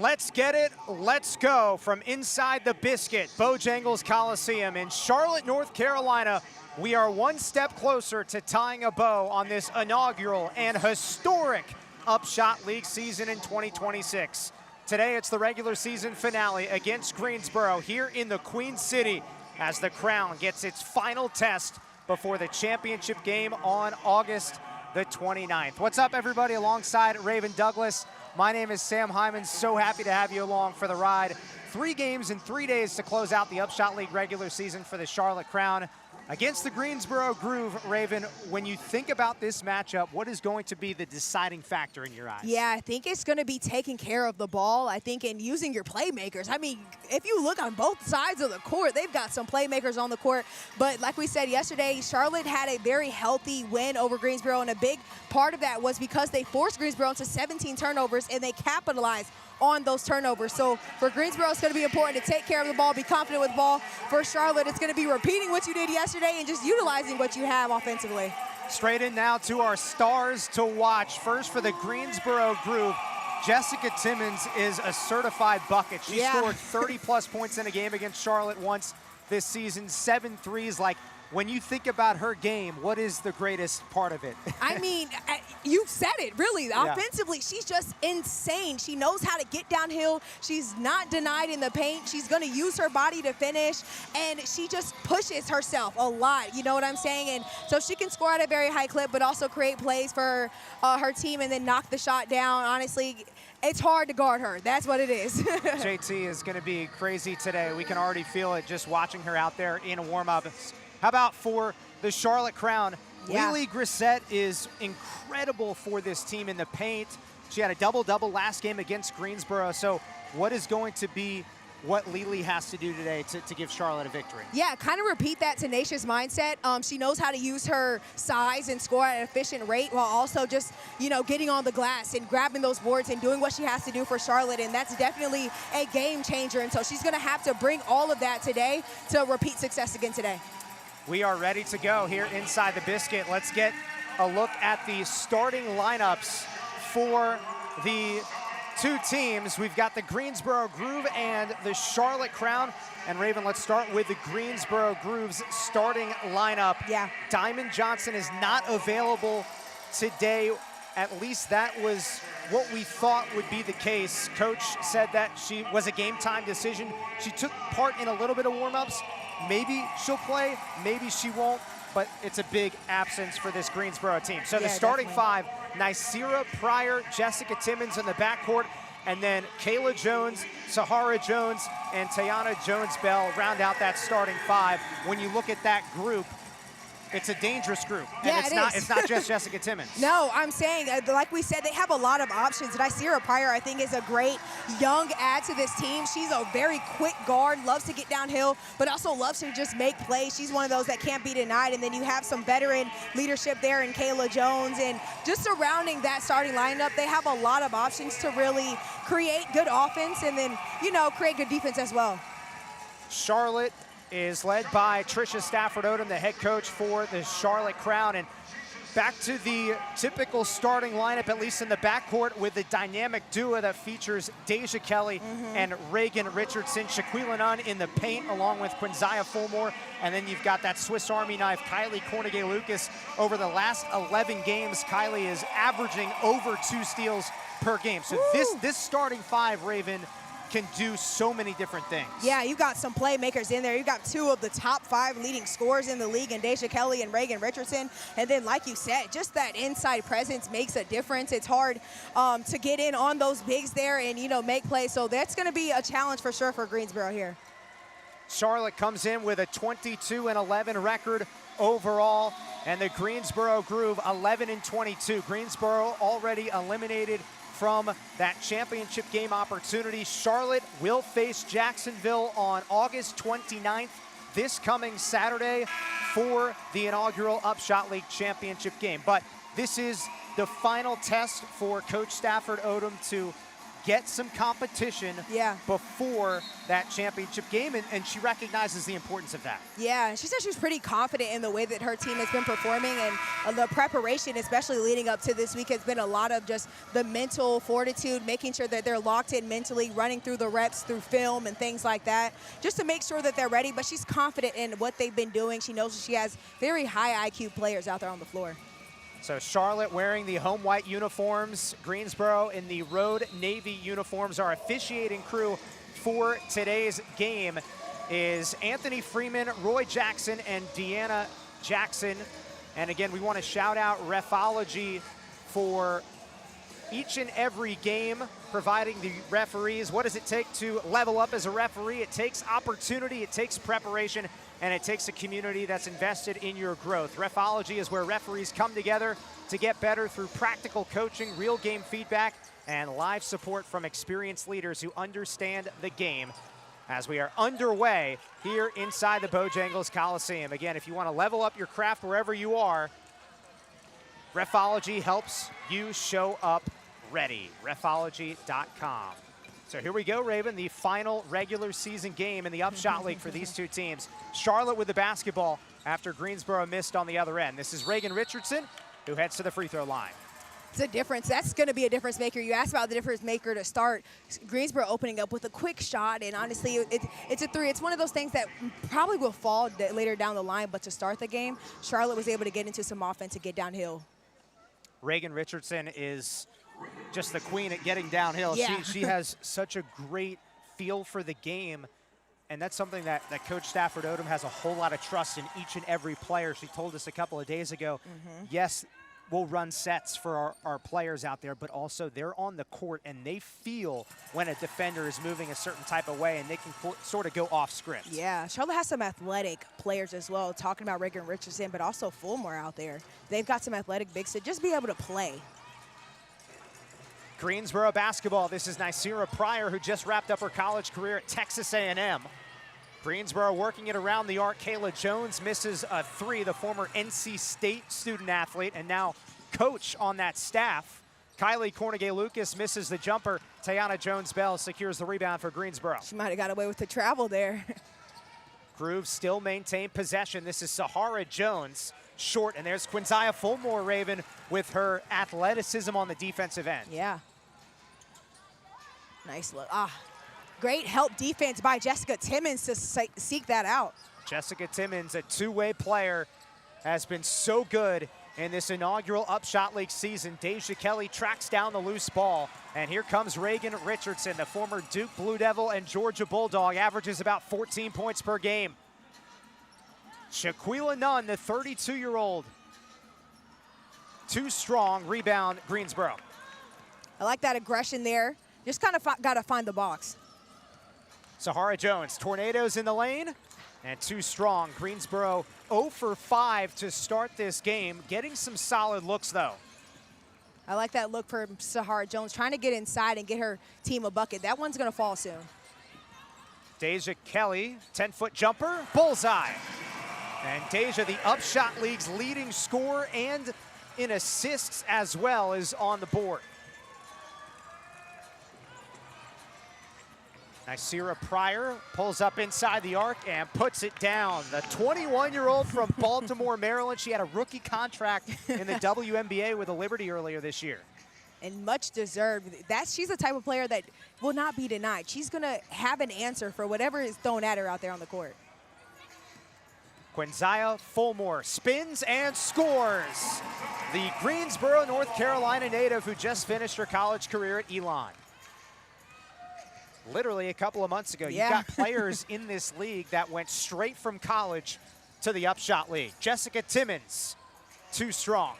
Let's get it, let's go. From inside the biscuit, Bojangles Coliseum in Charlotte, North Carolina, we are one step closer to tying a bow on this inaugural and historic UPSHOT League season in 2026. Today it's the regular season finale against Greensboro here in the Queen City as the Crown gets its final test before the championship game on August the 29th. What's up, everybody? Alongside Raven Douglas, my name is Sam Hyman. So happy to have you along for the ride. 3 games in 3 days to close out the UPSHOT League regular season for the Charlotte Crown against the Greensboro Groove. Raven, when you think about this matchup, what is going to be the deciding factor in your eyes? Yeah, I think it's going to be taking care of the ball, I think, and using your playmakers. I mean, if you look on both sides of the court, they've got some playmakers on the court. But like we said yesterday, Charlotte had a very healthy win over Greensboro, and a big part of that was because they forced Greensboro into 17 turnovers, and they capitalized on those turnovers. So for Greensboro, it's going to be important to take care of the ball, be confident with the ball. For Charlotte, it's going to be repeating what you did yesterday and just utilizing what you have offensively. Straight in now to our stars to watch. First for the Greensboro Groove, Jessica Timmons is a certified bucket. She scored 30-plus points in a game against Charlotte once this season, 7 threes. Like, when you think about her game, what is the greatest part of it? I mean, you said it, really. Offensively, she's just insane. She knows how to get downhill. She's not denied in the paint. She's going to use her body to finish, and she just pushes herself a lot. You know what I'm saying? And so she can score at a very high clip, but also create plays for her team and then knock the shot down. Honestly, it's hard to guard her. That's what it is. JT is going to be crazy today. We can already feel it just watching her out there in a warm-up. How about for the Charlotte Crown? Lily Grissett is incredible for this team in the paint. She had a double-double last game against Greensboro. So what is going to be what Lily has to do today to give Charlotte a victory? Yeah, kind of repeat that tenacious mindset. She knows how to use her size and score at an efficient rate while also just, you know, getting on the glass and grabbing those boards and doing what she has to do for Charlotte, and that's definitely a game changer. And so she's going to have to bring all of that today to repeat success again today. We are ready to go here inside the biscuit. Let's get a look at the starting lineups for the 2 teams. We've got the Greensboro Groove and the Charlotte Crown. And Raven, let's start with the Greensboro Groove's starting lineup. Diamond Johnson is not available today. At least that was what we thought would be the case. Coach said that she was a game time decision. She took part in a little bit of warm-ups. Maybe she'll play, maybe she won't, but it's a big absence for this Greensboro team. So the starting 5, Nicira Pryor, Jessica Timmons in the backcourt, and then Kayla Jones, Sahara Jones, and Tayana Jones-Bell round out that starting 5. When you look at that group, it's a dangerous group. And it's not just Jessica Timmons. No, I'm saying, like we said, they have a lot of options. Nicira Pryor, I think, is a great young add to this team. She's a very quick guard, loves to get downhill, but also loves to just make plays. She's one of those that can't be denied. And then you have some veteran leadership there in Kayla Jones. And just surrounding that starting lineup, they have a lot of options to really create good offense and then, you know, create good defense as well. Charlotte is led by Tricia Stafford-Odom, the head coach for the Charlotte Crown. And back to the typical starting lineup, at least in the backcourt, with the dynamic duo that features Deja Kelly and Reagan Richardson. Shaquilla Nunn in the paint along with Quinzia Fulmore. And then you've got that Swiss Army knife, Kylie Cornegay-Lucas. Over the last 11 games, Kylie is averaging over 2 steals per game. So this starting 5, Raven, can do so many different things. Yeah, you've got some playmakers in there. You've got 2 of the top 5 leading scorers in the league, and Deja Kelly and Reagan Richardson. And then, like you said, just that inside presence makes a difference. It's hard to get in on those bigs there and, you know, make plays. So that's going to be a challenge for sure for Greensboro here. Charlotte comes in with a 22-11 record overall, and the Greensboro Groove 11-22. Greensboro already eliminated from that championship game opportunity. Charlotte will face Jacksonville on August 29th, this coming Saturday, for the inaugural UPSHOT League championship game. But this is the final test for Coach Stafford-Odom to get some competition Yeah. before that championship game, and she recognizes the importance of that. Yeah, she said she's pretty confident in the way that her team has been performing, and the preparation, especially leading up to this week, has been a lot of just the mental fortitude, making sure that they're locked in mentally, running through the reps through film and things like that, just to make sure that they're ready. But she's confident in what they've been doing. She knows she has very high IQ players out there on the floor. So Charlotte wearing the home white uniforms, Greensboro in the road navy uniforms. Our officiating crew for today's game is Anthony Freeman, Roy Jackson, and Deanna Jackson. And again, we want to shout out Refology for each and every game, providing the referees. What does it take to level up as a referee? It takes opportunity, it takes preparation, and it takes a community that's invested in your growth. Refology is where referees come together to get better through practical coaching, real game feedback, and live support from experienced leaders who understand the game. As we are underway here inside the Bojangles Coliseum. Again, if you want to level up your craft wherever you are, Refology helps you show up ready. Refology.com. So here we go, Raven, the final regular season game in the UPSHOT League for these two teams. Charlotte with the basketball after Greensboro missed on the other end. This is Reagan Richardson, who heads to the free throw line. It's a difference. That's going to be a difference maker. You asked about the difference maker to start. Greensboro opening up with a quick shot, and honestly, it's a three. It's one of those things that probably will fall later down the line, but to start the game, Charlotte was able to get into some offense and get downhill. Reagan Richardson is just the queen at getting downhill. Yeah. She has such a great feel for the game, and that's something that Coach Stafford Odom has a whole lot of trust in each and every player. She told us a couple of days ago, yes, we'll run sets for our players out there, but also they're on the court and they feel when a defender is moving a certain type of way and they can sort of go off script. Yeah, Charlotte has some athletic players as well, talking about Reagan Richardson, but also Fulmore out there. They've got some athletic bigs to just be able to play. Greensboro basketball. This is Nycera Pryor, who just wrapped up her college career at Texas A&M. Greensboro working it around the arc. Kayla Jones misses a three, the former NC State student athlete and now coach on that staff. Kylie Cornegay-Lucas misses the jumper. Tayana Jones-Bell secures the rebound for Greensboro. She might have got away with the travel there. Grooves still maintain possession. This is Sahara Jones, short, and there's Quinzia Fulmore, Raven, with her athleticism on the defensive end. Yeah. Nice look. Great help defense by Jessica Timmons to seek that out. Jessica Timmons, a two-way player, has been so good in this inaugural UPSHOT League season. Deja Kelly tracks down the loose ball, and here comes Reagan Richardson, the former Duke Blue Devil and Georgia Bulldog, averages about 14 points per game. Shaquila Nunn, the 32-year-old, too strong, rebound Greensboro. I like that aggression there. Just kind of got to find the box. Sahara Jones, tornadoes in the lane, and too strong. Greensboro 0 for 5 to start this game, getting some solid looks though. I like that look for Sahara Jones, trying to get inside and get her team a bucket. That one's going to fall soon. Deja Kelly, 10-foot jumper, bullseye. And Deja, the UPSHOT League's leading scorer and in assists as well, is on the board. Nycera Pryor pulls up inside the arc and puts it down. The 21-year-old from Baltimore, Maryland. She had a rookie contract in the WNBA with the Liberty earlier this year. And much deserved. She's the type of player that will not be denied. She's going to have an answer for whatever is thrown at her out there on the court. Quinzia Fulmore spins and scores. The Greensboro, North Carolina native who just finished her college career at Elon. Literally a couple of months ago, Yeah. You've got players in this league that went straight from college to the UPSHOT League. Jessica Timmons, too strong.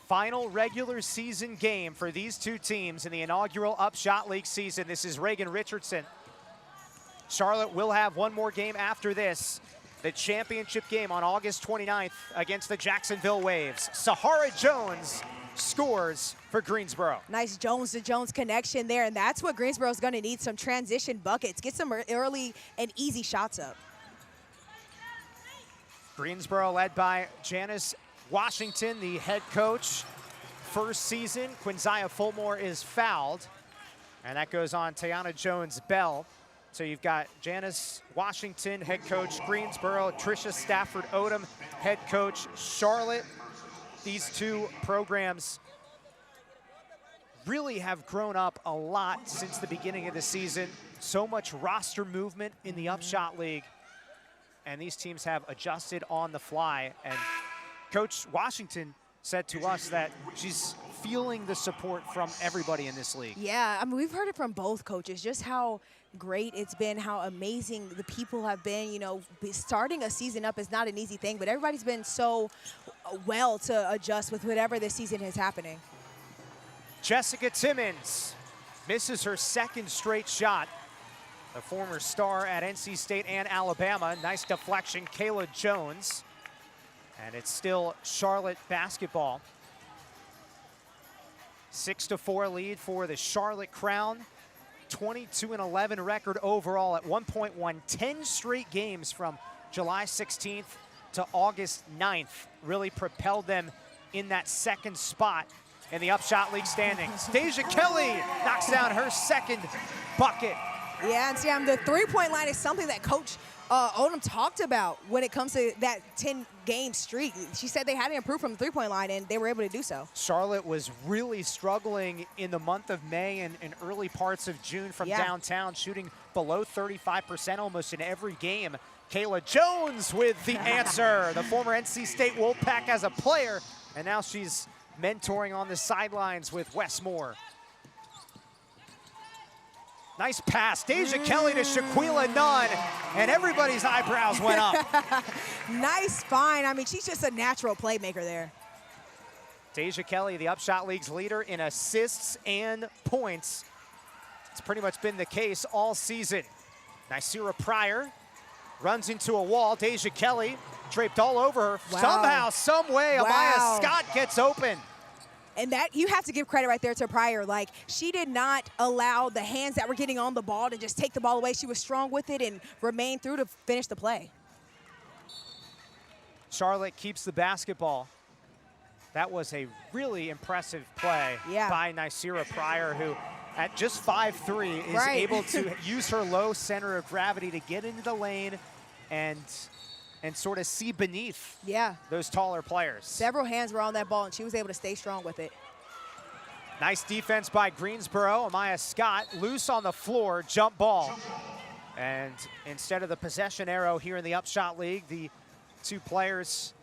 Final regular season game for these two teams in the inaugural UPSHOT League season. This is Reagan Richardson. Charlotte will have one more game after this, the championship game on August 29th against the Jacksonville Waves. Sahara Jones scores for Greensboro. Nice Jones-to-Jones connection there, and that's what Greensboro's going to need, some transition buckets. Get some early and easy shots up. Greensboro led by Janice Washington, the head coach first season. Quinziah Fulmore is fouled, and that goes on Tiana Jones-Bell. So you've got Janice Washington, head coach Greensboro, Tricia Stafford Odom, head coach Charlotte. These two programs really have grown up a lot since the beginning of the season. So much roster movement in the UPSHOT League, and these teams have adjusted on the fly. And Coach Washington said to us that she's feeling the support from everybody in this league. Yeah, I mean, we've heard it from both coaches, just how great it's been, how amazing the people have been. You know, starting a season up is not an easy thing, but everybody's been so well to adjust with whatever this season is happening. Jessica Timmons misses her second straight shot. The former star at NC State and Alabama. Nice deflection, Kayla Jones. And it's still Charlotte basketball. 6-4 lead for the Charlotte Crown. 22-11 record overall. At one point won 10 straight games from July 16th to August 9th. Really propelled them in that second spot in the UPSHOT League standings. Deja Kelly knocks down her second bucket. Yeah, and Sam, the three-point line is something that Coach Odom talked about when it comes to that 10-game streak. She said they had to improve from the three-point line, and they were able to do so. Charlotte was really struggling in the month of May and early parts of June from downtown, shooting below 35% almost in every game. Kayla Jones with the answer. The former NC State Wolfpack as a player, and now she's mentoring on the sidelines with Wes Moore. Nice pass, Deja Kelly to Shaquila Nunn, and everybody's eyebrows went up. Nice find. I mean, she's just a natural playmaker there. Deja Kelly, the UPSHOT League's leader in assists and points. It's pretty much been the case all season. Nicira Pryor runs into a wall. Deja Kelly draped all over her. Wow. Somehow, some way, Amaya Scott gets open. And that, you have to give credit right there to Pryor. Like, she did not allow the hands that were getting on the ball to just take the ball away. She was strong with it and remained through to finish the play. Charlotte keeps the basketball. That was a really impressive play by Nicira Pryor, who at just 5'3" is able to use her low center of gravity to get into the lane and sort of see beneath those taller players. Several hands were on that ball, and she was able to stay strong with it. Nice defense by Greensboro. Amaya Scott loose on the floor, jump ball. And instead of the possession arrow here in the UPSHOT League, the two players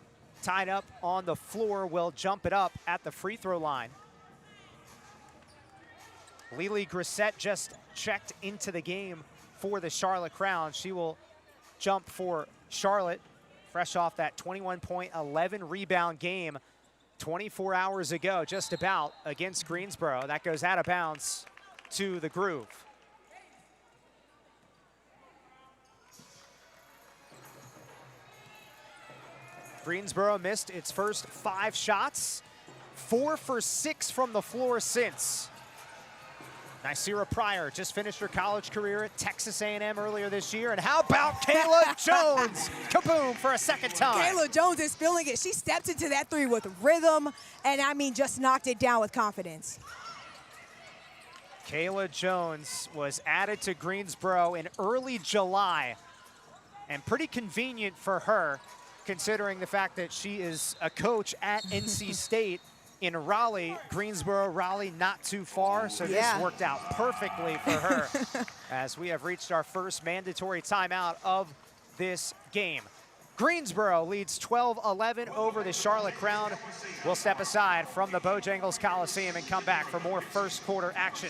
tied up on the floor will jump it up at the free throw line. Lily Grissett just checked into the game for the Charlotte Crown. She will jump for Charlotte, fresh off that 21-point, 11-rebound game 24 hours ago, just about, against Greensboro. That goes out of bounds to the Groove. Greensboro missed its first 5 shots, 4 for 6 from the floor since. Nicira Pryor just finished her college career at Texas A&M earlier this year. And how about Kayla Jones? Kaboom for a second time. Kayla Jones is feeling it. She stepped into that three with rhythm, and I mean, just knocked it down with confidence. Kayla Jones was added to Greensboro in early July, and pretty convenient for her, considering the fact that she is a coach at NC State in Raleigh. Greensboro, Raleigh, not too far, so this worked out perfectly for her as we have reached our first mandatory timeout of this game. Greensboro leads 12-11 over the Charlotte Crown. We'll step aside from the Bojangles Coliseum and come back for more first quarter action.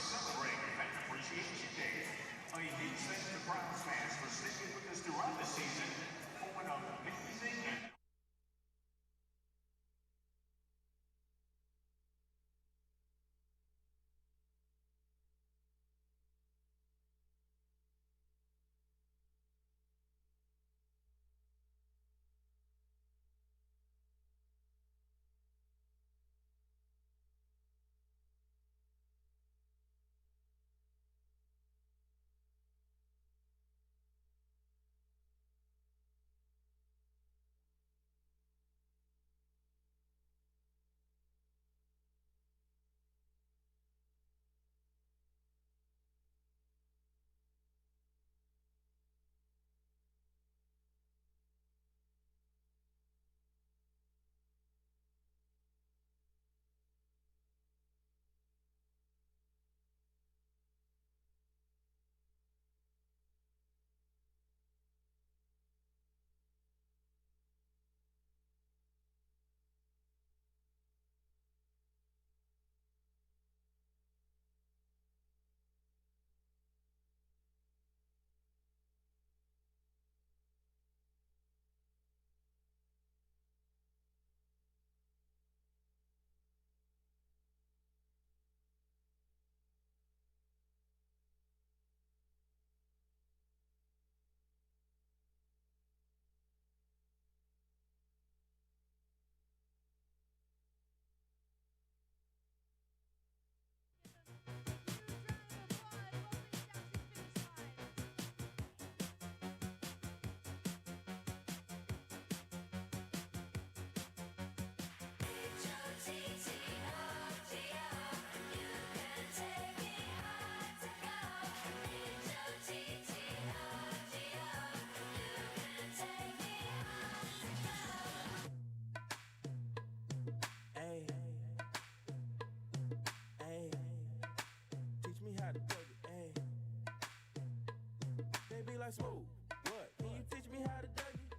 like smooth. What? Can you teach me how to Dougie?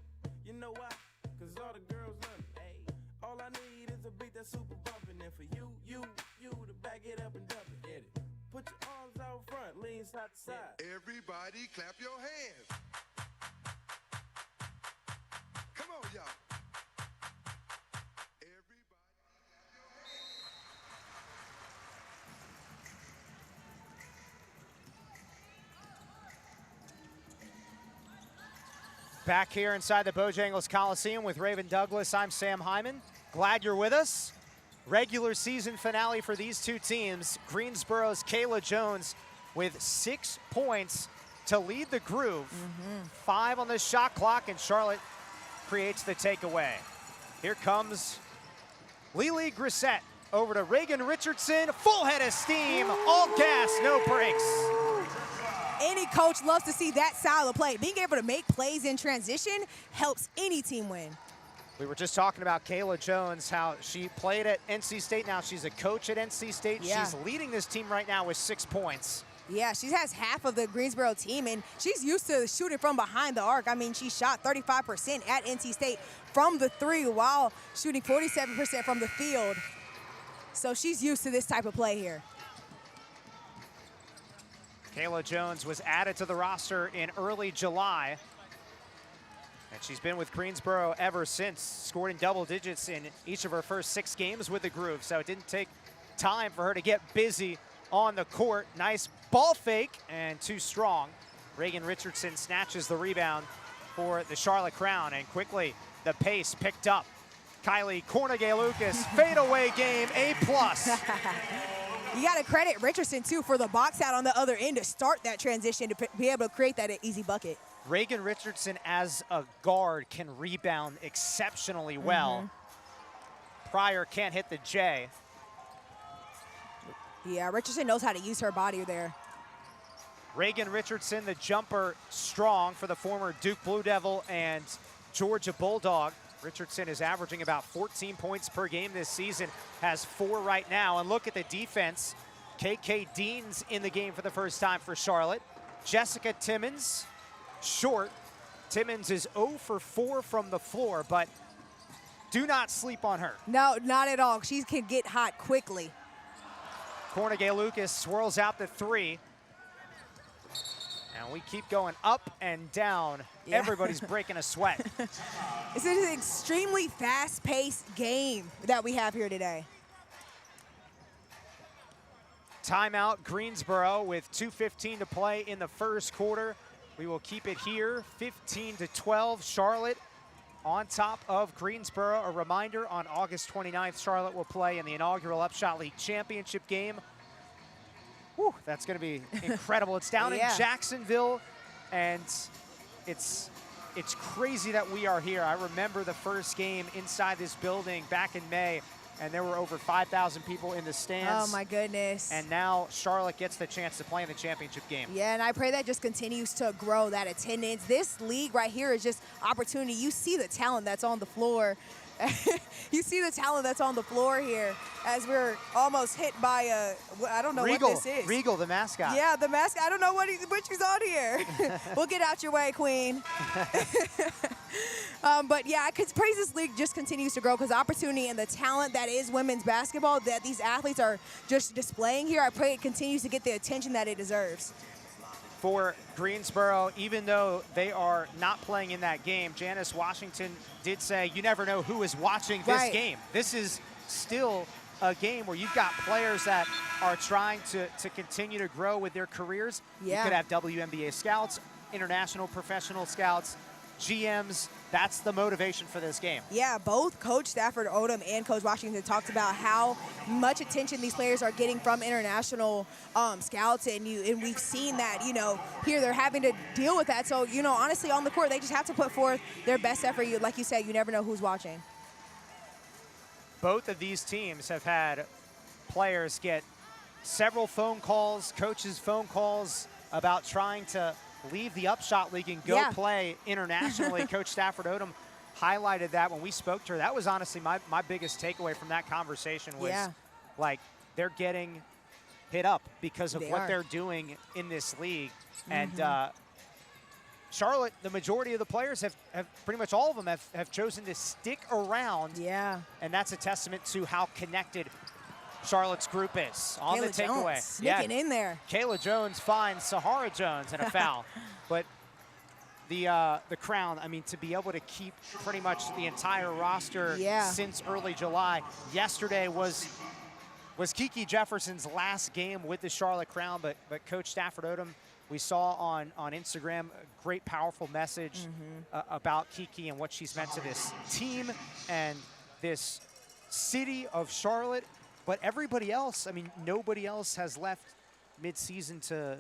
You know why? Cause all the girls love me. Hey. All I need is a beat that's super bumpin'. And for you to back it up and dump it. Get it. Put your arms out front, lean side to side. Everybody clap your hands. Come on, y'all. Back here inside the Bojangles Coliseum with Raven Douglas, I'm Sam Hyman. Glad you're with us. Regular season finale for these two teams. Greensboro's Kayla Jones with 6 points to lead the groove. 5 on the shot clock, and Charlotte creates the takeaway. Here comes Lily Grissett over to Reagan Richardson. Full head of steam, all gas, no brakes. Any coach loves to see that style of play. Being able to make plays in transition helps any team win. We were just talking about Kayla Jones, how she played at NC State. Now she's a coach at NC State. Yeah. She's leading this team right now with 6 points. Yeah, she has half of the Greensboro team, and she's used to shooting from behind the arc. I mean, she shot 35% at NC State from the 3 while shooting 47% from the field. So she's used to this type of play here. Kayla Jones was added to the roster in early July, and she's been with Greensboro ever since. Scored in double digits in each of her first 6 games with the Groove, so it didn't take time for her to get busy on the court. Nice ball fake and too strong. Reagan Richardson snatches the rebound for the Charlotte Crown, and quickly the pace picked up. Kylie Cornegay-Lucas, fadeaway game, A+. You got to credit Richardson, too, for the box out on the other end to start that transition, to be able to create that easy bucket. Reagan Richardson, as a guard, can rebound exceptionally well. Pryor can't hit the J. Yeah, Richardson knows how to use her body there. Reagan Richardson, the jumper, strong for the former Duke Blue Devil and Georgia Bulldog. Richardson is averaging about 14 points per game this season, has 4 right now. And look at the defense. KK Dean's in the game for the first time for Charlotte. Jessica Timmons, short. Timmons is 0 for 4 from the floor, but do not sleep on her. No, not at all. She can get hot quickly. Cornegay-Lucas swirls out the 3. And we keep going up and down. Yeah. Everybody's breaking a sweat. This is an extremely fast-paced game that we have here today. Timeout, Greensboro with 2:15 to play in the first quarter. We will keep it here, 15-12. Charlotte on top of Greensboro. A reminder, on August 29th, Charlotte will play in the inaugural UPSHOT League championship game. Whew, that's going to be incredible. It's down in Jacksonville, and it's crazy that we are here. I remember the first game inside this building back in May, and there were over 5,000 people in the stands. Oh, my goodness. And now Charlotte gets the chance to play in the championship game. Yeah, and I pray that just continues to grow, that attendance. This league right here is just opportunity. You see the talent that's on the floor. You see the talent that's on the floor here as we're almost hit by I don't know Regal, what this is. Regal, the mascot. Yeah, the mascot. I don't know what she's on here. We'll get out your way, Queen. But yeah, I could praise this league just continues to grow because opportunity and the talent that is women's basketball that these athletes are just displaying here, I pray it continues to get the attention that it deserves. For Greensboro, even though they are not playing in that game, Janice Washington did say, you never know who is watching this game. This is still a game where you've got players that are trying to continue to grow with their careers. Yeah. You could have WNBA scouts, international professional scouts, GMs. That's the motivation for this game. Yeah, both Coach Stafford Odom and Coach Washington talked about how much attention these players are getting from international scouts, and we've seen that, here they're having to deal with that. So, honestly, on the court, they just have to put forth their best effort. Like you said, you never know who's watching. Both of these teams have had players get several phone calls, coaches' phone calls about trying to leave the UPSHOT League and go play internationally. Coach Stafford Odom highlighted that when we spoke to her. That was honestly my biggest takeaway from that conversation was like they're getting hit up because of what they're doing in this league. And Charlotte, the majority of the players have pretty much all of them have chosen to stick around. Yeah. And that's a testament to how connected Charlotte's group is. On the Kayla takeaway. Jones sneaking in there. Kayla Jones finds Sahara Jones in a foul. But the Crown, I mean, to be able to keep pretty much the entire roster since early July. Yesterday was Kiki Jefferson's last game with the Charlotte Crown, but Coach Stafford Odom, we saw on Instagram a great, powerful message about Kiki and what she's meant to this team and this city of Charlotte. But everybody else, I mean, nobody else has left mid-season to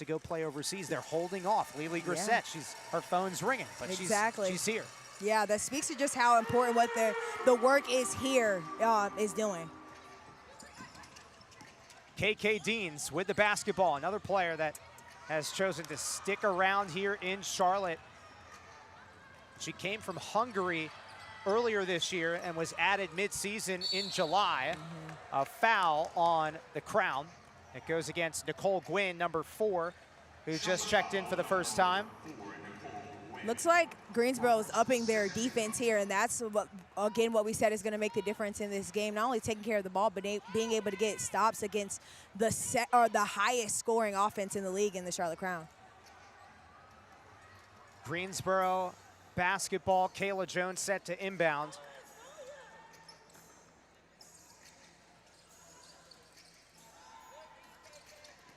go play overseas. They're holding off. Lily Grissett, her phone's ringing, but she's here. Yeah, that speaks to just how important what the work is here is doing. KK Deans with the basketball, another player that has chosen to stick around here in Charlotte. She came from Hungary earlier this year and was added mid-season in July. A foul on the Crown. It goes against Nicole Gwynn, number 4, who just checked in for the first time. Looks like Greensboro is upping their defense here, and that's what we said is going to make the difference in this game. Not only taking care of the ball, but being able to get stops against the highest scoring offense in the league in the Charlotte Crown. Greensboro basketball. Kayla Jones set to inbound.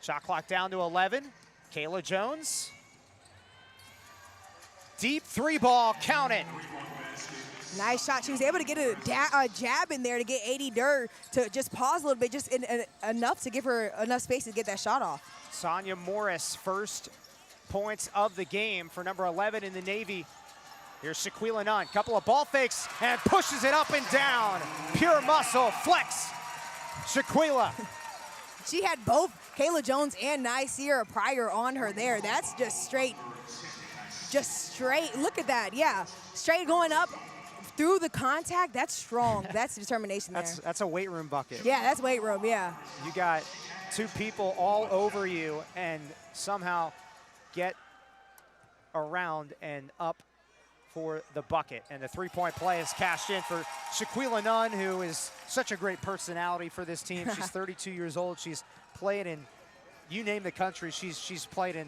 Shot clock down to 11. Kayla Jones. Deep 3-ball, count it. Nice shot. She was able to get a jab in there to get AD Durr to just pause a little bit, just enough to give her enough space to get that shot off. Sonia Morris, first points of the game for number 11 in the Navy. Here's Shaquila Nunn. Couple of ball fakes and pushes it up and down. Pure muscle, flex. Shaquila. She had both Kayla Jones and Nyseera Pryor on her there. That's just straight. Look at that, yeah. Straight going up through the contact, that's strong. That's determination there. That's a weight room bucket. Yeah, that's weight room, yeah. You got two people all over you and somehow get around and up for the bucket. And the three-point play is cashed in for Shaquila Nunn, who is such a great personality for this team. She's 32 years old. She's played in, you name the country, she's played in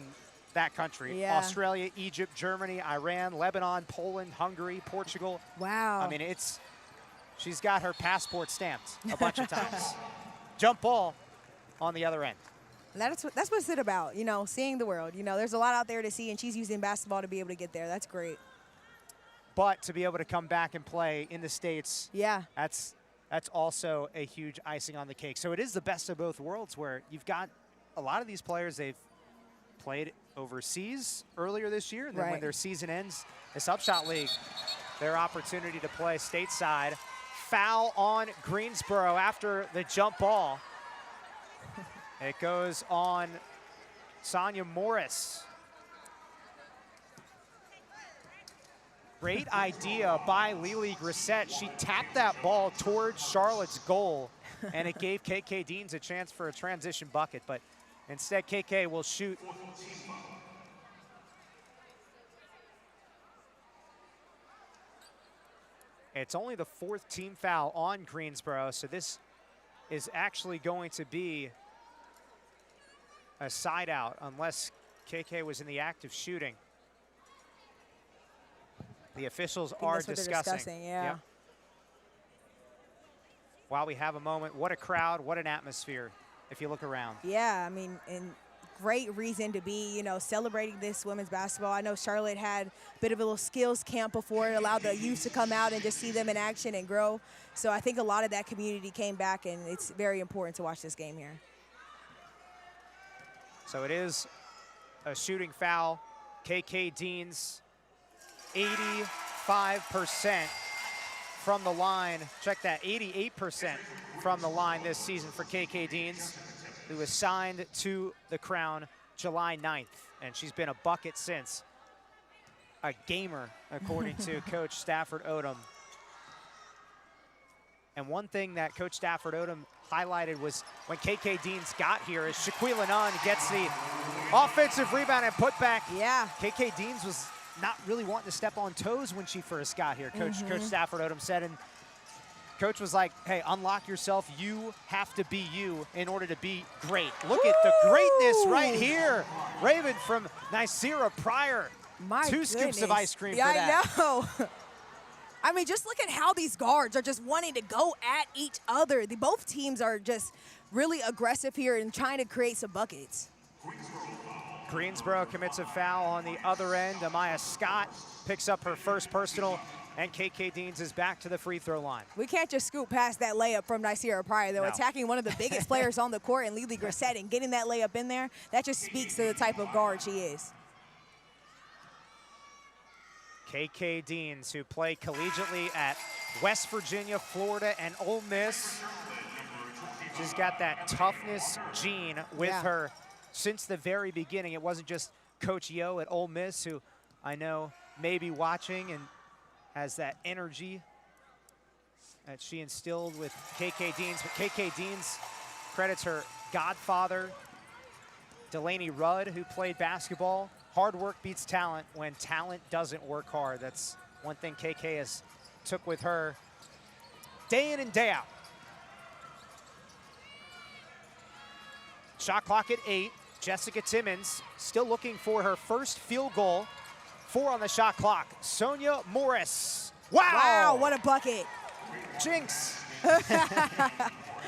that country. Yeah. Australia, Egypt, Germany, Iran, Lebanon, Poland, Hungary, Portugal. Wow. I mean, she's got her passport stamped a bunch of times. Jump ball on the other end. That's what it's about, seeing the world. There's a lot out there to see, and she's using basketball to be able to get there. That's great. But to be able to come back and play in the States, that's also a huge icing on the cake. So it is the best of both worlds, where you've got a lot of these players, they've played overseas earlier this year, and then when their season ends, this UPSHOT League, their opportunity to play stateside. Foul on Greensboro after the jump ball. It goes on Sonia Morris. Great idea by Lily Grissett. She tapped that ball towards Charlotte's goal, and it gave KK Deans a chance for a transition bucket, but instead KK will shoot. It's only the 4th team foul on Greensboro, so this is actually going to be a side out unless KK was in the act of shooting. The officials are discussing. Yeah. While we have a moment, what a crowd, what an atmosphere if you look around. Yeah, I mean, and great reason to be, celebrating this women's basketball. I know Charlotte had a bit of a little skills camp before it allowed the youth to come out and just see them in action and grow. So I think a lot of that community came back, and it's very important to watch this game here. So it is a shooting foul. KK Deans, 85% from the line. Check that, 88% from the line this season for KK Deans, who was signed to the Crown July 9th, and she's been a bucket since. A gamer, according to Coach Stafford Odom. And one thing that Coach Stafford Odom highlighted was when KK Deans got here is Shaquila Nunn gets the offensive rebound and put back. Yeah. KK Deans was not really wanting to step on toes when she first got here, Coach Stafford Odom said. And Coach was like, hey, unlock yourself. You have to be you in order to be great. Look at the greatness right here. Raven from Nicira Pryor. My 2 scoops of goodness. ice cream Yeah, for that. I know. I mean, just look at how these guards are just wanting to go at each other. Both teams are just really aggressive here and trying to create some buckets. Greensboro commits a foul on the other end. Amaya Scott picks up her first personal, and KK Deans is back to the free throw line. We can't just scoop past that layup from Nicira Pryor, though. No. Attacking one of the biggest players on the court, and Lily Grissett, and getting that layup in there, that just speaks to the type of guard she is. KK Deans, who play collegiately at West Virginia, Florida, and Ole Miss. She's got that toughness gene with her since the very beginning. It wasn't just Coach Yo at Ole Miss, who I know may be watching and has that energy that she instilled with KK Deans. But KK Deans credits her godfather, Delaney Rudd, who played basketball. Hard work beats talent when talent doesn't work hard. That's one thing KK has took with her day in and day out. Shot clock at 8. Jessica Timmons still looking for her first field goal. 4 on the shot clock. Sonia Morris. Wow! Wow, what a bucket. Jinx.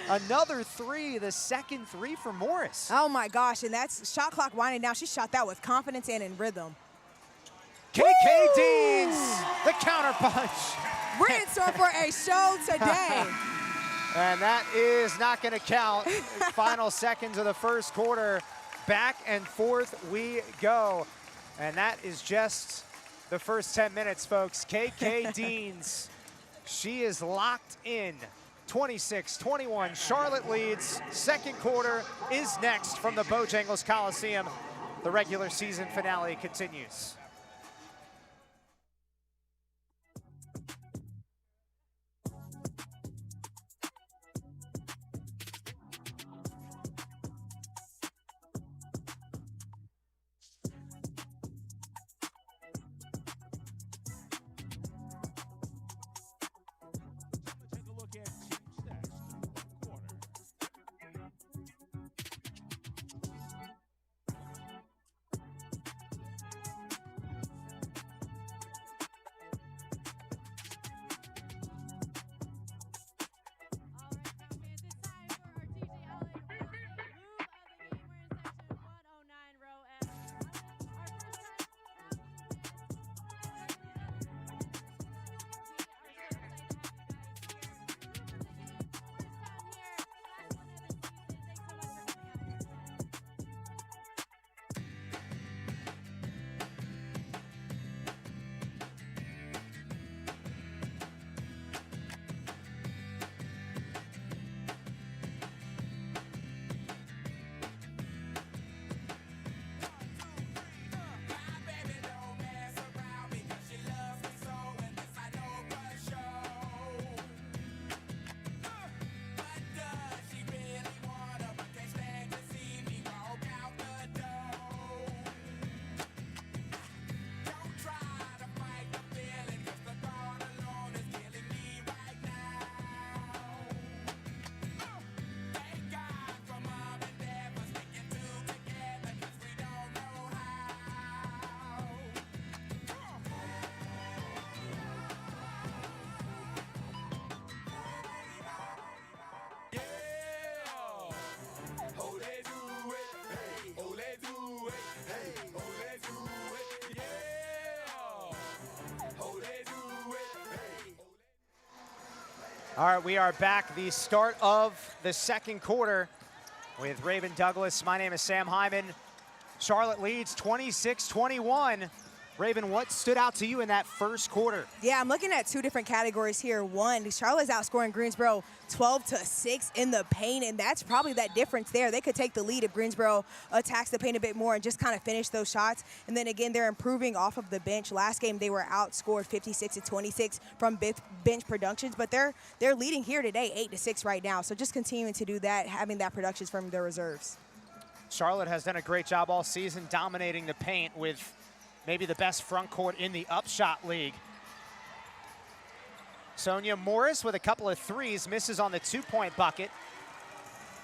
Another 3, the second 3 for Morris. Oh my gosh, and that's shot clock winding down. She shot that with confidence and in rhythm. KK Deans, the counterpunch. We're in store for a show today. And that is not going to count. Final seconds of the first quarter. Back and forth we go. And that is just the first 10 minutes, folks. KK Deans, she is locked in. 26-21, Charlotte leads. Second quarter is next from the Bojangles Coliseum. The regular season finale continues. All right, we are back. The start of the second quarter with Raven Douglas. My name is Sam Hyman. Charlotte leads 26-21. Raven, what stood out to you in that first quarter? Yeah, I'm looking at two different categories here. One, Charlotte's outscoring Greensboro 12-6 in the paint, and that's probably that difference there. They could take the lead if Greensboro attacks the paint a bit more and just kind of finish those shots. And then again, they're improving off of the bench. Last game, they were outscored 56-26 from bench productions, but they're leading here today 8-6 right now. So just continuing to do that, having that production from their reserves. Charlotte has done a great job all season dominating the paint with maybe the best front court in the UPSHOT League. Sonia Morris with a couple of threes, misses on the 2-point bucket.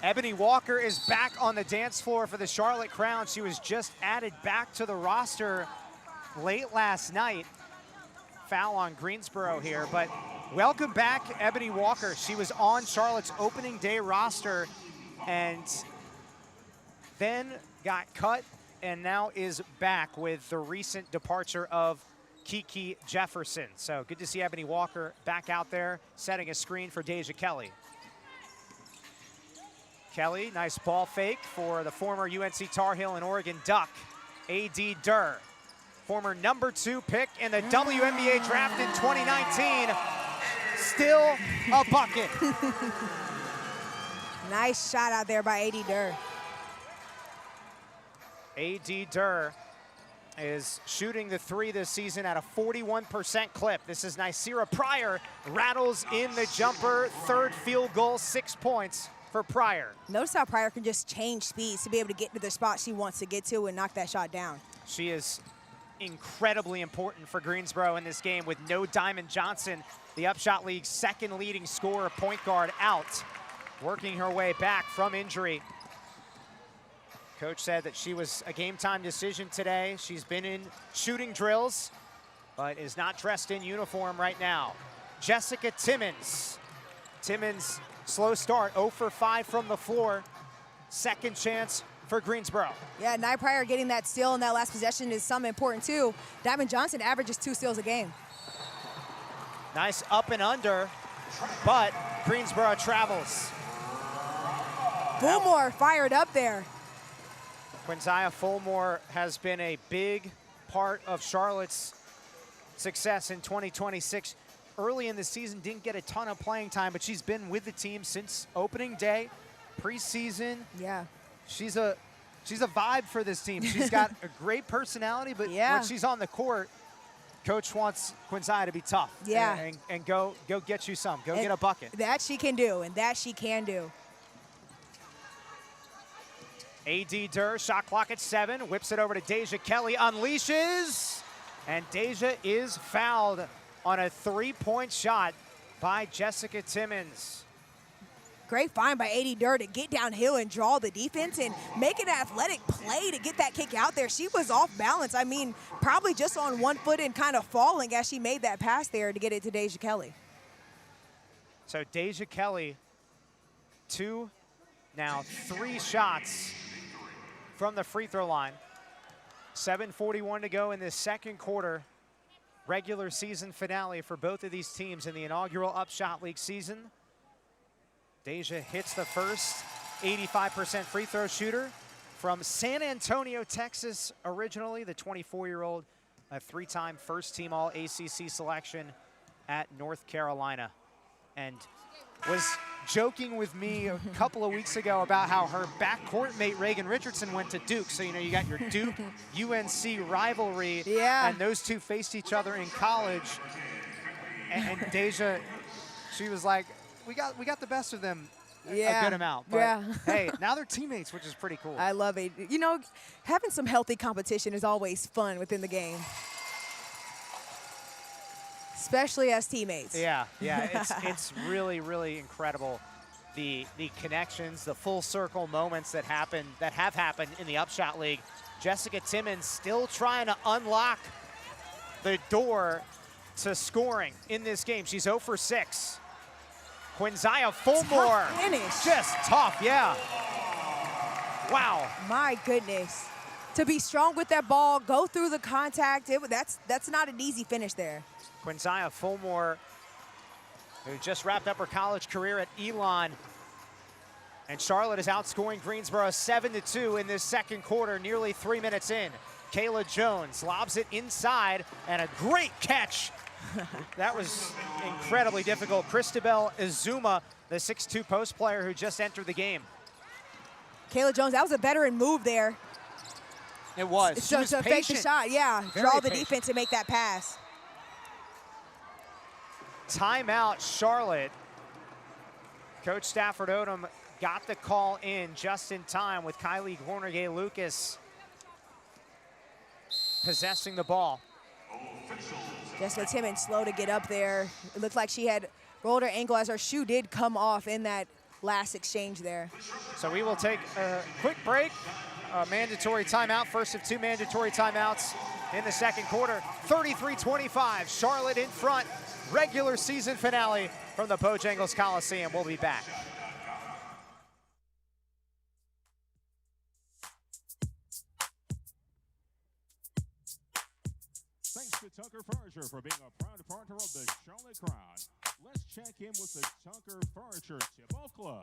Ebony Walker is back on the dance floor for the Charlotte Crown. She was just added back to the roster late last night. Foul on Greensboro here, but welcome back, Ebony Walker. She was on Charlotte's opening day roster and then got cut and now is back with the recent departure of Kiki Jefferson. So good to see Ebony Walker back out there, setting a screen for Deja Kelly. Kelly, nice ball fake for the former UNC Tar Heel and Oregon Duck, A.D. Durr. Former #2 pick in the WNBA draft in 2019. Still a bucket. Nice shot out there by A.D. Durr. A.D. Durr is shooting the three this season at a 41% clip. This is Nicira Pryor, rattles in the jumper, third field goal, 6 points for Pryor. Notice how Pryor can just change speeds to be able to get to the spot she wants to get to and knock that shot down. She is incredibly important for Greensboro in this game with no Diamond Johnson, the UPSHOT League's second leading scorer, point guard, out, working her way back from injury. Coach said that she was a game-time decision today. She's been in shooting drills, but is not dressed in uniform right now. Jessica Timmons. Timmons, slow start, 0 for 5 from the floor. Second chance for Greensboro. Yeah, Nye Pryor getting that steal in that last possession is something important too. Diamond Johnson averages 2 steals a game. Nice up and under, but Greensboro travels. Bullmore fired up there. Quinzia Fulmore has been a big part of Charlotte's success in 2026. Early in the season, didn't get a ton of playing time, but she's been with the team since opening day, preseason. Yeah. She's a vibe for this team. She's got a great personality, but when she's on the court, Coach wants Quinzia to be tough. Yeah. And go get you some. Go get a bucket. That she can do, and that she can do. A.D. Durr, shot clock at 7, whips it over to Deja Kelly, unleashes, and Deja is fouled on a 3-point shot by Jessica Timmons. Great find by A.D. Durr to get downhill and draw the defense and make an athletic play to get that kick out there. She was off balance. I mean, probably just on one foot and kind of falling as she made that pass there to get it to Deja Kelly. So Deja Kelly, 2, now 3 shots from the free throw line. 7:41 to go in this second quarter. Regular season finale for both of these teams in the inaugural UPSHOT League season. Deja hits the first, 85% free throw shooter from San Antonio, Texas, originally, the 24-year-old, a 3-time first-team All-ACC selection at North Carolina. And was joking with me a couple of weeks ago about how her backcourt mate Reagan Richardson went to Duke. So, you know, you got your Duke UNC rivalry. Yeah. And those two faced each other in college. And Deja, she was like, we got the best of them a good amount. But hey, now they're teammates, which is pretty cool. I love it. You know, having some healthy competition is always fun within the game. Especially as teammates. Yeah, it's really, really incredible. The connections, the full circle moments that have happened in the UPSHOT League. Jessica Timmons still trying to unlock the door to scoring in this game. She's 0 for 6. Quinzia Fulmore. Tough finish. Just tough, yeah. Wow. My goodness. To be strong with that ball, go through the contact, that's not an easy finish there. Quinzia Fulmore, who just wrapped up her college career at Elon. And Charlotte is outscoring Greensboro 7-2 in this second quarter, nearly 3 minutes in. Kayla Jones lobs it inside, and a great catch. That was incredibly difficult. Christabel Izuma, the 6'2" post player who just entered the game. Kayla Jones, that was a veteran move there. It was. She was to fake the patient. shot, yeah. Very Draw the patient. defense and make that pass. Timeout, Charlotte. Coach Stafford Odom got the call in just in time with Kylie Gornegay-Lucas possessing the ball. Jessica Timmons slow to get up there. It looked like she had rolled her ankle as her shoe did come off in that last exchange there. So we will take a quick break, a mandatory timeout, first of 2 mandatory timeouts in the second quarter. 33-25, Charlotte in front, regular season finale from the Bojangles Coliseum. We'll be back. Thanks to Tucker Furniture for being a proud partner of the Charlotte Crown. Let's check in with the Tucker Furniture Tip-Off Club.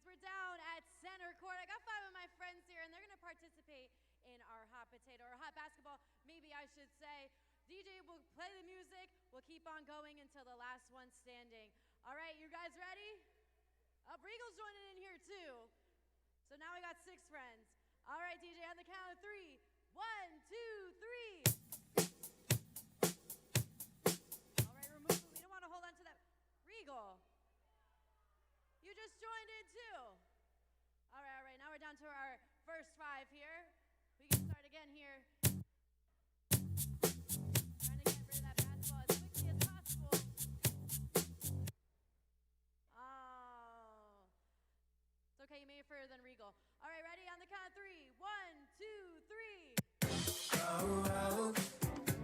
We're down at center court. I got 5 of my friends here, and they're going to participate in our hot potato or hot basketball, maybe I should say. DJ will play the music. We'll keep on going until the last one standing. All right, you guys ready? Regal's joining in here too. So now we got 6 friends. All right, DJ, on the count of 3. 1, 2, 3. All right, remove it. We don't want to hold on to that. Regal, you just joined in too. All right. Now we're down to our first 5 here. We can start again here. Trying to get rid of that basketball as quickly as possible. Oh. It's okay, you made it further than Regal. All right, ready? On the count of 3. 1, 2, 3.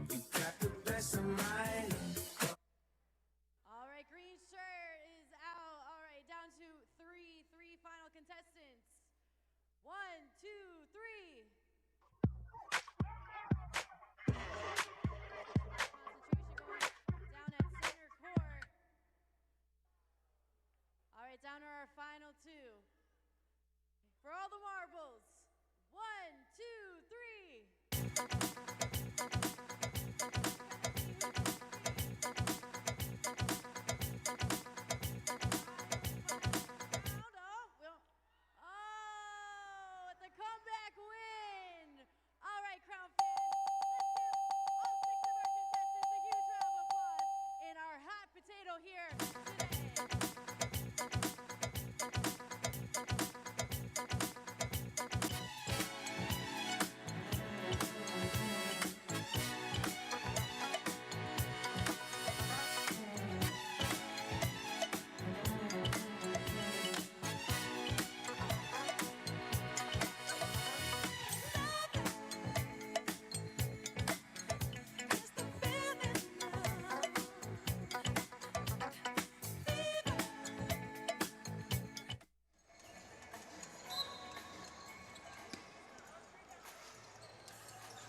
You got the best of mine. All right, green shirt is out. All right, down to 3 final contestants. 1, 2, 3. Concentration going down at center court. All right, down to our final 2. For all the marbles. 1, 2, 3. Comeback win! All right, Crown fans, let's give all 6 of our contestants a huge round of applause in our hot potato here today.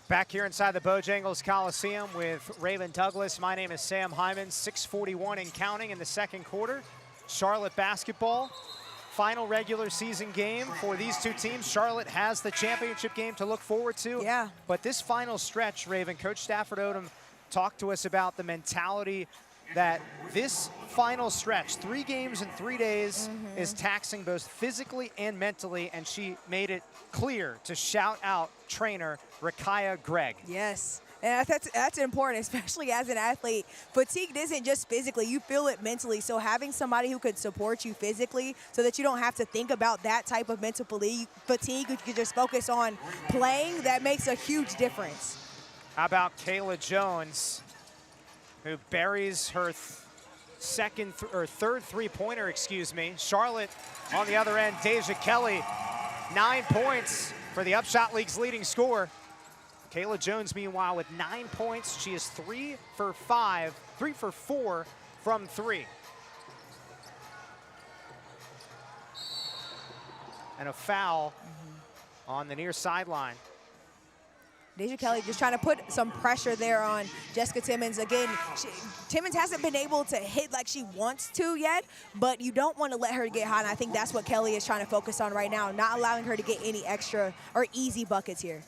Back here inside the Bojangles Coliseum with Raven Douglas. My name is Sam Hyman. 6:41 and counting in the second quarter. Charlotte basketball, final regular season game for these 2 teams. Charlotte has the championship game to look forward to. Yeah. But this final stretch, Raven, Coach Stafford Odom talked to us about the mentality that this final stretch, 3 games in 3 days, is taxing both physically and mentally, and she made it clear to shout out trainer Rakaya Gregg. Yes. And that's important, especially as an athlete. Fatigue isn't just physically, you feel it mentally. So having somebody who could support you physically so that you don't have to think about that type of mental fatigue, you can just focus on playing, that makes a huge difference. How about Kayla Jones, who buries her third three-pointer, excuse me. Charlotte on the other end, Deja Kelly, 9 points for the UPSHOT League's leading scorer. Kayla Jones, meanwhile, with 9 points. She is 3 for 4 from 3. And a foul on the near sideline. Deja Kelly just trying to put some pressure there on Jessica Timmons. Again, Timmons hasn't been able to hit like she wants to yet, but you don't want to let her get hot, and I think that's what Kelly is trying to focus on right now, not allowing her to get any extra or easy buckets here.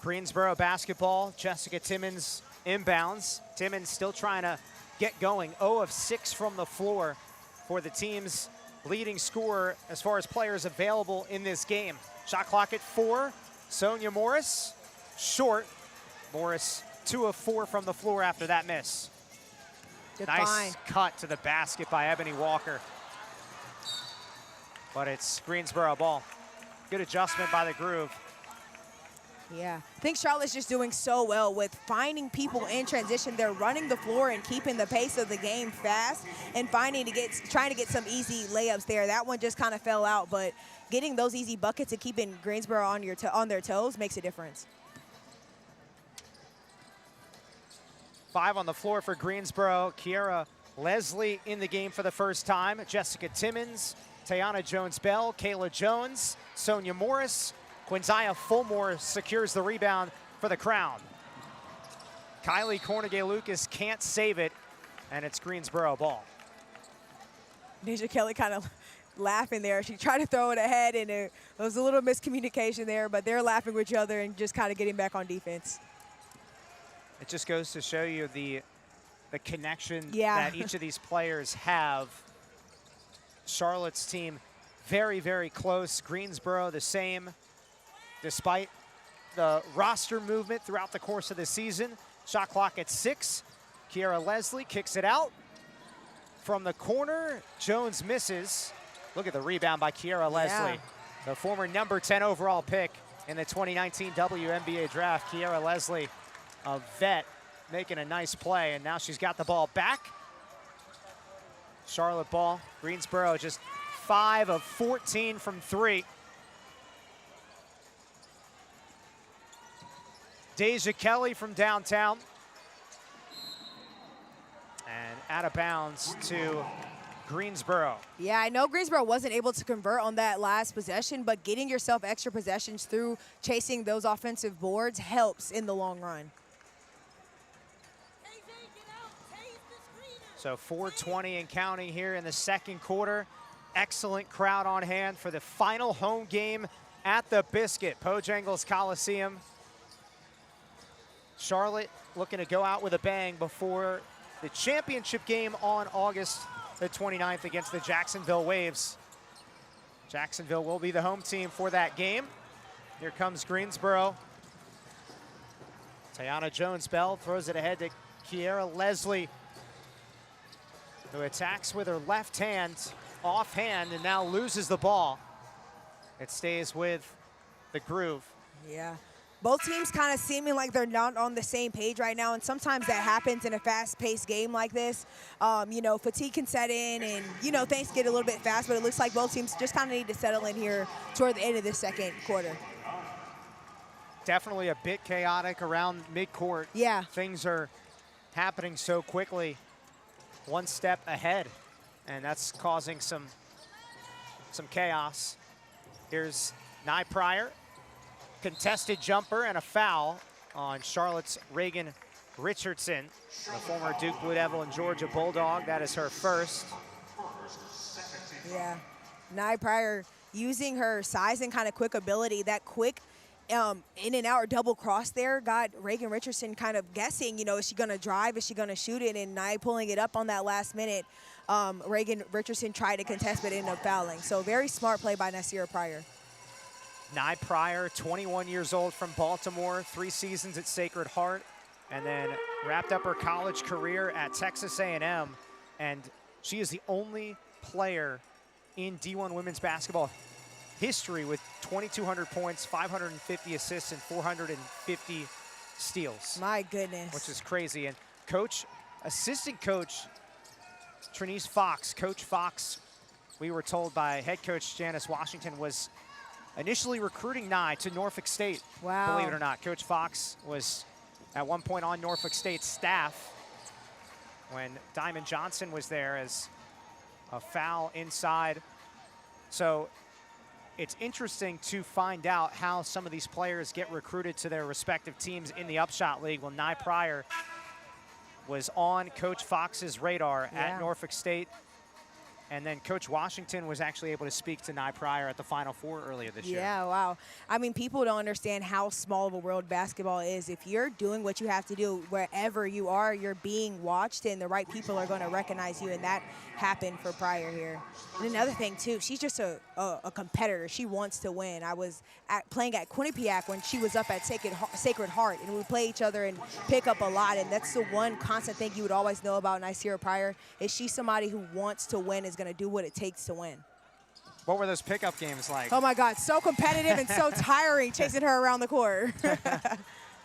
Greensboro basketball, Jessica Timmons inbounds. Timmons still trying to get going. 0 of 6 from the floor for the team's leading scorer as far as players available in this game. Shot clock at 4. Sonia Morris, short. Morris 2 of 4 from the floor after that miss. Good nice find. cut to the basket by Ebony Walker. But it's Greensboro ball. Good adjustment by the Groove. Yeah, I think Charlotte's just doing so well with finding people in transition. They're running the floor and keeping the pace of the game fast and trying to get some easy layups there. That one just kind of fell out, but getting those easy buckets and keeping Greensboro on their toes makes a difference. 5 on the floor for Greensboro. Kiera Leslie in the game for the first time. Jessica Timmons, Tayana Jones-Bell, Kayla Jones, Sonia Morris, Quinzaya Fulmore secures the rebound for the Crown. Kylie Cornegay-Lucas can't save it, and it's Greensboro ball. Deja Kelly kind of laughing there. She tried to throw it ahead, and it was a little miscommunication there, but they're laughing with each other and just kind of getting back on defense. It just goes to show you the connection Yeah. that each of these players have. Charlotte's team very, very close. Greensboro the same. Despite the roster movement throughout the course of the season. Shot clock at 6. Kiera Leslie kicks it out. From the corner, Jones misses. Look at the rebound by Kiera Leslie. The former number 10 overall pick in the 2019 WNBA draft. Kiera Leslie, a vet, making a nice play, and now she's got the ball back. Charlotte ball. Greensboro just 5 of 14 from 3. Deja Kelly from downtown. And out of bounds to Greensboro. Yeah, I know Greensboro wasn't able to convert on that last possession, but getting yourself extra possessions through chasing those offensive boards helps in the long run. So 4:20 and counting here in the second quarter. Excellent crowd on hand for the final home game at the Biscuit, Bojangles Coliseum. Charlotte looking to go out with a bang before the championship game on August the 29th against the Jacksonville Waves. Jacksonville will be the home team for that game. Here comes Greensboro. Tayana Jones-Bell throws it ahead to Kiera Leslie, who attacks with her left hand, offhand, and now loses the ball. It stays with the Groove. Yeah. Both teams kind of seeming like they're not on the same page right now, and sometimes that happens in a fast-paced game like this. You know, fatigue can set in, and, you know, things get a little bit fast, but it looks like both teams just kind of need to settle in here toward the end of the second quarter. Definitely a bit chaotic around midcourt. Yeah. Things are happening so quickly, one step ahead, and that's causing some chaos. Here's Nye Pryor. Contested jumper and a foul on Charlotte's Reagan Richardson, the former Duke Blue Devil and Georgia Bulldog. That is her first. Yeah. Nye Pryor using her size and kind of quick ability, that quick in and out or double cross there got Reagan Richardson kind of guessing, you know, is she going to drive? Is she going to shoot it? And Nye pulling it up on that last minute. Reagan Richardson tried to contest but ended up fouling. So very smart play by Nasira Pryor. Nye Pryor, 21 years old from Baltimore, 3 seasons at Sacred Heart, and then wrapped up her college career at Texas A&M. And she is the only player in D1 women's basketball history with 2,200 points, 550 assists, and 450 steals. My goodness. Which is crazy. And assistant coach, Trinice Fox, Coach Fox, we were told by head coach Janice Washington, was initially recruiting Nye to Norfolk State. Wow. Believe it or not, Coach Fox was at one point on Norfolk State's staff when Diamond Johnson was there, as a foul inside. So it's interesting to find out how some of these players get recruited to their respective teams in the UPSHOT League. Well, Nye Pryor was on Coach Fox's radar at Norfolk State. And then Coach Washington was actually able to speak to Nye Pryor at the Final Four earlier this year. Yeah, wow. I mean, people don't understand how small of a world basketball is. If you're doing what you have to do wherever you are, you're being watched, and the right people are going to recognize you, and that happened for Pryor here. And another thing, too, she's just a competitor. She wants to win. I was playing at Quinnipiac when she was up at Sacred Heart, and we play each other and pick up a lot, and that's the one constant thing you would always know about Nicera Pryor is she's somebody who wants to win, is going to do what it takes to win. What were those pickup games like? Oh, my God, so competitive and so tiring chasing her around the court.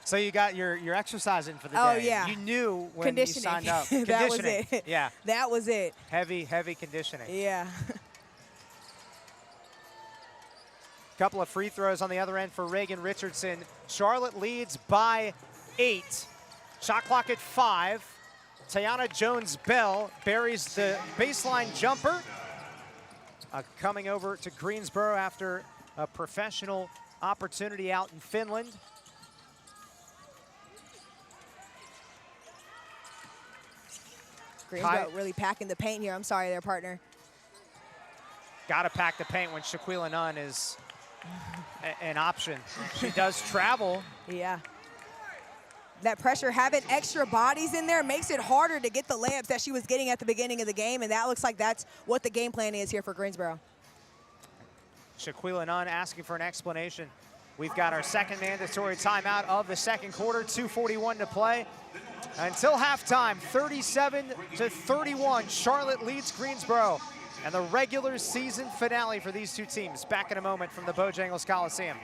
So you got your exercise in for the day. Oh, yeah. You knew when you signed up. That was it. Yeah. That was it. Heavy conditioning. Yeah. Couple of free throws on the other end for Reagan Richardson. Charlotte leads by 8. Shot clock at 5. Tiana Jones-Bell buries the baseline jumper. Coming over to Greensboro after a professional opportunity out in Finland. Greensboro really packing the paint here. I'm sorry there, partner. Got to pack the paint when Shaquila Nunn is an option. She does travel. Yeah. That pressure, having extra bodies in there makes it harder to get the layups that she was getting at the beginning of the game, and that looks like that's what the game plan is here for Greensboro. Shaquila Nunn asking for an explanation. We've got our second mandatory timeout of the second quarter, 2:41 to play. Until halftime, 37-31, Charlotte leads Greensboro. And the regular season finale for these two teams. Back in a moment from the Bojangles Coliseum.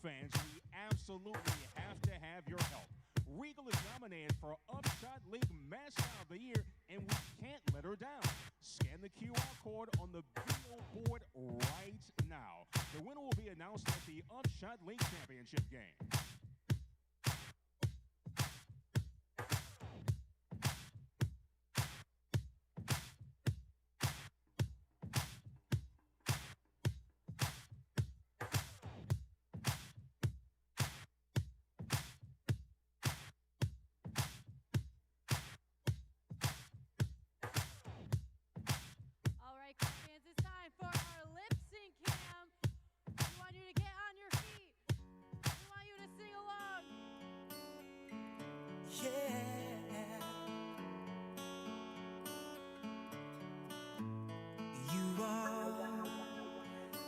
Fans, we absolutely have to have your help. Regal is nominated for UPSHOT League Mascot of the Year, and we can't let her down. Scan the QR code on the video board right now. The winner will be announced at the UPSHOT League Championship game.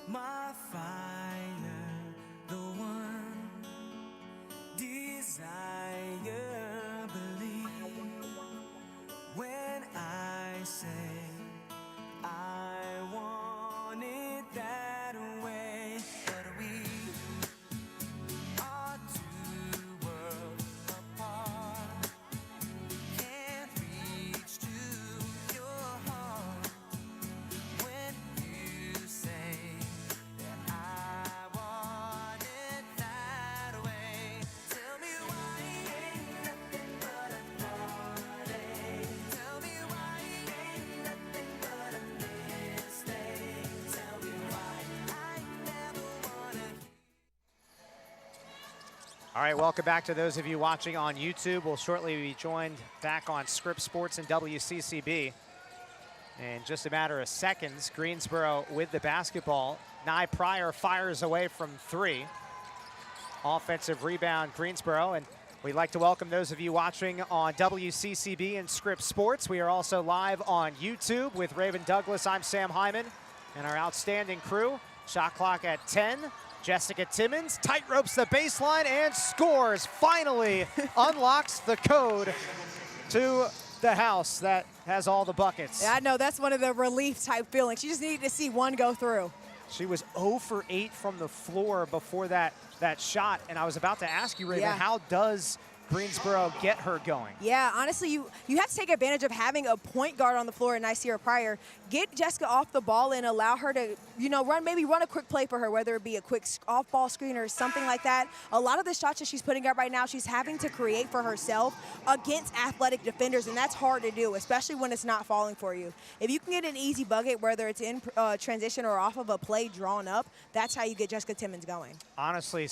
My fire, the one desire, believe when I say I want it that way. But we are two worlds apart, can't reach to your heart when you say All right, welcome back to those of you watching on YouTube. We'll shortly be joined back on Scripps Sports and WCCB. In just a matter of seconds, Greensboro with the basketball. Nye Pryor fires away from 3. Offensive rebound, Greensboro. And we'd like to welcome those of you watching on WCCB and Scripps Sports. We are also live on YouTube with Raven Douglas. I'm Sam Hyman. and our outstanding crew. Shot clock at 10. Jessica Timmons tight ropes the baseline and scores. Finally unlocks the code to the house that has all the buckets. Yeah, I know, that's one of the relief type feelings. She just needed to see one go through. She was 0 for 8 from the floor before that shot, and I was about to ask you, Raven, how does Greensboro get her going? Yeah, honestly, you have to take advantage of having a point guard on the floor, and I see her prior. Get Jessica off the ball and allow her to, run a quick play for her, whether it be a quick off-ball screen or something like that. A lot of the shots that she's putting up right now, she's having to create for herself against athletic defenders, and that's hard to do, especially when it's not falling for you. If you can get an easy bucket, whether it's in transition or off of a play drawn up, that's how you get Jessica Timmons going. Honestly,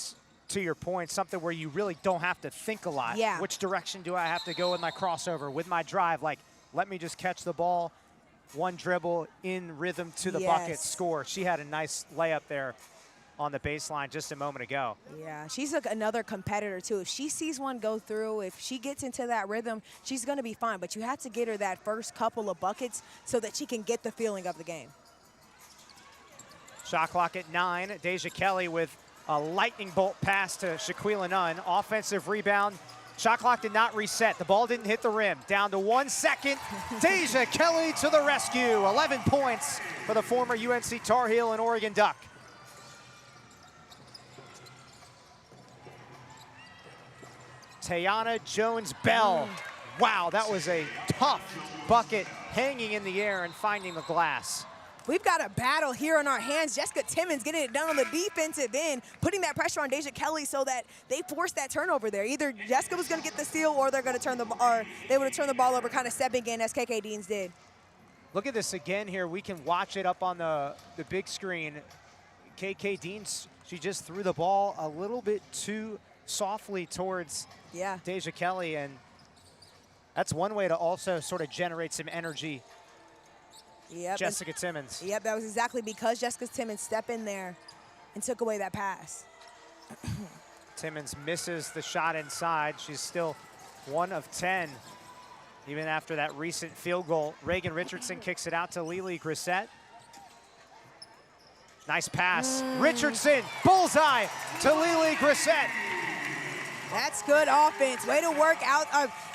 to your point, something where you really don't have to think a lot. Yeah. Which direction do I have to go with my crossover, with my drive? Like, let me just catch the ball, one dribble, in rhythm to the bucket, score. She had a nice layup there on the baseline just a moment ago. Yeah, she's another competitor, too. If she sees one go through, if she gets into that rhythm, she's going to be fine. But you have to get her that first couple of buckets so that she can get the feeling of the game. Shot clock at 9. Deja Kelly with a lightning bolt pass to Shaquila Nunn. Offensive rebound. Shot clock did not reset. The ball didn't hit the rim. Down to 1 second. Deja Kelly to the rescue. 11 points for the former UNC Tar Heel and Oregon Duck. Tayana Jones-Bell. Wow, that was a tough bucket, hanging in the air and finding the glass. We've got a battle here on our hands. Jessica Timmons getting it done on the defensive end, putting that pressure on Deja Kelly so that they forced that turnover there. Either Jessica was going to get the steal or they would have turned the ball over, kind of stepping in as KK Deans did. Look at this again here. We can watch it up on the big screen. KK Deans, she just threw the ball a little bit too softly towards Deja Kelly, and that's one way to also sort of generate some energy. Yep. Jessica Timmons. Yep, that was exactly because Jessica Timmons stepped in there and took away that pass. Timmons misses the shot inside. She's still 1 of 10, even after that recent field goal. Reagan Richardson kicks it out to Lily Grissett. Nice pass. Richardson, bullseye to Lily Grissett. That's good offense. Way to work out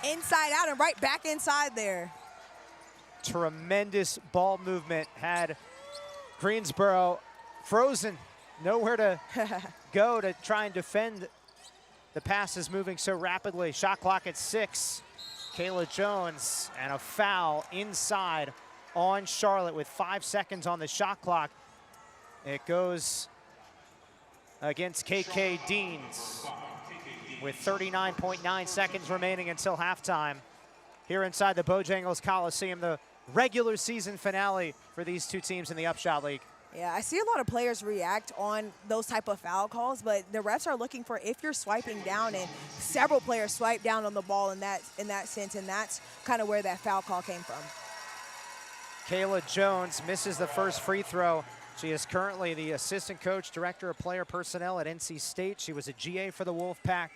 inside out and right back inside there. Tremendous ball movement, had Greensboro frozen, nowhere to go to try and defend the passes moving so rapidly. Shot clock at 6. Kayla Jones, and a foul inside on Charlotte with 5 seconds on the shot clock. It goes against KK Deans with 39.9 seconds remaining until halftime. Here inside the Bojangles Coliseum, the regular season finale for these two teams in the UPSHOT League. Yeah, I see a lot of players react on those type of foul calls, but the refs are looking for if you're swiping down, and several players swipe down on the ball in that sense, and that's kind of where that foul call came from. Kayla Jones misses the first free throw. She is currently the assistant coach, director of player personnel at NC State. She was a GA for the Wolfpack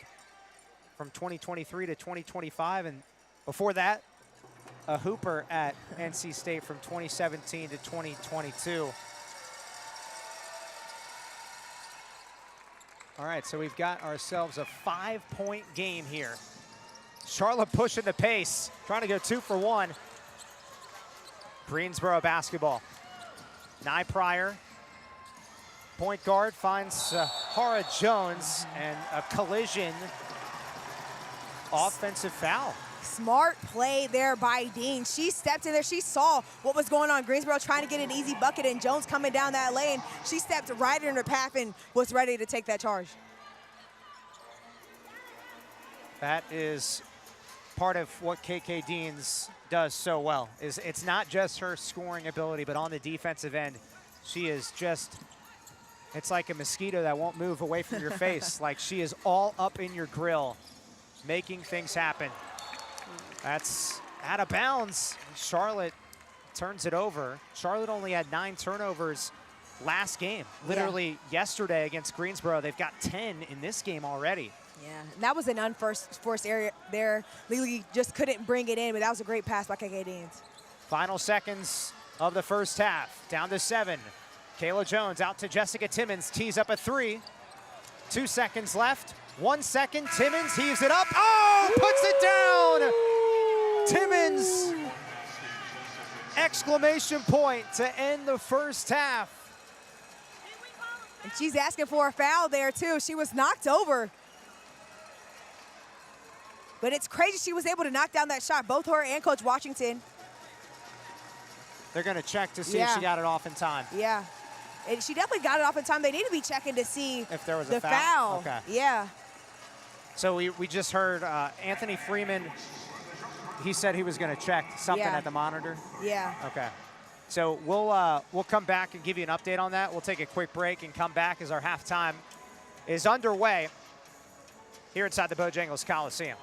from 2023 to 2025, and before that, a hooper at NC State from 2017 to 2022. All right, so we've got ourselves a 5-point game here. Charlotte pushing the pace, trying to go 2 for 1. Greensboro basketball. Nye Pryor, point guard, finds Hara Jones, and a collision. Offensive foul. Smart play there by Dean. She stepped in there. She saw what was going on. Greensboro trying to get an easy bucket, and Jones coming down that lane. She stepped right in her path and was ready to take that charge. That is part of what KK Deans does so well. It's not just her scoring ability, but on the defensive end, she is just, it's like a mosquito that won't move away from your face. Like, she is all up in your grill, making things happen. That's out of bounds. Charlotte turns it over. Charlotte only had 9 turnovers last game. Literally yesterday against Greensboro, they've got 10 in this game already. Yeah, and that was an unforced area there. Lily just couldn't bring it in, but that was a great pass by KK Deans. Final seconds of the first half. Down to 7. Kayla Jones out to Jessica Timmons, tees up a 3. 2 seconds left. 1 second. Timmons heaves it up. Oh, puts it down. Timmons, exclamation point to end the first half. And she's asking for a foul there, too. She was knocked over. But it's crazy she was able to knock down that shot, both her and Coach Washington. They're going to check to see if she got it off in time. Yeah. And she definitely got it off in time. They need to be checking to see if there was the a foul. foul. Okay. Yeah. So we just heard Anthony Freeman, he said he was going to check something at the monitor. Yeah. Okay. So we'll come back and give you an update on that. We'll take a quick break and come back as our halftime is underway here inside the Bojangles Coliseum.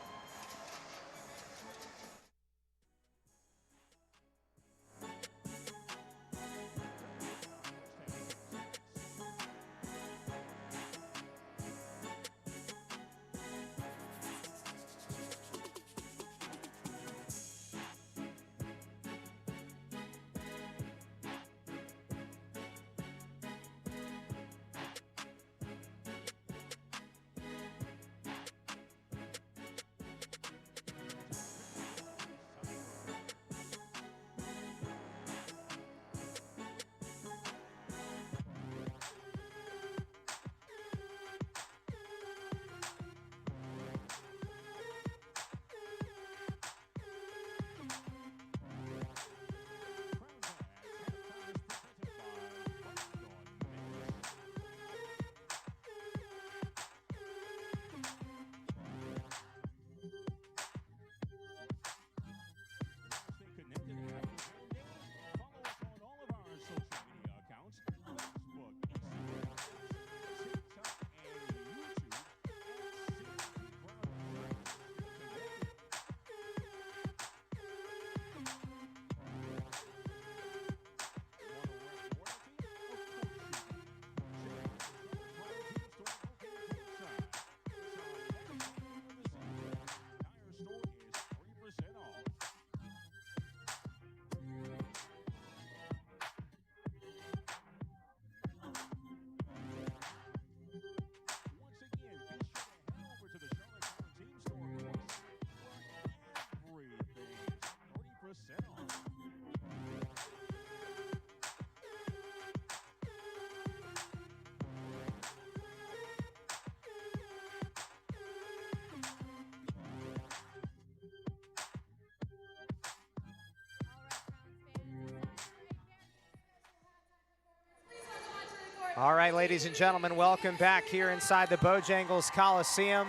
All right, ladies and gentlemen, welcome back here inside the Bojangles Coliseum.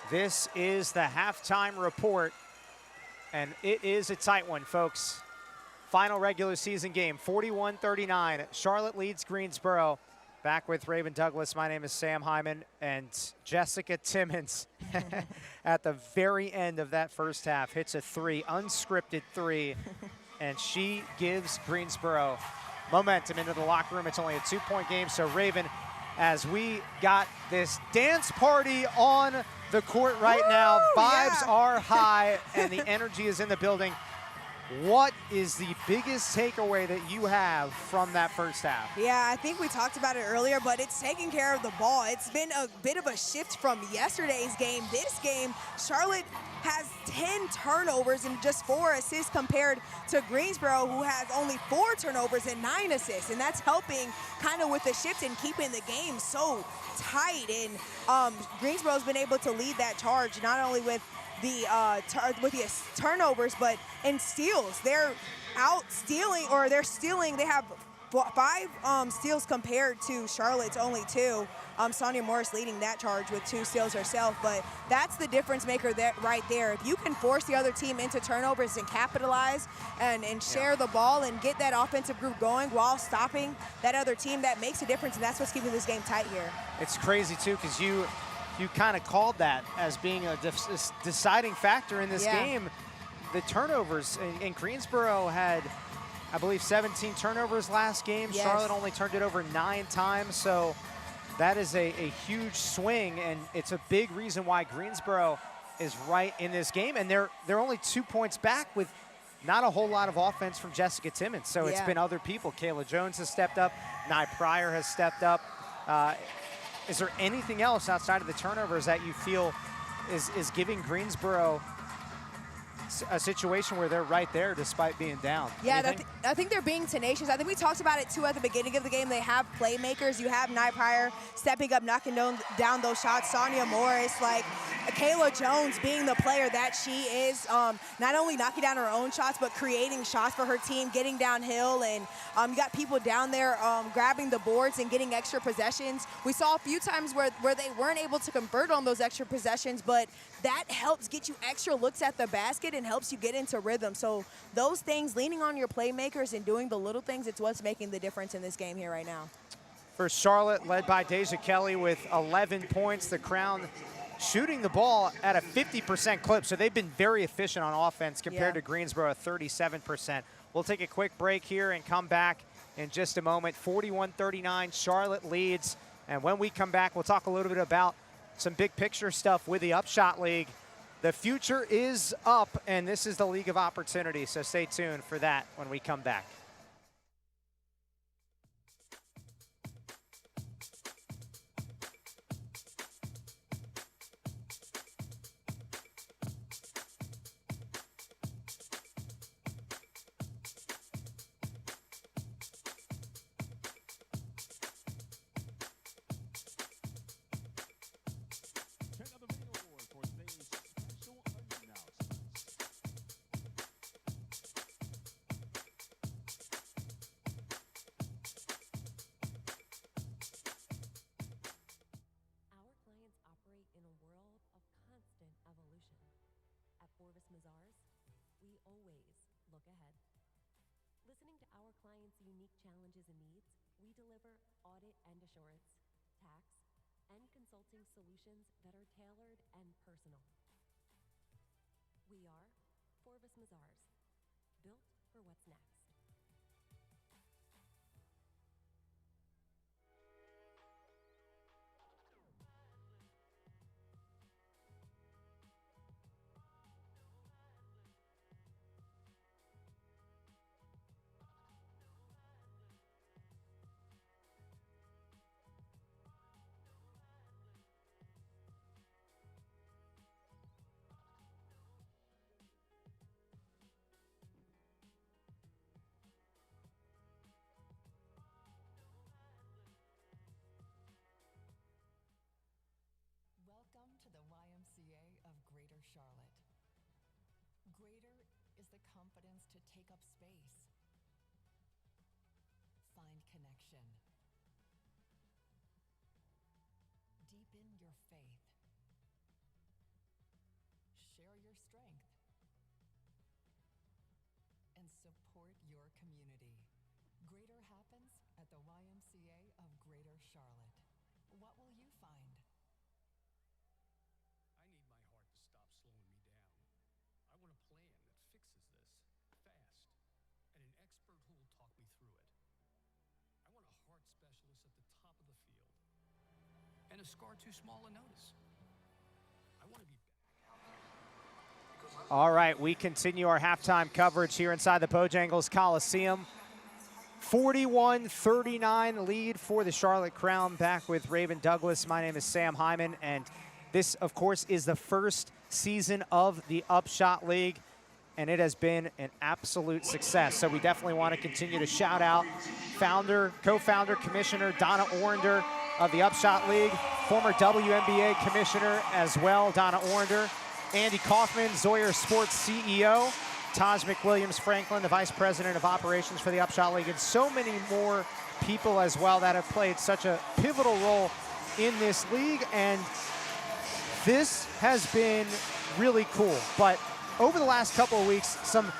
This is the halftime report, and it is a tight one, folks. Final regular season game, 41-39. Charlotte leads Greensboro. Back with Raven Douglas, my name is Sam Hyman, and Jessica Timmons at the very end of that first half hits a 3, unscripted 3, and she gives Greensboro momentum into the locker room. It's only a 2-point game. So Raven, as we got this dance party on the court right now, vibes are high and the energy is in the building. What is the biggest takeaway that you have from that first half? Yeah, I think we talked about it earlier, but it's taking care of the ball. It's been a bit of a shift from yesterday's game. This game, Charlotte has 10 turnovers and just 4 assists compared to Greensboro, who has only 4 turnovers and 9 assists. And that's helping kind of with the shift and keeping the game so tight. And Greensboro's been able to lead that charge, not only with the turnovers, but in steals. They're out stealing, or they're stealing. They have 5 steals compared to Charlotte's only 2. Sonia Morris leading that charge with 2 steals herself, but that's the difference maker right there. If you can force the other team into turnovers and capitalize and share the ball and get that offensive group going while stopping that other team, that makes a difference, and that's what's keeping this game tight here. It's crazy, too, because you kind of called that as being a deciding factor in this game. The turnovers, and Greensboro had, I believe, 17 turnovers last game. Yes. Charlotte only turned it over 9 times, so that is a huge swing, and it's a big reason why Greensboro is right in this game, and they're only 2 points back with not a whole lot of offense from Jessica Timmons. So it's been other people. Kayla Jones has stepped up. Nye Pryor has stepped up. Is there anything else outside of the turnovers that you feel is giving Greensboro a situation where they're right there despite being down? Yeah, I think they're being tenacious. I think we talked about it too at the beginning of the game. They have playmakers. You have Nye Pryor stepping up, knocking down those shots. Sonia Morris, like Kayla Jones being the player that she is, not only knocking down her own shots, but creating shots for her team, getting downhill, and you got people down there grabbing the boards and getting extra possessions. We saw a few times where they weren't able to convert on those extra possessions, but that helps get you extra looks at the basket and helps you get into rhythm. So those things, leaning on your playmakers and doing the little things, it's what's making the difference in this game here right now. For Charlotte, led by Deja Kelly with 11 points. The Crown shooting the ball at a 50% clip, so they've been very efficient on offense compared to Greensboro at 37%. We'll take a quick break here and come back in just a moment. 41-39, Charlotte leads. And when we come back, we'll talk a little bit about some big picture stuff with the UPSHOT League. The future is up, and this is the League of Opportunity, so stay tuned for that when we come back. Check out the video board for today's special announcements. Our clients operate in a world of constant evolution. At Forvis Mazars, we always look ahead. Listening to our clients' unique challenges and needs, we deliver audit and assurance, tax, and consulting solutions that are tailored and personal. We are Forvis Mazars, built for what's next. Welcome to the YMCA of Greater Charlotte. Greater is the confidence to take up space, find connection, deepen your faith, share your strength, and support your community. Greater happens at the YMCA of Greater Charlotte. What will you find? I need my heart to stop slowing me down. I want a plan that fixes this, fast, and an expert who will talk me through it. I want a heart specialist at the top of the field. And a scar too small to notice. I want to be back. All right, we continue our halftime coverage here inside the Bojangles Coliseum. 41-39 lead for the Charlotte Crown. Back with Raven Douglas. My name is Sam Hyman, and this, of course, is the first season of the UPSHOT League, and it has been an absolute success. So we definitely want to continue to shout out founder, co-founder, commissioner Donna Orender of the UPSHOT League, former WNBA commissioner as well, Donna Orender, Andy Kaufman, Zoyer Sports CEO, Taj McWilliams Franklin, the Vice President of Operations for the UPSHOT League, and so many more people as well that have played such a pivotal role in this league. And this has been really cool. But over the last couple of weeks, some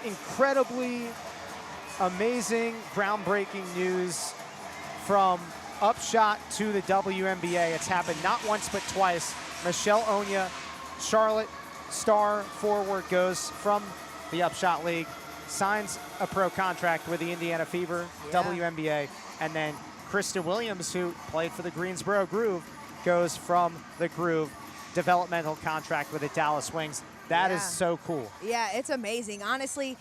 incredibly amazing, groundbreaking news from UPSHOT to the WNBA. It's happened not once but twice. Michelle Onya, Charlotte star forward, goes from the UPSHOT League, signs a pro contract with the Indiana Fever, WNBA, and then Krista Williams, who played for the Greensboro Groove, goes from the Groove, developmental contract with the Dallas Wings. That is so cool. Yeah, it's amazing. Honestly,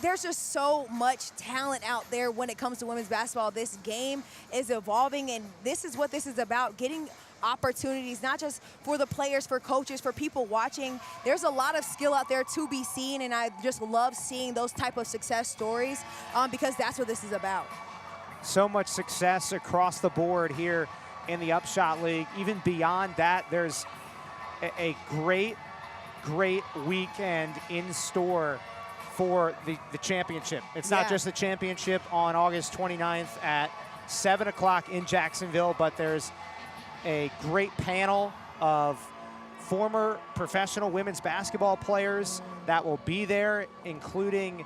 there's just so much talent out there when it comes to women's basketball. This game is evolving, and this is what this is about, getting opportunities, not just for the players, for coaches, for people watching. There's a lot of skill out there to be seen, and I just love seeing those type of success stories because that's what this is about. So much success across the board here in the UPSHOT League. Even beyond that, there's a great weekend in store for the championship. It's not just the championship on August 29th at 7 o'clock in Jacksonville, but there's a great panel of former professional women's basketball players that will be there, including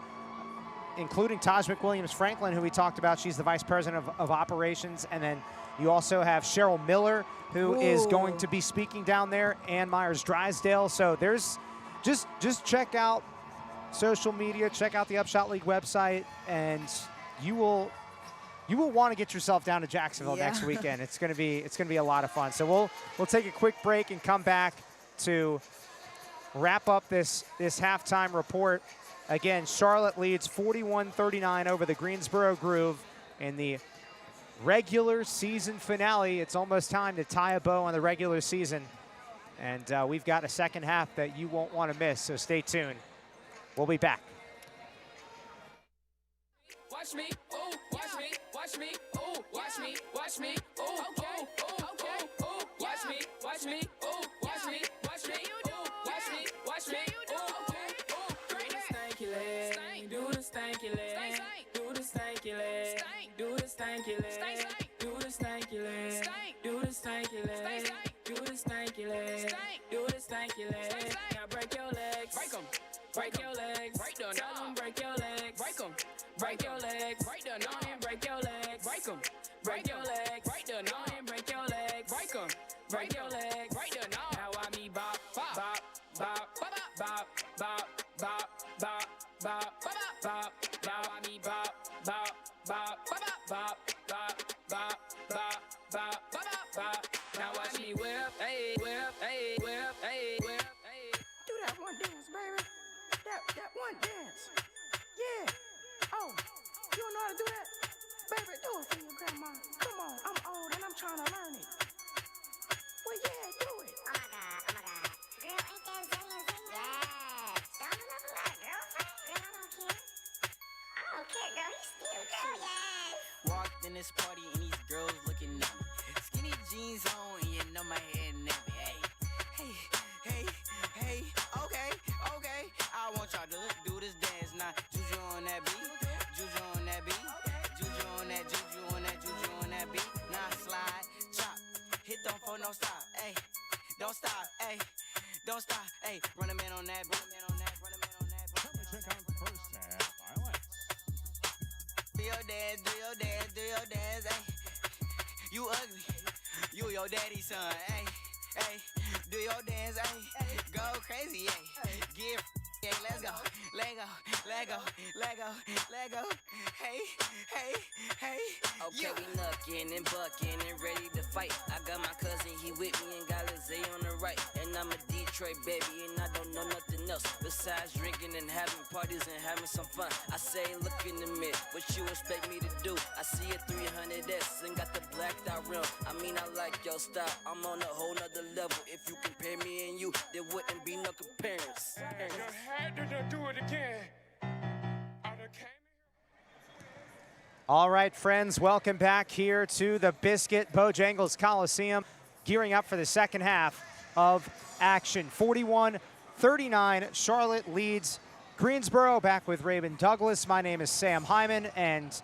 Taj McWilliams-Franklin, who we talked about. She's the Vice President of Operations. And then you also have Cheryl Miller, who is going to be speaking down there, Ann Myers-Drysdale. So there's just check out social media, check out the UPSHOT League website, and you will want to get yourself down to Jacksonville next weekend. It's gonna be a lot of fun. So we'll take a quick break and come back to wrap up this halftime report. Again, Charlotte leads 41-39 over the Greensboro Groove in the regular season finale. It's almost time to tie a bow on the regular season, and we've got a second half that you won't want to miss. So stay tuned. We'll be back. Watch me, ooh, watch me, watch me, ooh, watch me, watch me, ooh, okay, okay, ooh, watch me, watch me, ooh, watch me, watch me, ooh, watch me, watch me, ooh, okay, ooh, great stanky leg, do the stanky leg, do the stanky leg, do the stanky leg, do the stanky leg, do the stanky leg, do the stanky leg, do the stanky leg. Now break your legs, break 'em, break your legs, break them, tell 'em break your legs, break 'em. Break your legs, break the knob and break your legs, break 'em. Break your legs, break the knob and break your legs, break 'em. Break your legs, break the knob. Now I me bop, bop, bop, bop, bop, bop, bop, bop, bop, bop. Now I me bop, bop, bop, bop, bop, bop, bop, bop, bop, bop. Now watch me whip, hey, whip, hey, whip, hey, whip, hey. Do that one dance, baby. That one dance. Yeah. Oh, you don't know how to do that? Baby, do it for your grandma. Come on, I'm old and I'm trying to learn it. Well, yeah, do it. Oh my God. Girl, ain't that zinging? Yes. Don't do nothing like girlfriend. Girl, I don't care. I don't care, girl. He's still girl, yes. Walked in this party and these girls looking at me. Skinny jeans on and you know my head nappy. Hey, okay. I want y'all to do this dance now. Juju on that beat. Juju on that beat. Juju on that, juju on that, juju on that beat. Now slide, drop, hit them for no stop, ayy. Don't stop, ayy. Don't stop, ayy. Run a man on that, run a man on that, run a man on that. Time to check out the first half highlights. Do your dance, do your dance, do your dance, ayy. You ugly, you your daddy's son, ayy. Ayy, do your dance, ayy. Go crazy, ayy. Give. Yeah, let's go, let go, let go, let go, let go. Hey. Okay, we knuckin' and buckin' and ready to fight. I got my cousin, he with me and got Lizzie on the right. And I'm a Detroit baby and I don't know nothing else besides drinking and having parties and having some fun. I say look in the mirror, what you expect me to do? I see a 300S and got the blacked out rim. I mean I like your style, I'm on a whole nother level. If you compare me and you, there wouldn't be no comparison. Do it again. All right, friends, welcome back here to the Biscuit Bojangles Coliseum, gearing up for the second half of action. 41-39, Charlotte leads Greensboro. Back with Raven Douglas. My name is Sam Hyman, and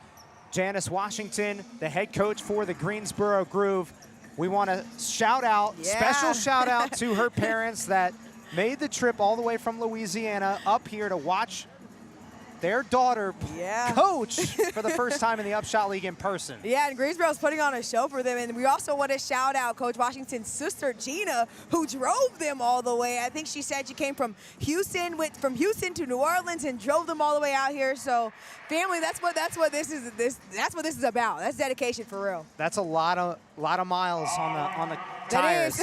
Janice Washington, the head coach for the Greensboro Groove. We want to shout out, special shout out to her parents that made the trip all the way from Louisiana up here to watch their daughter Yeah. coach for the first time in the UPSHOT League in person. Yeah, and Greensboro's putting on a show for them. And we also want to shout out Coach Washington's sister, Gina, who drove them all the way. I think she said she came from Houston, went from Houston to New Orleans and drove them all the way out here. So, family, that's what this is about. That's dedication for real. That's a lot of miles on the tires.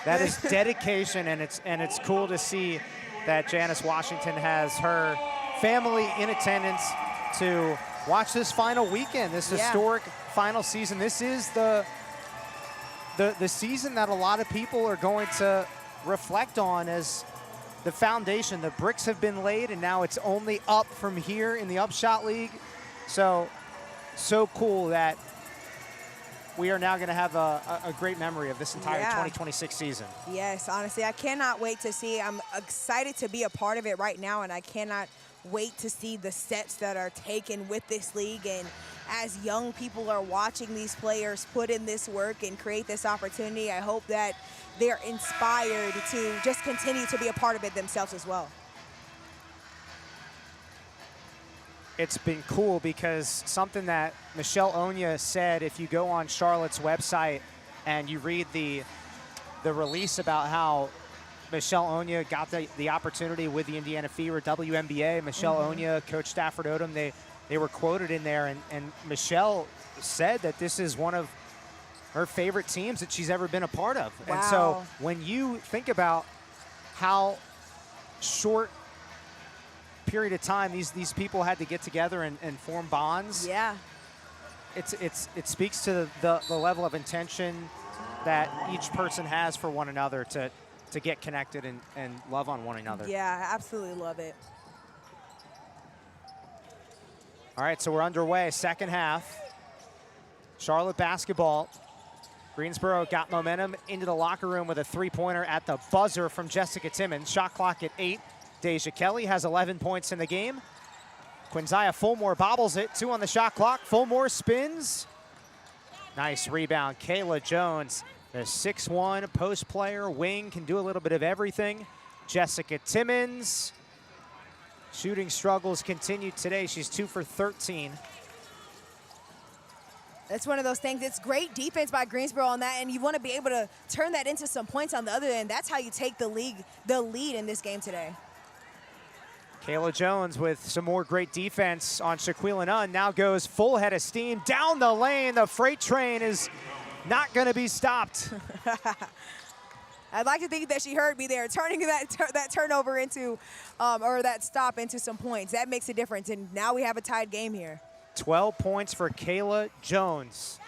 That is dedication, and it's cool to see that Janice Washington has her family in attendance to watch this final weekend, this historic final season. This is the season that a lot of people are going to reflect on as the foundation. The bricks have been laid, and now it's only up from here in the UPSHOT League. So cool that we are now going to have a great memory of this entire 2026 season. Yes, honestly, I cannot wait to see. I'm excited to be a part of it right now, and I cannot wait to see the steps that are taken with this league. And as young people are watching these players put in this work and create this opportunity, I hope that they're inspired to just continue to be a part of it themselves as well. It's been cool because something that Michelle Onya said, if you go on Charlotte's website and you read the release about how Michelle Onya got the opportunity with the Indiana Fever WNBA, Michelle Onya, Coach Stafford Odom, they were quoted in there, and Michelle said that this is one of her favorite teams that she's ever been a part of. Wow. And so when you think about how short period of time these people had to get together and form bonds. Yeah. It speaks to the level of intention that each person has for one another to get connected and love on one another. Yeah, I absolutely love it. All right, so we're underway, second half. Charlotte basketball. Greensboro got momentum into the locker room with a three-pointer at the buzzer from Jessica Timmons. Shot clock at 8. Deja Kelly has 11 points in the game. Quinzaya Fulmore bobbles it, 2 on the shot clock. Fulmore spins. Nice rebound. Kayla Jones, the 6'1" post player, wing, can do a little bit of everything. Jessica Timmons. Shooting struggles continue today. She's 2 for 13. That's one of those things. It's great defense by Greensboro on that, and you want to be able to turn that into some points on the other end. That's how you take the lead in this game today. Kayla Jones with some more great defense on Shaquille Nunn. Now goes full head of steam down the lane. The freight train is not going to be stopped. I'd like to think that she heard me there, turning that turnover into, or that stop into some points. That makes a difference, and now we have a tied game here. 12 points for Kayla Jones.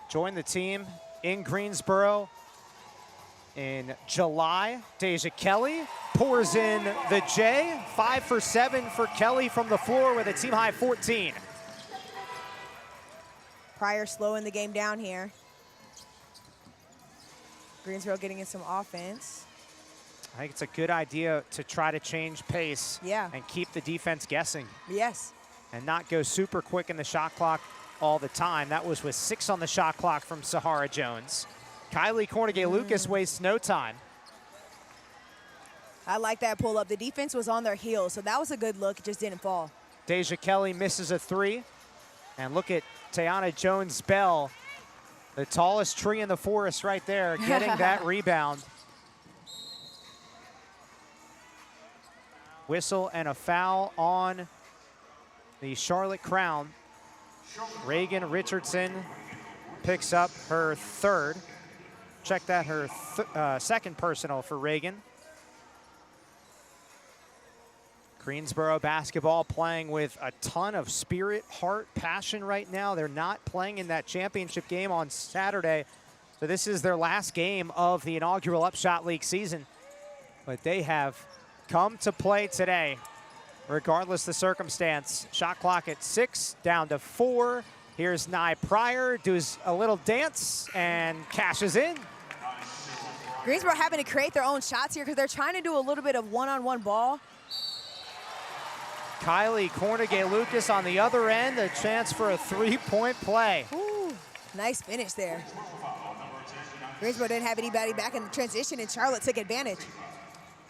Joined the team in Greensboro in July. Deja Kelly pours in the J. 5 for 7 for Kelly from the floor with a team high 14. Pryor slowing the game down here. Greensboro getting in some offense. I think it's a good idea to try to change pace and keep the defense guessing. Yes. And not go super quick in the shot clock all the time. That was with 6 on the shot clock from Sahara Jones. Kylie Cornegay-Lucas wastes no time. I like that pull up. The defense was on their heels, so that was a good look. It just didn't fall. Deja Kelly misses a 3. And look at Tiana Jones-Bell, the tallest tree in the forest right there, getting that rebound. Whistle and a foul on the Charlotte Crown. Reagan Richardson picks up her 3rd. Check that, her 2nd personal for Reagan. Greensboro basketball playing with a ton of spirit, heart, passion right now. They're not playing in that championship game on Saturday. So this is their last game of the inaugural UPSHOT League season. But they have come to play today, regardless the circumstance. Shot clock at 6, down to 4. Here's Nye Pryor, does a little dance and cashes in. Greensboro having to create their own shots here because they're trying to do a little bit of one-on-one ball. Kylie Cornegay-Lucas on the other end, a chance for a 3-point play. Ooh, nice finish there. Greensboro didn't have anybody back in the transition, and Charlotte took advantage.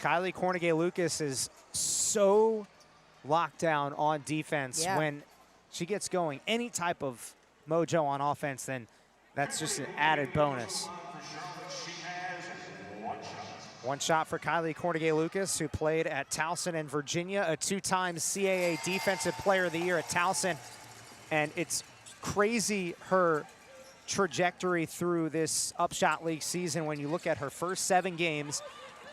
Kylie Cornegay-Lucas is so locked down on defense. Yeah. When she gets going, any type of mojo on offense, then that's just an added bonus. One shot for Kylie Cornegay-Lucas, who played at Towson and Virginia, a two-time CAA Defensive Player of the Year at Towson. And it's crazy her trajectory through this UPSHOT League season. When you look at her first 7 games,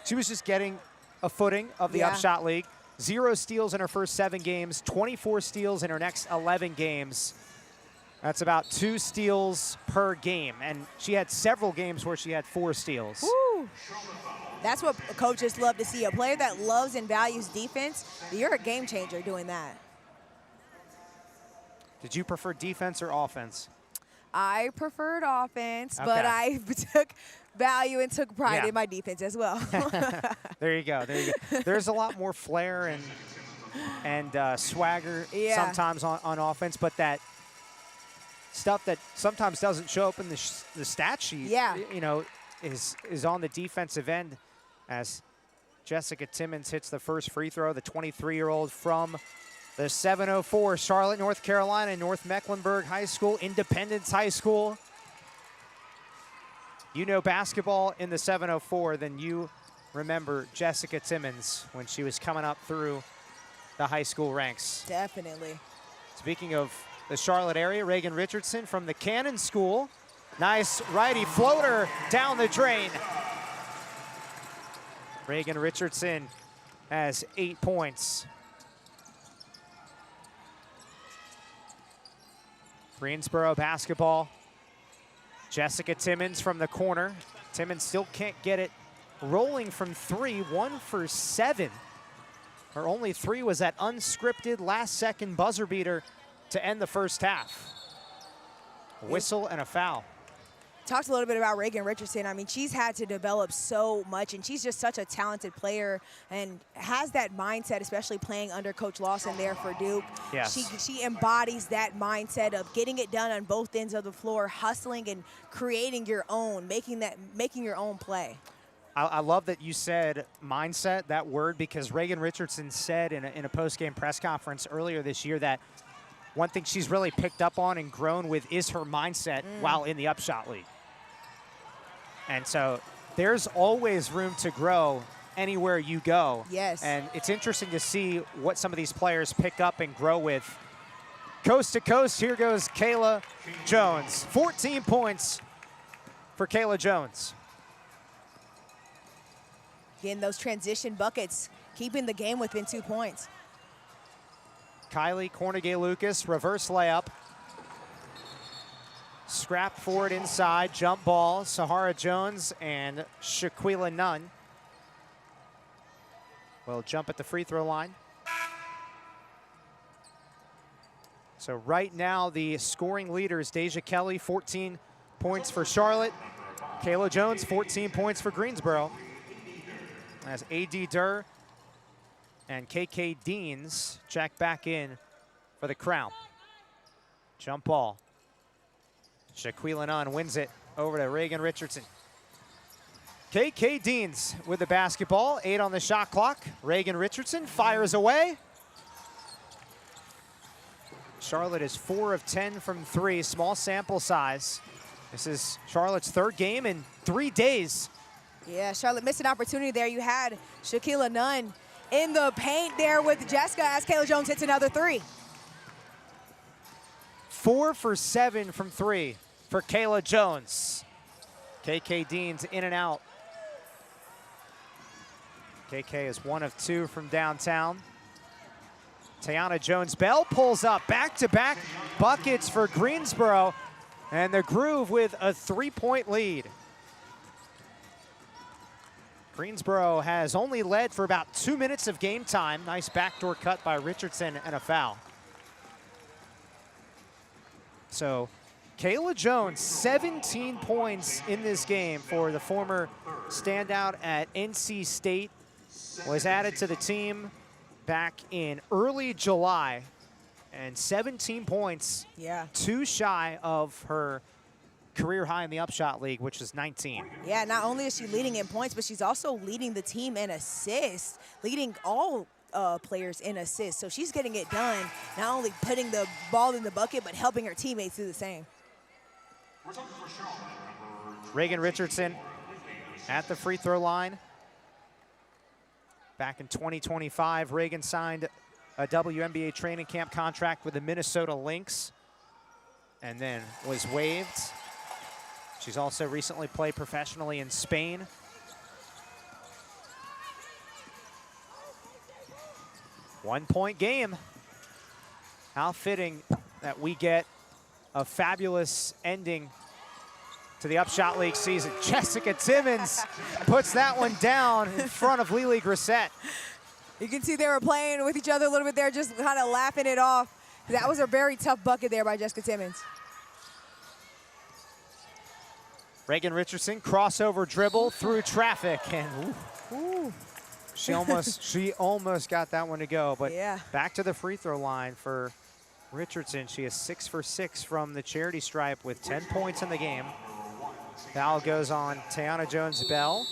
she was just getting a footing of the UPSHOT League. 0 steals in her first 7 games, 24 steals in her next 11 games. That's about 2 steals per game. And she had several games where she had 4 steals. Woo. That's what coaches love to see. A player that loves and values defense, you're a game changer doing that. Did you prefer defense or offense? I preferred offense, Okay. but I took value and took pride in my defense as well. There you go. There you go. There's a lot more flair and swagger sometimes on offense, but that stuff that sometimes doesn't show up in the stat sheet, you know, is on the defensive end, as Jessica Timmons hits the first free throw, the 23-year-old from the 704 Charlotte, North Carolina, North Mecklenburg High School, Independence High School. You know basketball in the 704, then you remember Jessica Timmons when she was coming up through the high school ranks. Definitely. Speaking of the Charlotte area, Reagan Richardson from the Cannon School. Nice righty floater down the drain. Reagan Richardson has 8 points. Greensboro basketball. Jessica Timmons from the corner. Timmons still can't get it rolling from 3, 1 for 7. Her only 3 was that unscripted last-second buzzer beater to end the first half. A whistle and a foul. Talked a little bit about Reagan Richardson. I mean, she's had to develop so much, and she's just such a talented player and has that mindset, especially playing under Coach Lawson there for Duke. Yes. She embodies that mindset of getting it done on both ends of the floor, hustling and creating your own, making your own play. I love that you said mindset, that word, because Reagan Richardson said in a post-game press conference earlier this year that one thing she's really picked up on and grown with is her mindset while in the UPSHOT League. And so there's always room to grow anywhere you go. Yes. And it's interesting to see what some of these players pick up and grow with. Coast to coast, here goes Kayla Jones. 14 points for Kayla Jones. Getting those transition buckets, keeping the game within 2 points. Kylie Cornegay-Lucas, reverse layup. Scrap forward inside, jump ball, Sahara Jones and Shaquila Nunn will jump at the free throw line. So right now the scoring leaders, Deja Kelly, 14 points for Charlotte. Kayla Jones, 14 points for Greensboro. As A.D. Durr and KK Deans check back in for the Crown. Jump ball. Shaquila Nunn wins it over to Reagan Richardson. KK Deans with the basketball, 8 on the shot clock. Reagan Richardson fires away. Charlotte is 4 of 10 from 3, small sample size. This is Charlotte's 3rd game in 3 days. Yeah, Charlotte missed an opportunity there. You had Shaquila Nunn in the paint there with Jessica as Kayla Jones hits another 3. 4 for 7 from 3 for Kayla Jones. KK Deans in and out. KK is 1 of 2 from downtown. Tiana Jones-Bell pulls up back-to-back buckets for Greensboro, and the Groove with a 3-point lead. Greensboro has only led for about 2 minutes of game time. Nice backdoor cut by Richardson and a foul. So Kayla Jones, 17 points in this game for the former standout at NC State, was added to the team back in early July, and 17 points, 2 shy of her career high in the Upshot League, which is 19. Yeah, not only is she leading in points, but she's also leading the team in assists, leading all players in assists. So she's getting it done, not only putting the ball in the bucket, but helping her teammates do the same. Reagan Richardson at the free throw line. Back in 2025, Reagan signed a WNBA training camp contract with the Minnesota Lynx and then was waived. She's also recently played professionally in Spain. One-point game. How fitting that we get a fabulous ending to the Upshot League season. Jessica Timmons puts that one down in front of Lily Grissett. You can see they were playing with each other a little bit there, just kind of laughing it off. That was a very tough bucket there by Jessica Timmons. Reagan Richardson, crossover dribble through traffic, and ooh, she almost got that one to go. But yeah, back to the free throw line for Richardson. She is 6 for 6 from the charity stripe with 10 points in the game. Foul goes on Tiana Jones-Bell.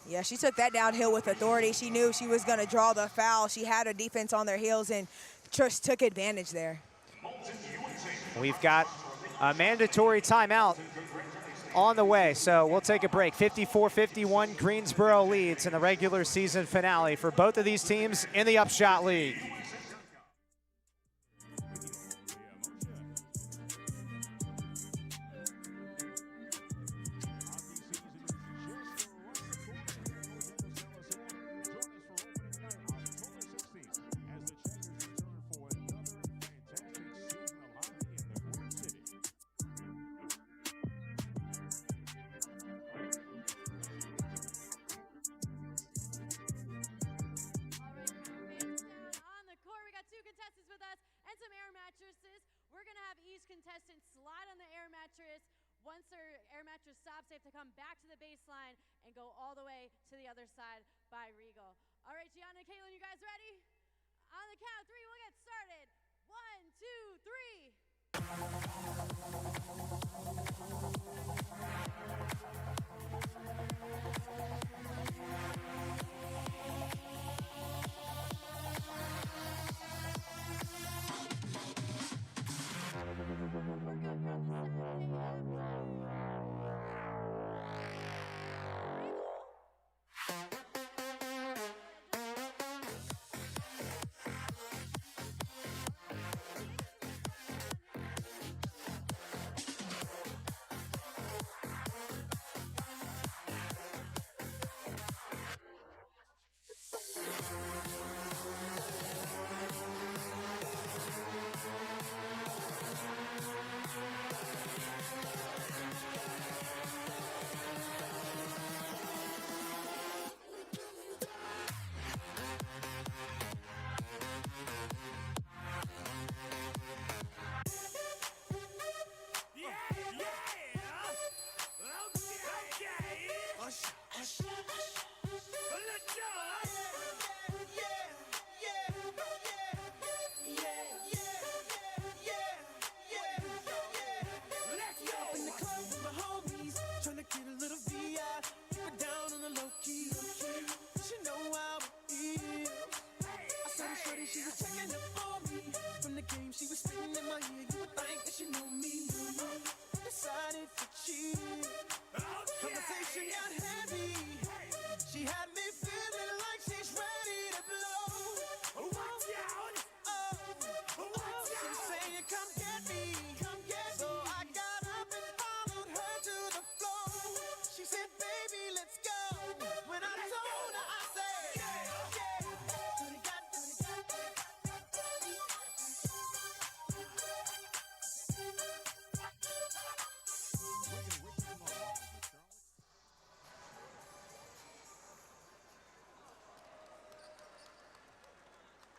Yeah, she took that downhill with authority. She knew she was going to draw the foul. She had her defense on their heels and just took advantage there. We've got a mandatory timeout on the way, so we'll take a break. 54-51, Greensboro leads in the regular season finale for both of these teams in the Upshot League. Once her air mattress stops, they have to come back to the baseline and go all the way to the other side by Regal. All right, Gianna and Caitlin, you guys ready? On the count of 3, we'll get started. 1, 2,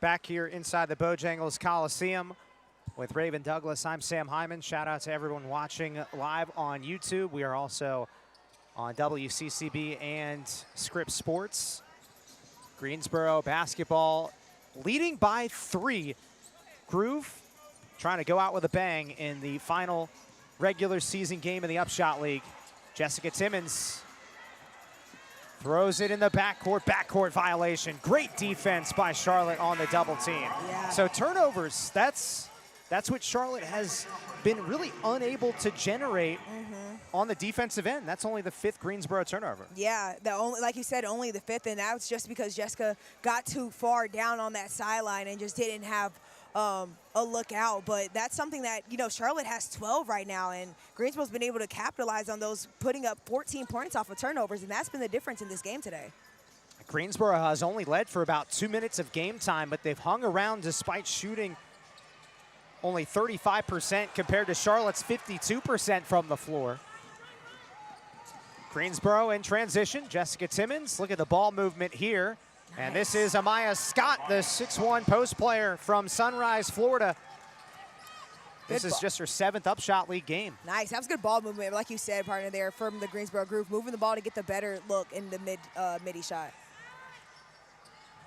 Back here inside the Bojangles Coliseum with Raven Douglas. I'm Sam Hyman. Shout out to everyone watching live on YouTube. We are also on WCCB and Scripps Sports. Greensboro basketball leading by 3. Groove trying to go out with a bang in the final regular season game in the Upshot League. Jessica Timmons throws it in the backcourt violation. Great defense by Charlotte on the double team. Yeah. So turnovers, that's what Charlotte has been really unable to generate on the defensive end. That's only the 5th Greensboro turnover. Yeah, like you said, only the 5th, and that was just because Jessica got too far down on that sideline and just didn't have a look out. But that's something that, you know, Charlotte has 12 right now, and Greensboro's been able to capitalize on those, putting up 14 points off of turnovers, and that's been the difference in this game today. Greensboro has only led for about 2 minutes of game time, but they've hung around despite shooting only 35% compared to Charlotte's 52% from the floor. Greensboro in transition. Jessica Timmons, look at the ball movement here. Nice. And this is Amaya Scott, the 6'1" post player from Sunrise, Florida. This is just her 7th Upshot League game. Nice. That was good ball movement, like you said, partner, there from the Greensboro group, moving the ball to get the better look in the midi shot.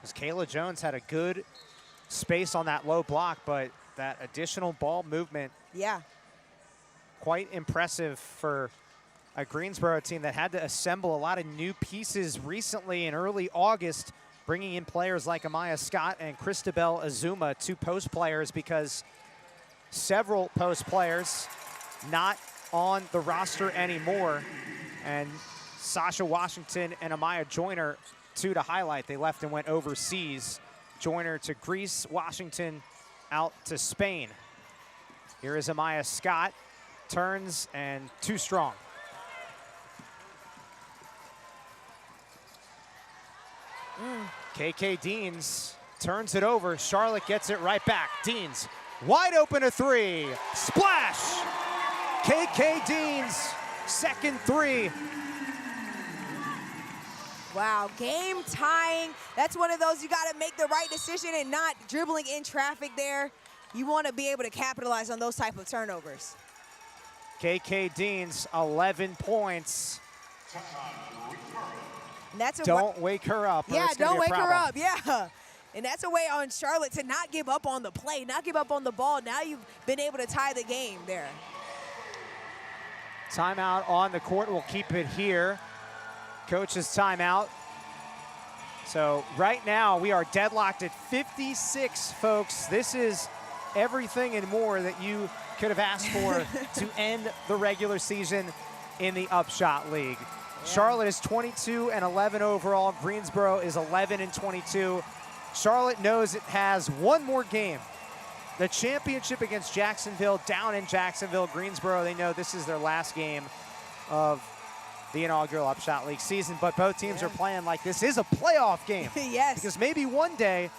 As Kayla Jones had a good space on that low block, but that additional ball movement, yeah, quite impressive for a Greensboro team that had to assemble a lot of new pieces recently in early August, bringing in players like Amaya Scott and Christabel Azuma, 2 post players, because several post players not on the roster anymore. And Sasha Washington and Amaya Joyner, 2 to highlight. They left and went overseas. Joyner to Greece, Washington out to Spain. Here is Amaya Scott, turns and too strong. KK Deans turns it over. Charlotte gets it right back. Deans wide open, a 3. Splash! KK Deans, second 3. Wow, game tying. That's one of those you got to make the right decision and not dribbling in traffic there. You want to be able to capitalize on those type of turnovers. KK Deans, 11 points. And that's don't wake her up. Yeah, don't wake her up. Yeah. And that's a way on Charlotte to not give up on the play, not give up on the ball. Now you've been able to tie the game there. Timeout on the court. We'll keep it here. Coach's timeout. So right now we are deadlocked at 56, folks. This is everything and more that you could have asked for to end the regular season in the Upshot League. Yeah. Charlotte is 22-11 overall. Greensboro is 11-22. Charlotte knows it has one more game. The championship against Jacksonville down in Jacksonville. Greensboro, they know this is their last game of the inaugural Upshot League season, but both teams are playing like this is a playoff game. Yes. Because maybe one day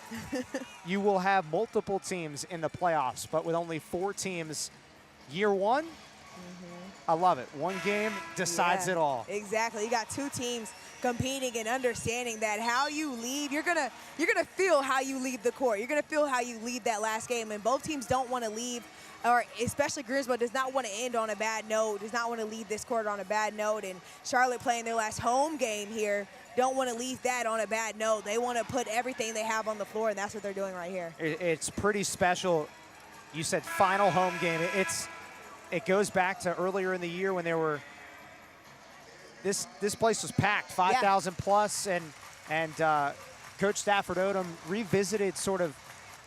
you will have multiple teams in the playoffs, but with only 4 teams, year one, I love it. One game decides it all. Exactly. You got 2 teams competing and understanding that how you leave, you're gonna feel how you leave the court. You're gonna feel how you leave that last game, and both teams don't want to leave, or especially Greensboro does not want to end on a bad note, does not want to leave this court on a bad note, and Charlotte playing their last home game here, don't want to leave that on a bad note. They want to put everything they have on the floor, and that's what they're doing right here. It's pretty special. You said final home game. It goes back to earlier in the year when there were, this place was packed, 5,000 plus, and Coach Stafford Odom revisited sort of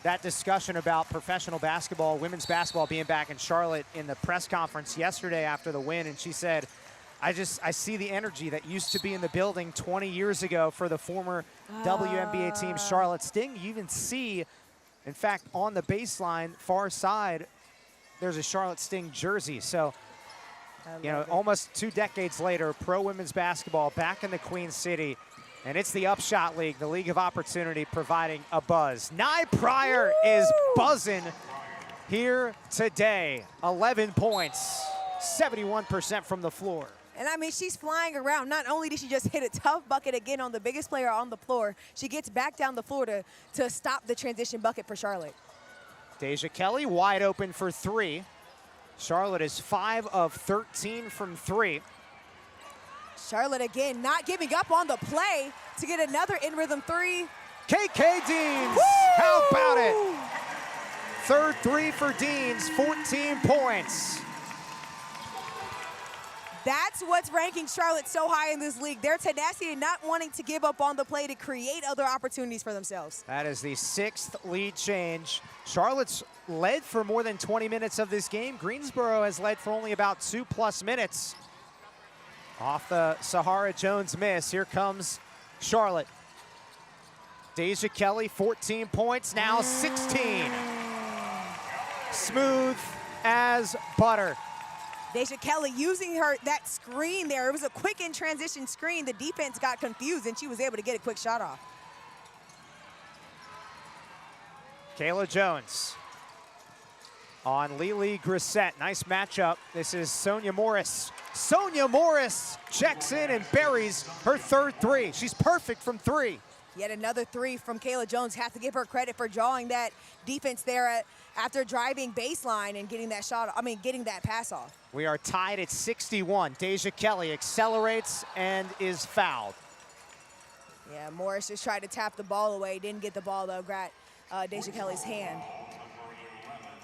that discussion about professional basketball, women's basketball being back in Charlotte in the press conference yesterday after the win, and she said, I see the energy that used to be in the building 20 years ago for the former WNBA team Charlotte Sting. You even see, in fact, on the baseline, far side, there's a Charlotte Sting jersey. So, you know, almost 2 decades later, pro women's basketball back in the Queen City. And it's the Upshot League, the League of Opportunity, providing a buzz. Nye Pryor is buzzing here today. 11 points, 71% from the floor. And I mean, she's flying around. Not only did she just hit a tough bucket again on the biggest player on the floor, she gets back down the floor to stop the transition bucket for Charlotte. Deja Kelly wide open for 3. Charlotte is 5 of 13 from 3. Charlotte again not giving up on the play to get another in-rhythm 3. KK Deans, how about it? Third 3 for Deans, 14 points. That's what's ranking Charlotte so high in this league. Their tenacity and not wanting to give up on the play to create other opportunities for themselves. That is the 6th lead change. Charlotte's led for more than 20 minutes of this game. Greensboro has led for only about 2+ minutes. Off the Sahara Jones miss, here comes Charlotte. Deja Kelly, 14 points, now 16. Smooth as butter. Deja Kelly using that screen there. It was a quick in transition screen. The defense got confused and she was able to get a quick shot off. Kayla Jones on Lily Grissett. Nice matchup. This is Sonia Morris. Sonia Morris checks in and buries her 3rd three. She's perfect from 3. Yet another 3 from Kayla Jones. Have to give her credit for drawing that defense there after driving baseline and getting that getting that pass off. We are tied at 61. Deja Kelly accelerates and is fouled. Yeah, Morris just tried to tap the ball away. Didn't get the ball though. Got Deja Kelly's hand.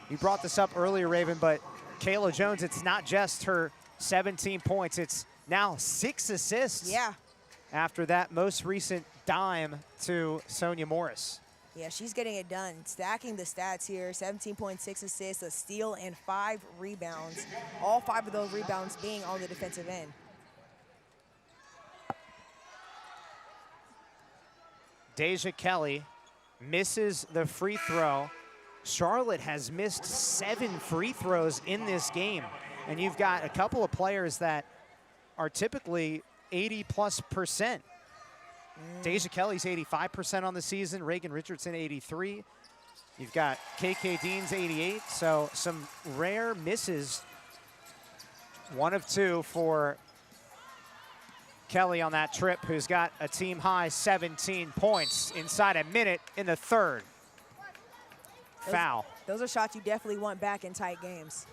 You brought this up earlier, Raven, but Kayla Jones, it's not just her 17 points. It's now 6 assists. Yeah. After that most recent dime to Sonia Morris. Yeah, she's getting it done. Stacking the stats here, 17.6 assists, a steal, and 5 rebounds. All 5 of those rebounds being on the defensive end. Deja Kelly misses the free throw. Charlotte has missed 7 free throws in this game. And you've got a couple of players that are typically 80+%. Deja Kelly's 85% on the season. Reagan Richardson, 83. You've got KK Dean's 88. So some rare misses. 1 of 2 for Kelly on that trip, who's got a team high 17 points inside a minute in the 3rd. Foul. Those are shots you definitely want back in tight games.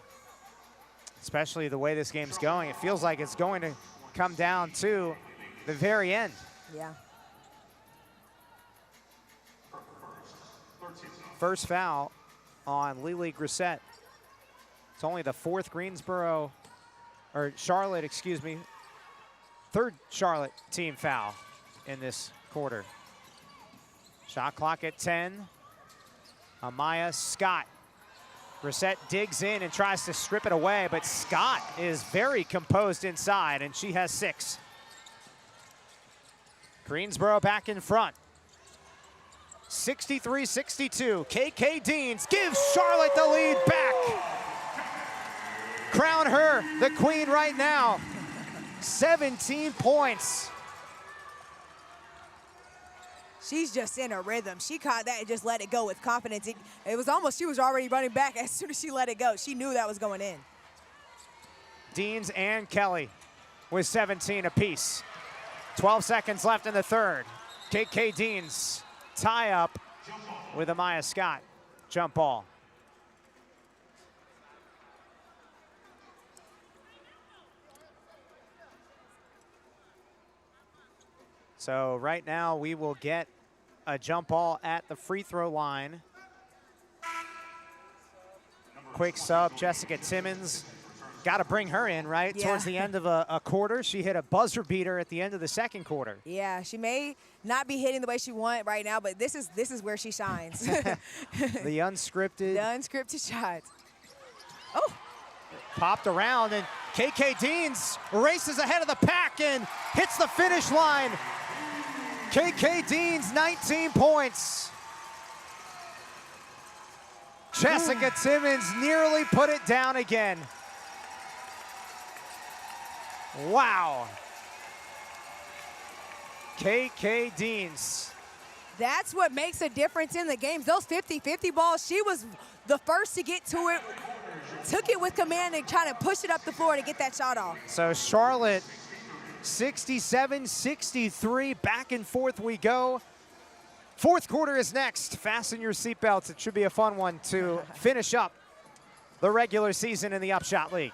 Especially the way this game's going. It feels like it's going to come down to the very end. Yeah. First foul on Lily Grissett. It's only the 4th Greensboro, or Charlotte, excuse me, 3rd Charlotte team foul in this quarter. Shot clock at 10. Amaya Scott. Grissett digs in and tries to strip it away, but Scott is very composed inside, and she has 6. Greensboro back in front. 63-62. KK Deans gives Charlotte the lead back. Crown her the queen right now. 17 points. She's just in a rhythm. She caught that and just let it go with confidence. It was almost, she was already running back as soon as she let it go. She knew that was going in. Deans and Kelly with 17 apiece. 12 seconds left in the 3rd. KK Deans tie up with Amaya Scott. Jump ball. So right now we will get a jump ball at the free throw line. Quick sub, Jessica Timmons. Got to bring her in, right? Yeah. Towards the end of a quarter. She hit a buzzer beater at the end of the 2nd quarter. Yeah, she may not be hitting the way she wants right now, but this is where she shines. The unscripted. The unscripted shots. Oh. Popped around, and KK Deans races ahead of the pack and hits the finish line. KK Deans, 19 points. Jessica Timmons nearly put it down again. Wow. KK Deans. That's what makes a difference in the games. Those 50-50 balls, she was the first to get to it, took it with command and trying to push it up the floor to get that shot off. So Charlotte, 67-63, back and forth we go. 4th quarter is next. Fasten your seatbelts. It should be a fun one to finish up the regular season in the UPSHOT League.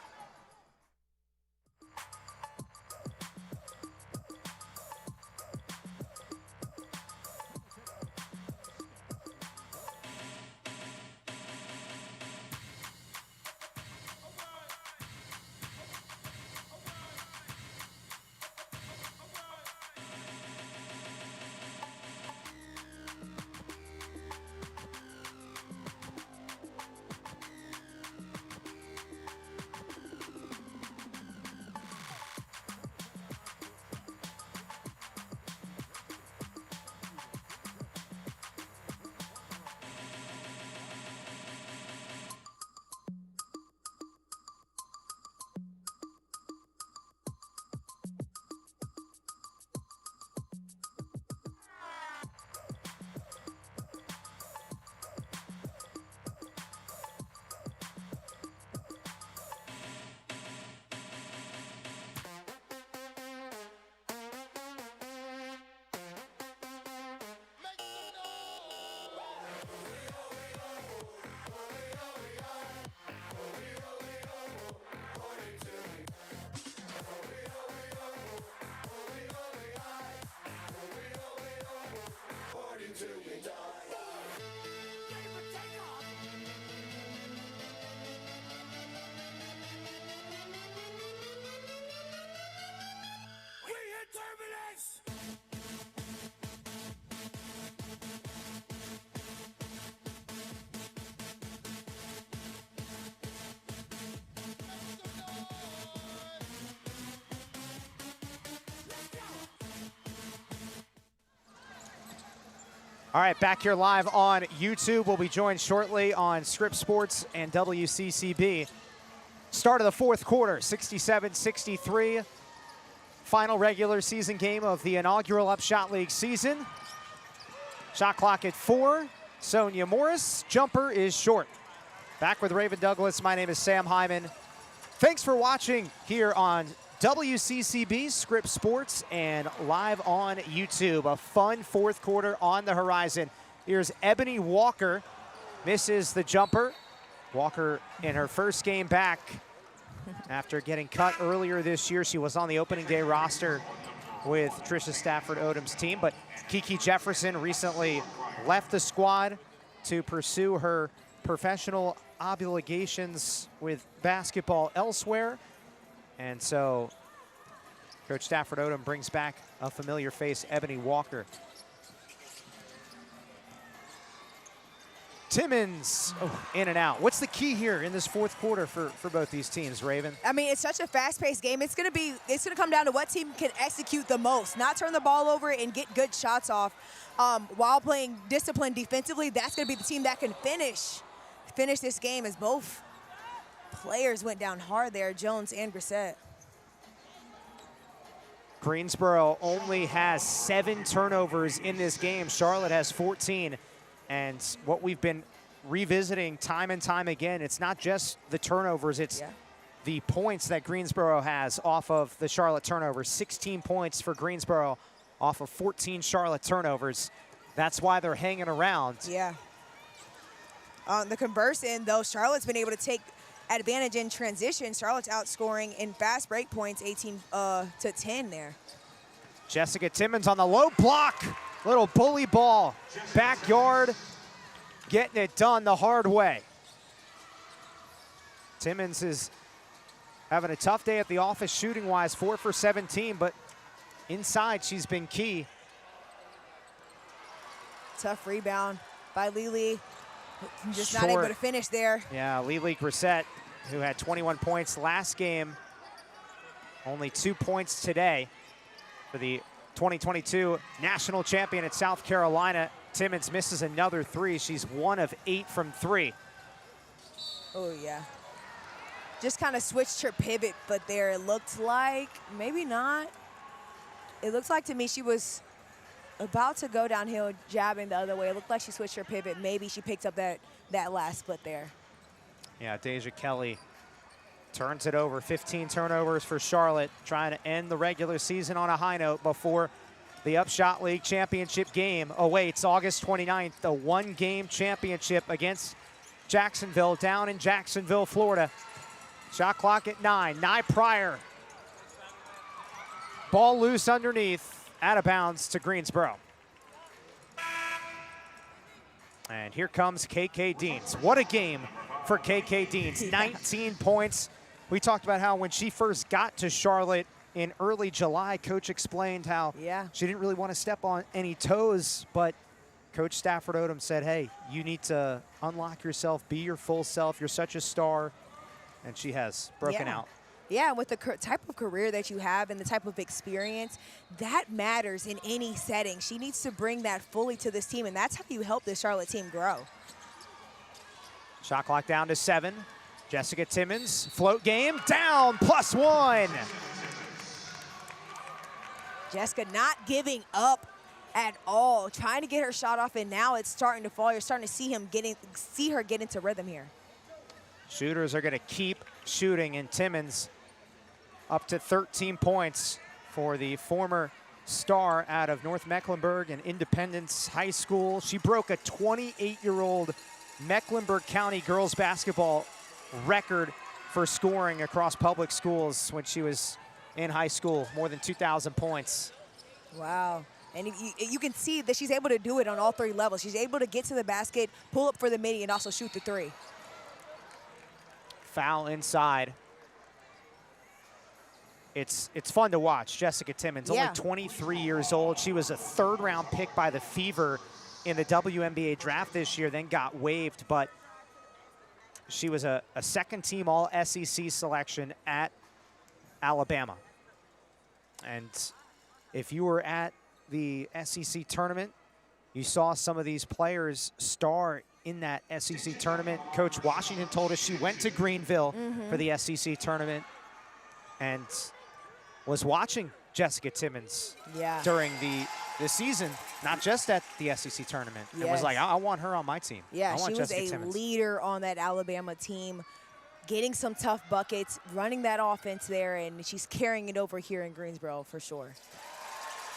All right, back here live on YouTube. We'll be joined shortly on Scripps Sports and WCCB. Start of the fourth quarter, 67-63. Final regular season game of the inaugural UPSHOT League season. Shot clock at 4. Sonia Morris, jumper is short. Back with Raven Douglas, my name is Sam Hyman. Thanks for watching here on WCCB, Scripps Sports, and live on YouTube. A fun fourth quarter on the horizon. Here's Ebony Walker, misses the jumper. Walker in her first game back after getting cut earlier this year. She was on the opening day roster with Trisha Stafford Odom's team, but Kiki Jefferson recently left the squad to pursue her professional obligations with basketball elsewhere. And so Coach Stafford Odom brings back a familiar face, Ebony Walker. Timmons, in and out. What's the key here in this fourth quarter for both these teams, Raven? I mean, it's such a fast-paced game. It's gonna come down to what team can execute the most, not turn the ball over and get good shots off while playing disciplined defensively. That's gonna be the team that can finish this game, as both players went down hard there, Jones and Grissett. Greensboro only has 7 turnovers in this game. Charlotte has 14. And what we've been revisiting time and time again, it's not just the turnovers, it's the points that Greensboro has off of the Charlotte turnovers. 16 points for Greensboro off of 14 Charlotte turnovers. That's why they're hanging around. Yeah. On the converse end, though, Charlotte's been able to take advantage in transition. Charlotte's outscoring in fast break points 18-10 there. Jessica Timmons on the low block. Little bully ball, backyard, getting it done the hard way. Timmons is having a tough day at the office shooting-wise, 4 for 17, but inside she's been key. Tough rebound by Lily, just not able to finish there. Yeah, Lily Grissett, who had 21 points last game, only 2 points today for the 2022 national champion at South Carolina. Timmons misses another 3. She's 1 of 8 from 3. Oh, yeah. Just kind of switched her pivot, but there it looked like, maybe not. It looks like to me she was about to go downhill, jabbing the other way. It looked like she switched her pivot. Maybe she picked up that last split there. Yeah, Deja Kelly turns it over. 15 turnovers for Charlotte, trying to end the regular season on a high note before the UPSHOT League championship game awaits August 29th, the 1-game championship against Jacksonville down in Jacksonville, Florida. Shot clock at 9. Nye Pryor. Ball loose underneath, out of bounds to Greensboro. And here comes KK Deans. What a game for KK Deans. 19 points. We talked about how when she first got to Charlotte in early July, Coach explained how she didn't really want to step on any toes, but Coach Stafford Odom said, hey, you need to unlock yourself, be your full self. You're such a star. And she has broken out. Yeah, with the type of career that you have and the type of experience, that matters in any setting. She needs to bring that fully to this team, and that's how you help this Charlotte team grow. Shot clock down to 7. Jessica Timmons, float game, down, +1. Jessica not giving up at all, trying to get her shot off, and now it's starting to fall. You're starting to see her get into rhythm here. Shooters are going to keep shooting, and Timmons up to 13 points for the former star out of North Mecklenburg and Independence High School. She broke a 28-year-old Mecklenburg County girls basketball record for scoring across public schools when she was in high school, more than 2,000 points. Wow. And you can see that she's able to do it on all 3 levels. She's able to get to the basket, pull up for the midi, and also shoot the 3. Foul inside. It's fun to watch. Jessica Timmons, only 23 years old. She was a 3rd-round pick by the Fever in the WNBA draft this year, then got waived, but she was a 2nd-team All-SEC selection at Alabama. And if you were at the SEC tournament You saw some of these players star in that SEC tournament. Coach Washington told us she went to Greenville for the SEC tournament and was watching Jessica Timmons during the season, not just at the SEC tournament. And was like, I want her on my team. Yeah, I want she was Jessica a Timmons. leader on that Alabama team, getting some tough buckets, running that offense there, and she's carrying it over here in Greensboro for sure.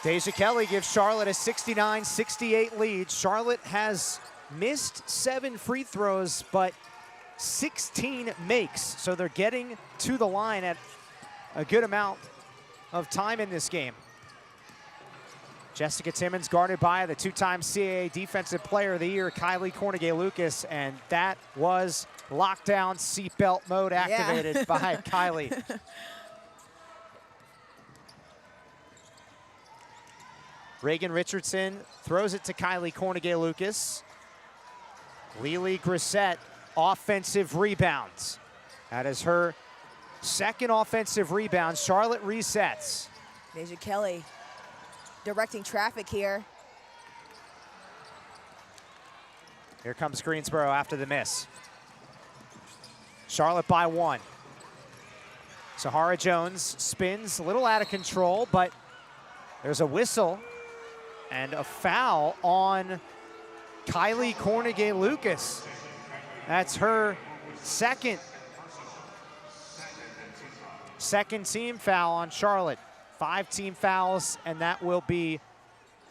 Deja Kelly gives Charlotte a 69-68 lead. Charlotte has missed 7 free throws, but 16 makes. So they're getting to the line at a good amount of time in this game. Jessica Timmons guarded by the 2-time CAA Defensive Player of the Year, Kylie Cornegay-Lucas, and that was lockdown seatbelt mode activated by Kylie. Reagan Richardson throws it to Kylie Cornegay-Lucas. Lily Grissett, offensive rebounds. That is her second offensive rebound. Charlotte resets. Deja Kelly directing traffic here. Here comes Greensboro after the miss. Charlotte by 1. Sahara Jones spins a little out of control, but there's a whistle and a foul on Kylie Cornegay-Lucas. That's her second team foul on Charlotte. 5 team fouls, and that will be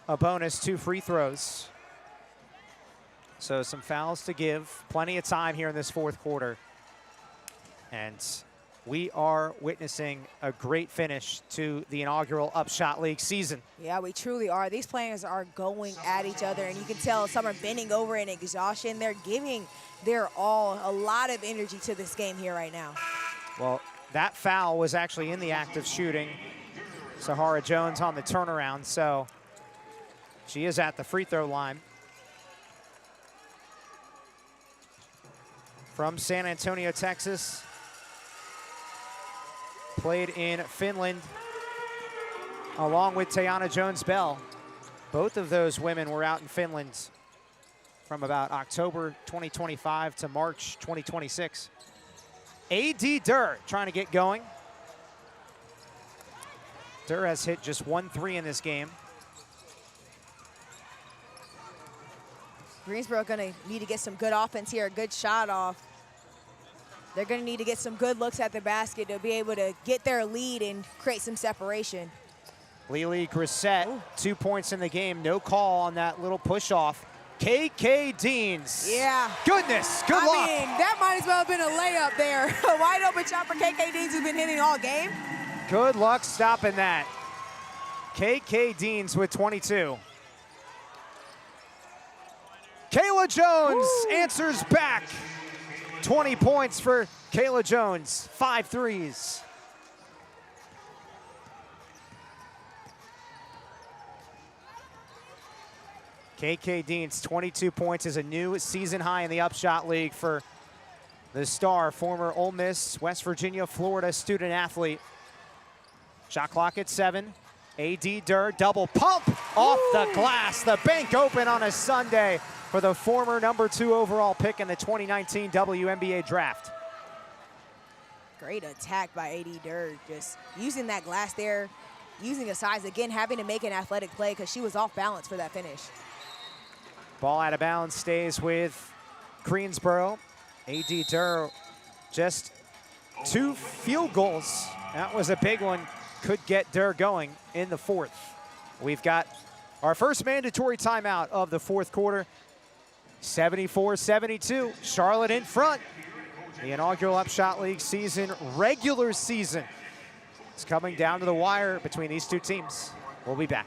a bonus 2 free throws. So some fouls to give. Plenty of time here in this fourth quarter. And we are witnessing a great finish to the inaugural UPSHOT League season. Yeah, we truly are. These players are going at each other, and you can tell some are bending over in exhaustion. They're giving their all, a lot of energy to this game here right now. Well, that foul was actually in the act of shooting. Sahara Jones on the turnaround, so she is at the free throw line. From San Antonio, Texas. Played in Finland along with Tayana Jones-Bell. Both of those women were out in Finland from about October 2025 to March 2026. A.D. Durr trying to get going. Durr has hit just 1 3 in this game. Greensboro going to need to get some good offense here, a good shot off. They're going to need to get some good looks at the basket to be able to get their lead and create some separation. Lily Grissett, 2 points in the game. No call on that little push-off. KK Deans. Yeah. Goodness, good luck. I mean, that might as well have been a layup there. A wide open shot for KK Deans, who's been hitting all game. Good luck stopping that. KK Deans with 22. Kayla Jones answers back. 20 points for Kayla Jones, 5 threes. KK Deans, 22 points is a new season high in the UPSHOT League for the star, former Ole Miss, West Virginia, Florida student athlete. Shot clock at 7. A.D. Durr, double pump off the glass. The bank open on a Sunday for the former #2 overall pick in the 2019 WNBA draft. Great attack by A.D. Durr, just using that glass there, using his size, again, having to make an athletic play because she was off balance for that finish. Ball out of bounds stays with Greensboro. A.D. Durr, just 2 field goals. That was a big one. Could get Durr going in the fourth. We've got our first mandatory timeout of the fourth quarter. 74-72, Charlotte in front. The inaugural UPSHOT League season, regular season. It's coming down to the wire between these two teams. We'll be back.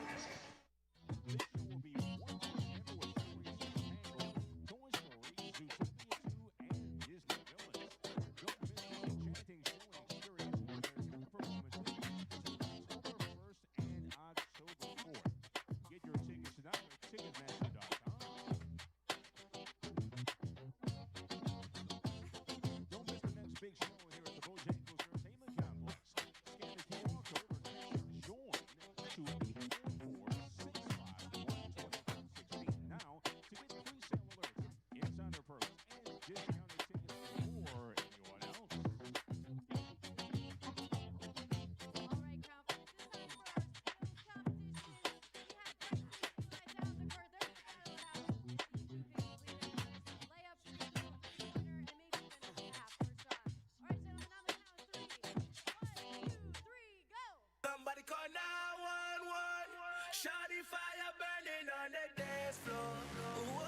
dance floor. Whoa.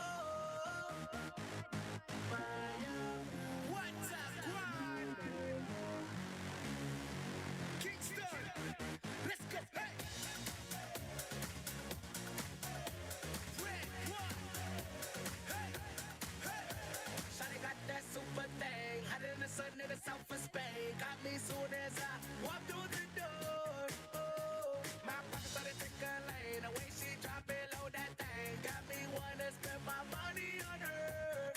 What's up, grind? Kingston, let's go. Hey. Red one. Hey, hey. Shawty got that super thing, hot in the sun in the south of Spain. Got me soon as I walk through the door. Oh, my pocket started thinking lane. The way she drop it low, that thing got me wanna spend my money on her.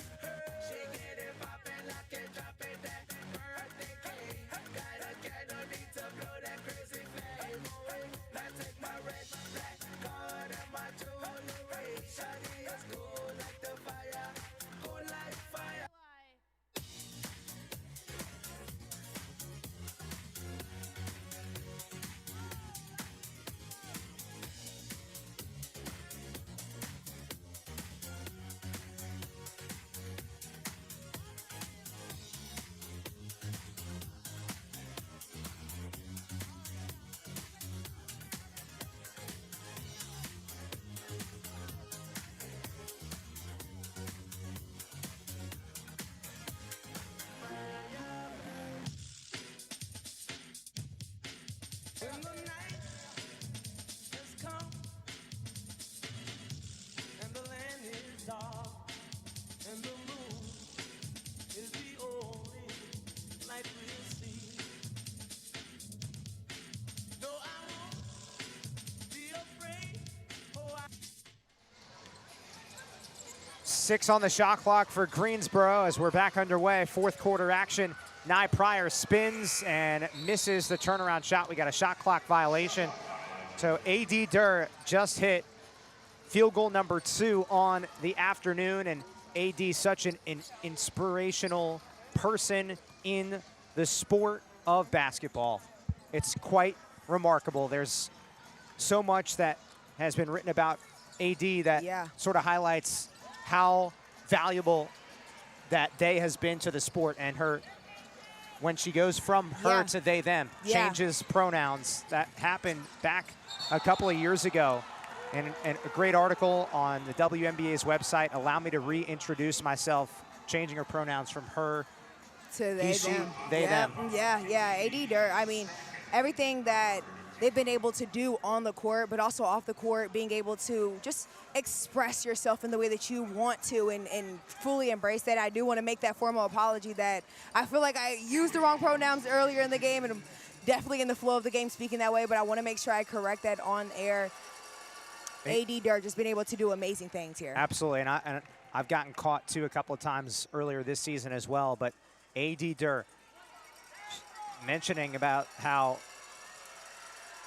She get it poppin', lock it, drop it, that birthday cake. Gotta get no need to blow that crazy flame. Now take my red, black card and my jewelry. Shawty is cool like the fire, cool like fire. And the night has come, and the land is dark, and the moon is the only light we'll see. No, I won't be afraid. Oh, I 6 on the shot clock for Greensboro as we're back underway. Fourth quarter action. Nye Pryor spins and misses the turnaround shot. We got a shot clock violation. So A.D. Durr just hit field goal number 2 on the afternoon, and A.D. such an inspirational person in the sport of basketball. It's quite remarkable. There's so much that has been written about A.D. that sort of highlights how valuable that day has been to the sport, and her, when she goes from her to they, them, changes pronouns. That happened back a couple of years ago. And a great article on the WNBA's website, allow me to reintroduce myself, changing her pronouns from her to they, them. They, them. Yeah, AD Durr. I mean, everything that they've been able to do on the court, but also off the court, being able to just express yourself in the way that you want to and fully embrace that. I do want to make that formal apology that I feel like I used the wrong pronouns earlier in the game, and I'm definitely in the flow of the game speaking that way, but I want to make sure I correct that on air. AD Durr just been able to do amazing things here. Absolutely, and I've gotten caught too a couple of times earlier this season as well, but AD Durr mentioning about how,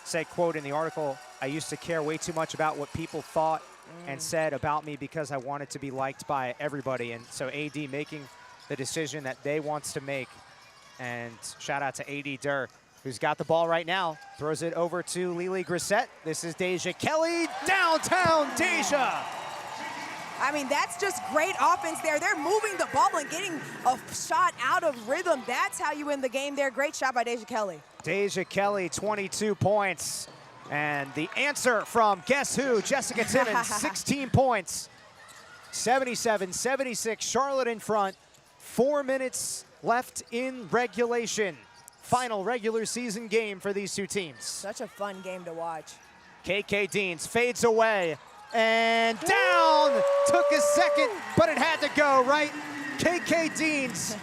say, quote in the article, I used to care way too much about what people thought and said about me because I wanted to be liked by everybody. And so AD making the decision that they wants to make. And shout out to AD Durr, who's got the ball right now. Throws it over to Lily Grissett. This is Deja Kelly, downtown Deja. I mean, that's just great offense there. They're moving the ball and getting a shot out of rhythm. That's how you win the game there. Great shot by Deja Kelly. Deja Kelly, 22 points. And the answer from guess who? Jessica Timmons, 16 points. 77-76, Charlotte in front. 4 minutes left in regulation. Final regular season game for these two teams. Such a fun game to watch. KK Deans fades away and down. Took a second, but it had to go, right? KK Deans,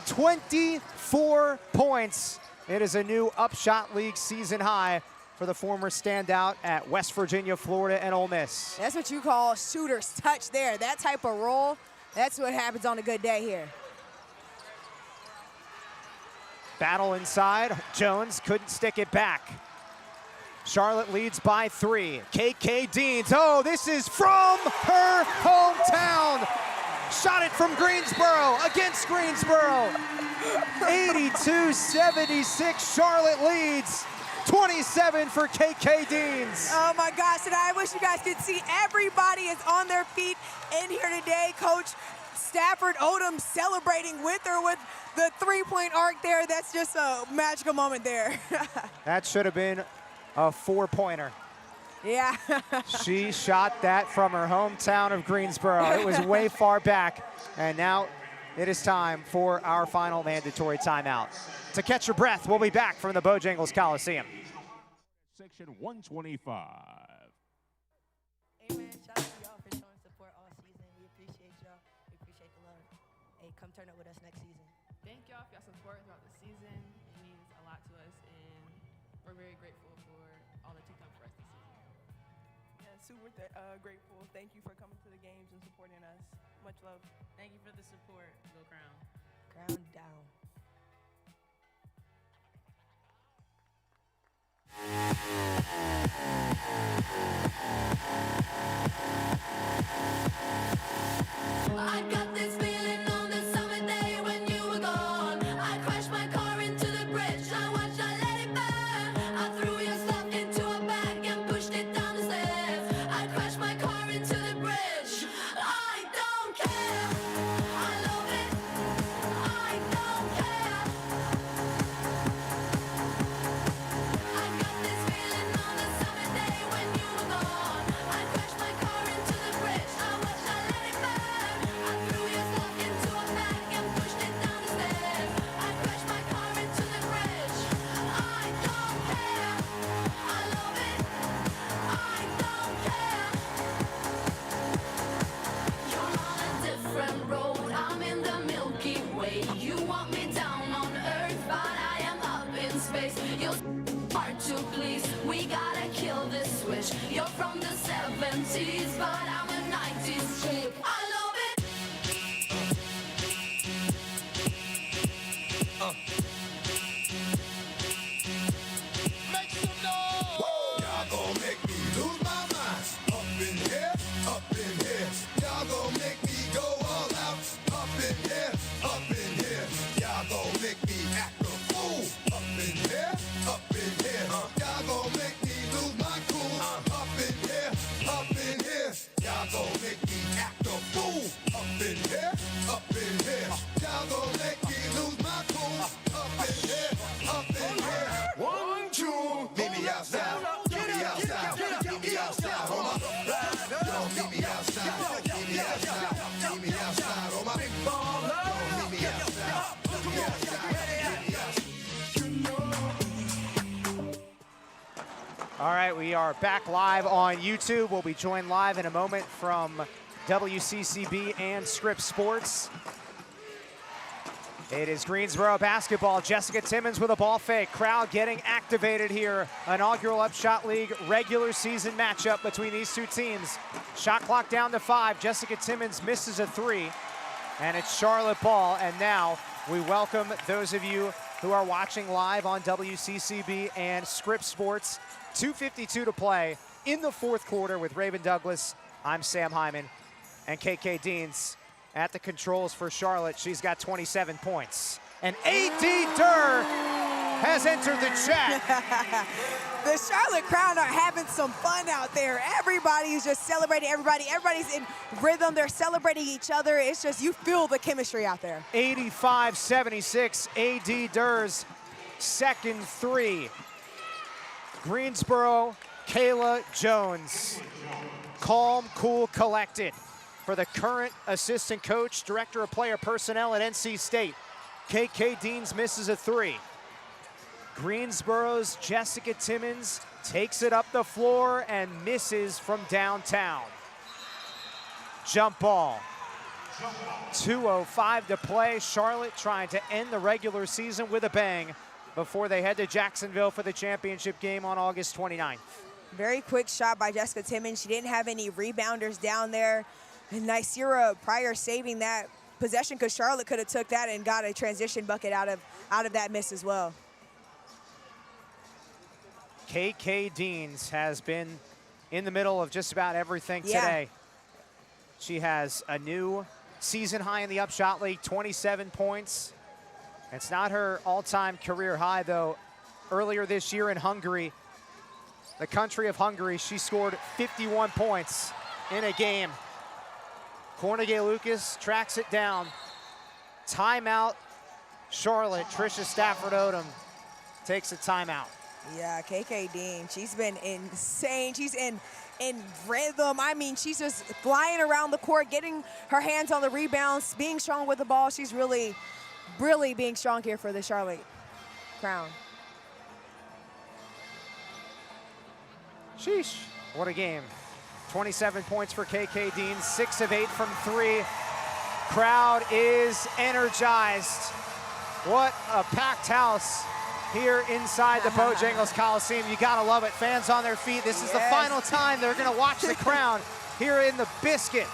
24 points. It is a new UPSHOT League season high for the former standout at West Virginia, Florida, and Ole Miss. That's what you call shooter's touch there. That type of roll, that's what happens on a good day here. Battle inside. Jones couldn't stick it back. Charlotte leads by 3. KK Deans. Oh, this is from her hometown. Shot it from Greensboro against Greensboro. 82-76. Charlotte leads. 27 for KK Deans. Oh my gosh, and I wish you guys could see everybody is on their feet in here today. Coach Stafford Odom celebrating with her with the three-point arc there. That's just a magical moment there. That should have been a 4-pointer. Yeah. She shot that from her hometown of Greensboro. It was way far back, and now it is time for our final mandatory timeout. To catch your breath, we'll be back from the Bojangles Coliseum. Section 125. Hey man, shout out to y'all for showing support all season. We appreciate y'all. We appreciate the love. Hey, come turn up with us next season. Thank y'all for your support throughout the season. It means a lot to us, and we're very grateful for all that you've done for us this season. Yeah, super grateful. Thank you for coming to the games and supporting us. Much love. Thank you for the support. Go Crown. Crown down. I got this feeling on the summer day when you were gone. I crashed my car into the bridge. I watched, I let it burn. I threw your stuff into a bag and pushed it down the stairs. I crashed my car into the bridge. I don't care. I love it. I don't care. I got this feeling on the summer day when you were gone. I crashed my car into the bridge. I watched, I let it burn. I threw your stuff into a bag and pushed it down the stairs. I crashed my car into the bridge. I don't care. I love it. I don't care. You're on a different road. I'm in the Milky Way. You want me down on Earth, but I am up in space. You're hard to please. We gotta kill this switch. You're from the 70s, but I'm a 90s chick. I love it. Make some noise. Y'all gon' make me lose my mind. Up in here, up in here. Y'all gon' make me go all out. Up in here, up in here. Y'all gon' make me act a fool. Up in here, up in here. Y'all gon' make me lose my cool. Up in here, up in here. Y'all gon' make me act a fool. Up in here, up in here. Y'all gon' make me lose my cool. Up in here, up in here. 1, 2, meet me outside. Meet me outside. Meet me outside. On my don't meet me outside. Meet me outside. Meet me outside. On my big baller. Don't meet me outside. Meet me outside. Meet me outside. All right, we are back live on YouTube. We'll be joined live in a moment from WCCB and Scripps Sports. It is Greensboro basketball. Jessica Timmons with a ball fake. Crowd getting activated here. Inaugural UPSHOT League regular season matchup between these two teams. Shot clock down to 5. Jessica Timmons misses a 3. And it's Charlotte ball. And now we welcome those of you who are watching live on WCCB and Scripps Sports. 2:52 to play in the fourth quarter with Raven Douglas. I'm Sam Hyman, and KK Deans at the controls for Charlotte. She's got 27 points. And A.D. Durr has entered the chat. The Charlotte Crown are having some fun out there. Everybody is just celebrating everybody. Everybody's in rhythm. They're celebrating each other. It's just, you feel the chemistry out there. 85-76, A.D. Durr's second 3. Greensboro, Kayla Jones. Calm, cool, collected for the current assistant coach, director of player personnel at NC State. KK Deans misses a 3. Greensboro's Jessica Timmons takes it up the floor and misses from downtown. Jump ball. 2:05 to play. Charlotte trying to end the regular season with a bang before they head to Jacksonville for the championship game on August 29th. Very quick shot by Jessica Timmons. She didn't have any rebounders down there. And Nicira Pryor saving that possession because Charlotte could have took that and got a transition bucket out of that miss as well. KK Deans has been in the middle of just about everything today. She has a new season high in the UPSHOT League, 27 points. It's not her all-time career high, though. Earlier this year in Hungary, the country of Hungary, she scored 51 points in a game. Cornegay Lucas tracks it down. Timeout, Charlotte. Trisha Stafford Odom takes a timeout. Yeah, KK Dean, she's been insane. She's in rhythm. I mean, she's just flying around the court, getting her hands on the rebounds, being strong with the ball. She's really, really being strong here for the Charlotte Crown. Sheesh, what a game. 27 points for KK Dean, 6 of 8 from 3. Crowd is energized. What a packed house here inside the Bojangles Coliseum. You gotta love it. Fans on their feet. This is the final time they're gonna watch the Crown here in the Biscuit.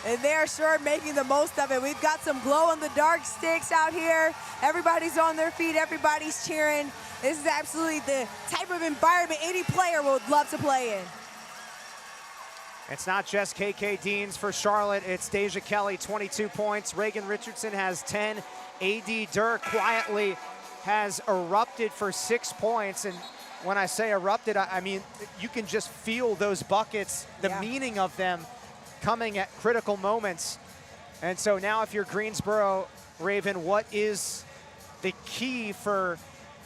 And they're sure making the most of it. We've got some glow-in-the-dark sticks out here. Everybody's on their feet. Everybody's cheering. This is absolutely the type of environment any player would love to play in. It's not just KK Deans for Charlotte. It's Deja Kelly, 22 points. Reagan Richardson has 10. A.D. Durr quietly has erupted for 6 points. And when I say erupted, I mean, you can just feel those buckets, the meaning of them coming at critical moments. And so now if you're Greensboro, Raven, what is the key for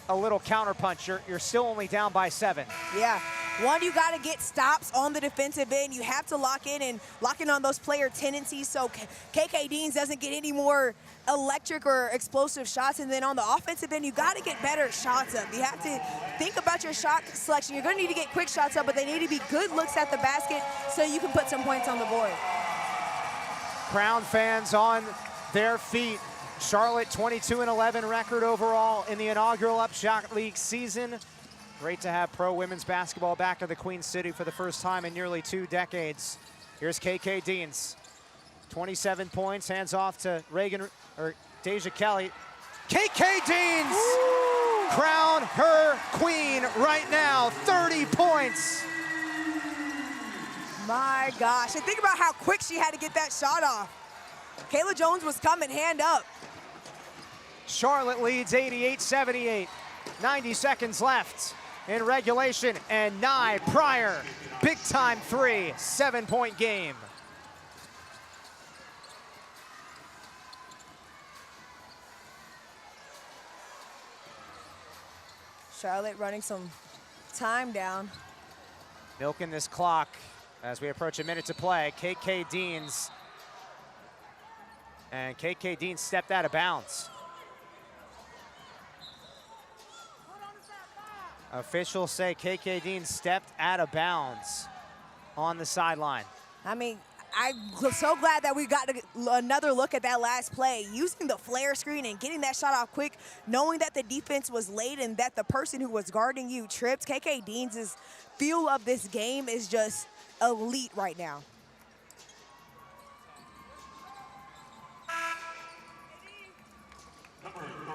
a little counterpunch? You're still only down by 7. Yeah. One, you got to get stops on the defensive end. You have to lock in on those player tendencies so KK Deans doesn't get any more electric or explosive shots. And then on the offensive end, you got to get better shots up. You have to think about your shot selection. You're going to need to get quick shots up, but they need to be good looks at the basket so you can put some points on the board. Crown fans on their feet. Charlotte 22-11 record overall in the inaugural UPSHOT League season. Great to have pro women's basketball back to the Queen City for the first time in nearly 2 decades. Here's KK Deans, 27 points, hands off to Deja Kelly. KK Deans, crown her queen right now, 30 points. My gosh, and think about how quick she had to get that shot off. Kayla Jones was coming hand up. Charlotte leads 88-78, 90 seconds left in regulation, and Nye Pryor, big time 3, 7-point game. Charlotte running some time down. Milking this clock as we approach a minute to play. KK Deans, and KK Deans stepped out of bounds. Officials say KK Dean stepped out of bounds on the sideline. I mean, I'm so glad that we got another look at that last play. Using the flare screen and getting that shot off quick, knowing that the defense was late and that the person who was guarding you tripped. KK Deans' feel of this game is just elite right now.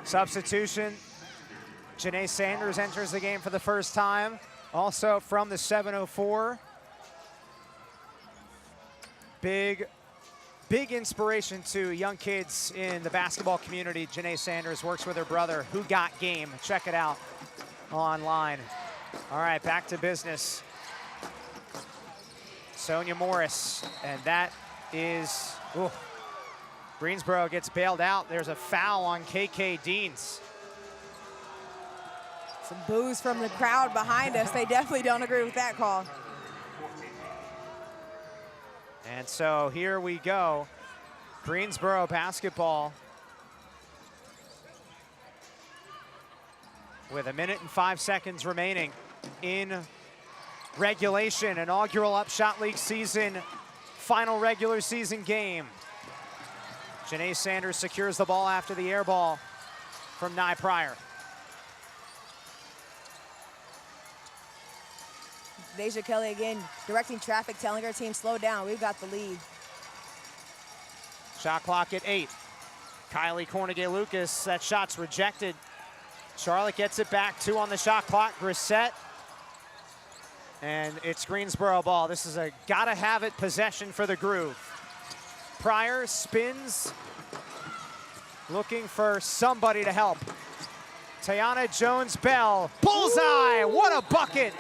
Substitution. Janae Sanders enters the game for the first time. Also from the 704. Big inspiration to young kids in the basketball community. Janae Sanders works with her brother, Who Got Game. Check it out online. All right, back to business. Sonia Morris, and that is, Greensboro gets bailed out. There's a foul on KK Deans. Some boos from the crowd behind us. They definitely don't agree with that call. And so here we go. Greensboro basketball with 1 minute and 5 seconds remaining in regulation. Inaugural UPSHOT League season, final regular season game. Janae Sanders secures the ball after the air ball from Nye Pryor. Deja Kelly again directing traffic, telling her team slow down. We've got the lead. Shot clock at 8. Kylie Cornegay-Lucas, that shot's rejected. Charlotte gets it back, 2 on the shot clock. Grissett, and it's Greensboro ball. This is a gotta have it possession for the Groove. Pryor spins, looking for somebody to help. Tiana Jones-Bell, bullseye, what a bucket!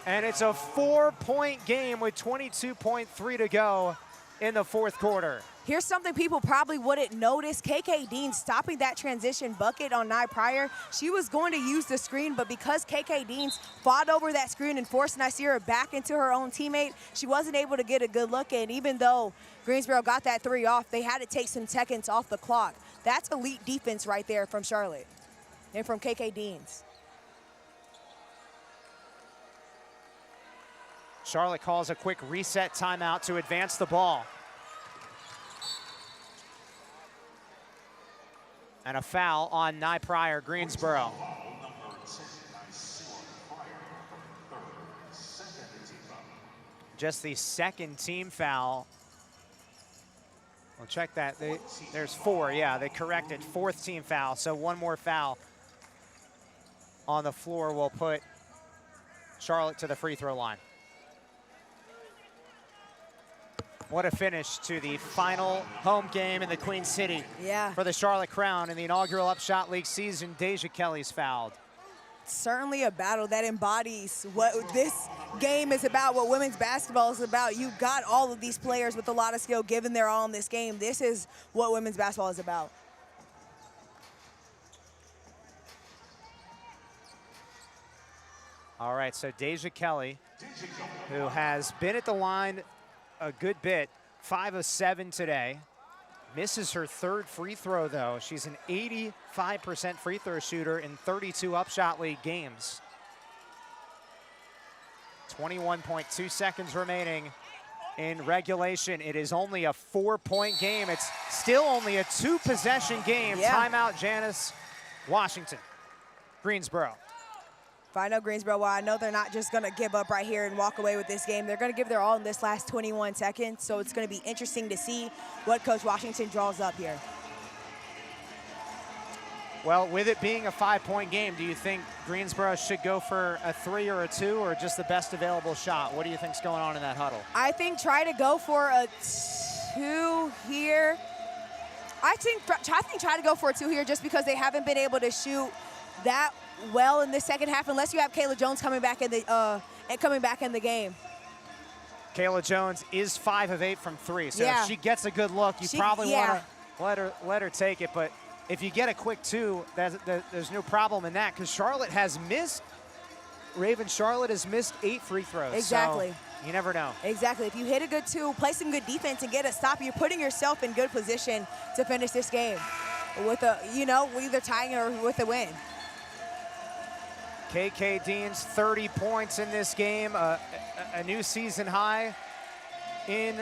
And it's a 4-point game with 22.3 to go in the fourth quarter. Here's something people probably wouldn't notice. KK Dean stopping that transition bucket on Nye Pryor. She was going to use the screen, but because KK Deans fought over that screen and forced Nasira back into her own teammate, she wasn't able to get a good look in. Even though Greensboro got that 3 off, they had to take some seconds off the clock. That's elite defense right there from Charlotte and from KK Deans. Charlotte calls a quick reset timeout to advance the ball. And a foul on Nye Pryor, Greensboro. Just the second team foul. We'll check that. There's 4, yeah, they corrected. 4th team foul, so 1 more foul on the floor will put Charlotte to the free throw line. What a finish to the final home game in the Queen City for the Charlotte Crown in the inaugural UPSHOT League season. Deja Kelly's fouled. Certainly a battle that embodies what this game is about, what women's basketball is about. You got all of these players with a lot of skill giving their all in this game. This is what women's basketball is about. All right, so Deja Kelly, who has been at the line a good bit, 5 of 7 today. Misses her 3rd free throw, though. She's an 85% free throw shooter in 32 UPSHOT League games. 21.2 seconds remaining in regulation. It is only a 4-point game. It's still only a 2-possession game. Timeout, Janice Washington. Greensboro. I know Greensboro, well, I know they're not just going to give up right here and walk away with this game. They're going to give their all in this last 21 seconds, so it's going to be interesting to see what Coach Washington draws up here. Well, with it being a 5-point game, do you think Greensboro should go for a 3 or a 2 or just the best available shot? What do you think's going on in that huddle? I think try to go for a 2 here. I think try to go for a 2 here just because they haven't been able to shoot that well in the second half, unless you have Kayla Jones coming back in the game. Kayla Jones is 5 of 8 from 3, so if she gets a good look, you probably want to let her take it. But if you get a quick 2, there's no problem in that because Charlotte has missed. Charlotte has missed 8 free throws. Exactly. So you never know. Exactly. If you hit a good 2, play some good defense and get a stop, you're putting yourself in good position to finish this game with either tying or with a win. KK Dean's 30 points in this game, a new season high in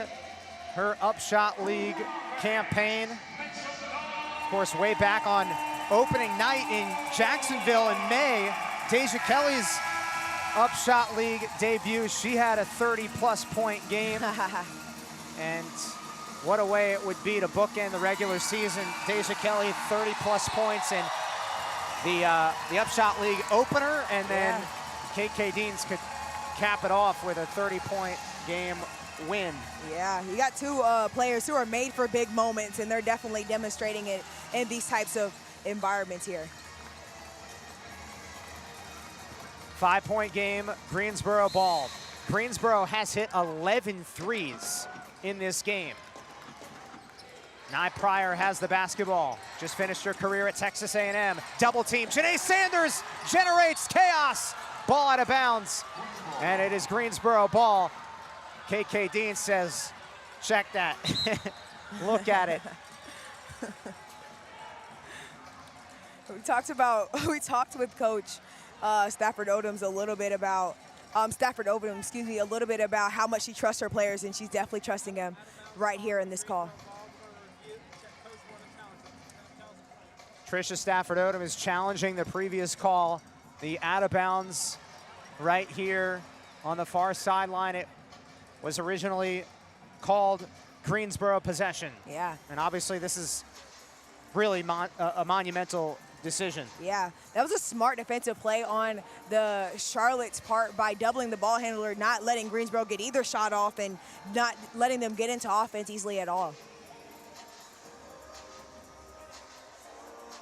her UPSHOT League campaign. Of course, way back on opening night in Jacksonville in May, Deja Kelly's UPSHOT League debut, she had a 30-plus point game. And what a way it would be to bookend the regular season. Deja Kelly, 30-plus points in the UPSHOT League opener, and then KK Deans could cap it off with a 30-point game win. Yeah, you got 2 players who are made for big moments, and they're definitely demonstrating it in these types of environments here. 5-point game, Greensboro ball. Greensboro has hit 11 threes in this game. Nye Pryor has the basketball. Just finished her career at Texas A&M. Double team. Janae Sanders generates chaos. Ball out of bounds. And it is Greensboro ball. KK Dean says, check that. Look at it. We talked with Coach Stafford Odom a little bit about how much she trusts her players, and she's definitely trusting them right here in this call. Tricia Stafford Odom is challenging the previous call. The out of bounds right here on the far sideline. It was originally called Greensboro possession. Yeah. And obviously this is really a monumental decision. Yeah, that was a smart defensive play on the Charlotte's part by doubling the ball handler, not letting Greensboro get either shot off and not letting them get into offense easily at all.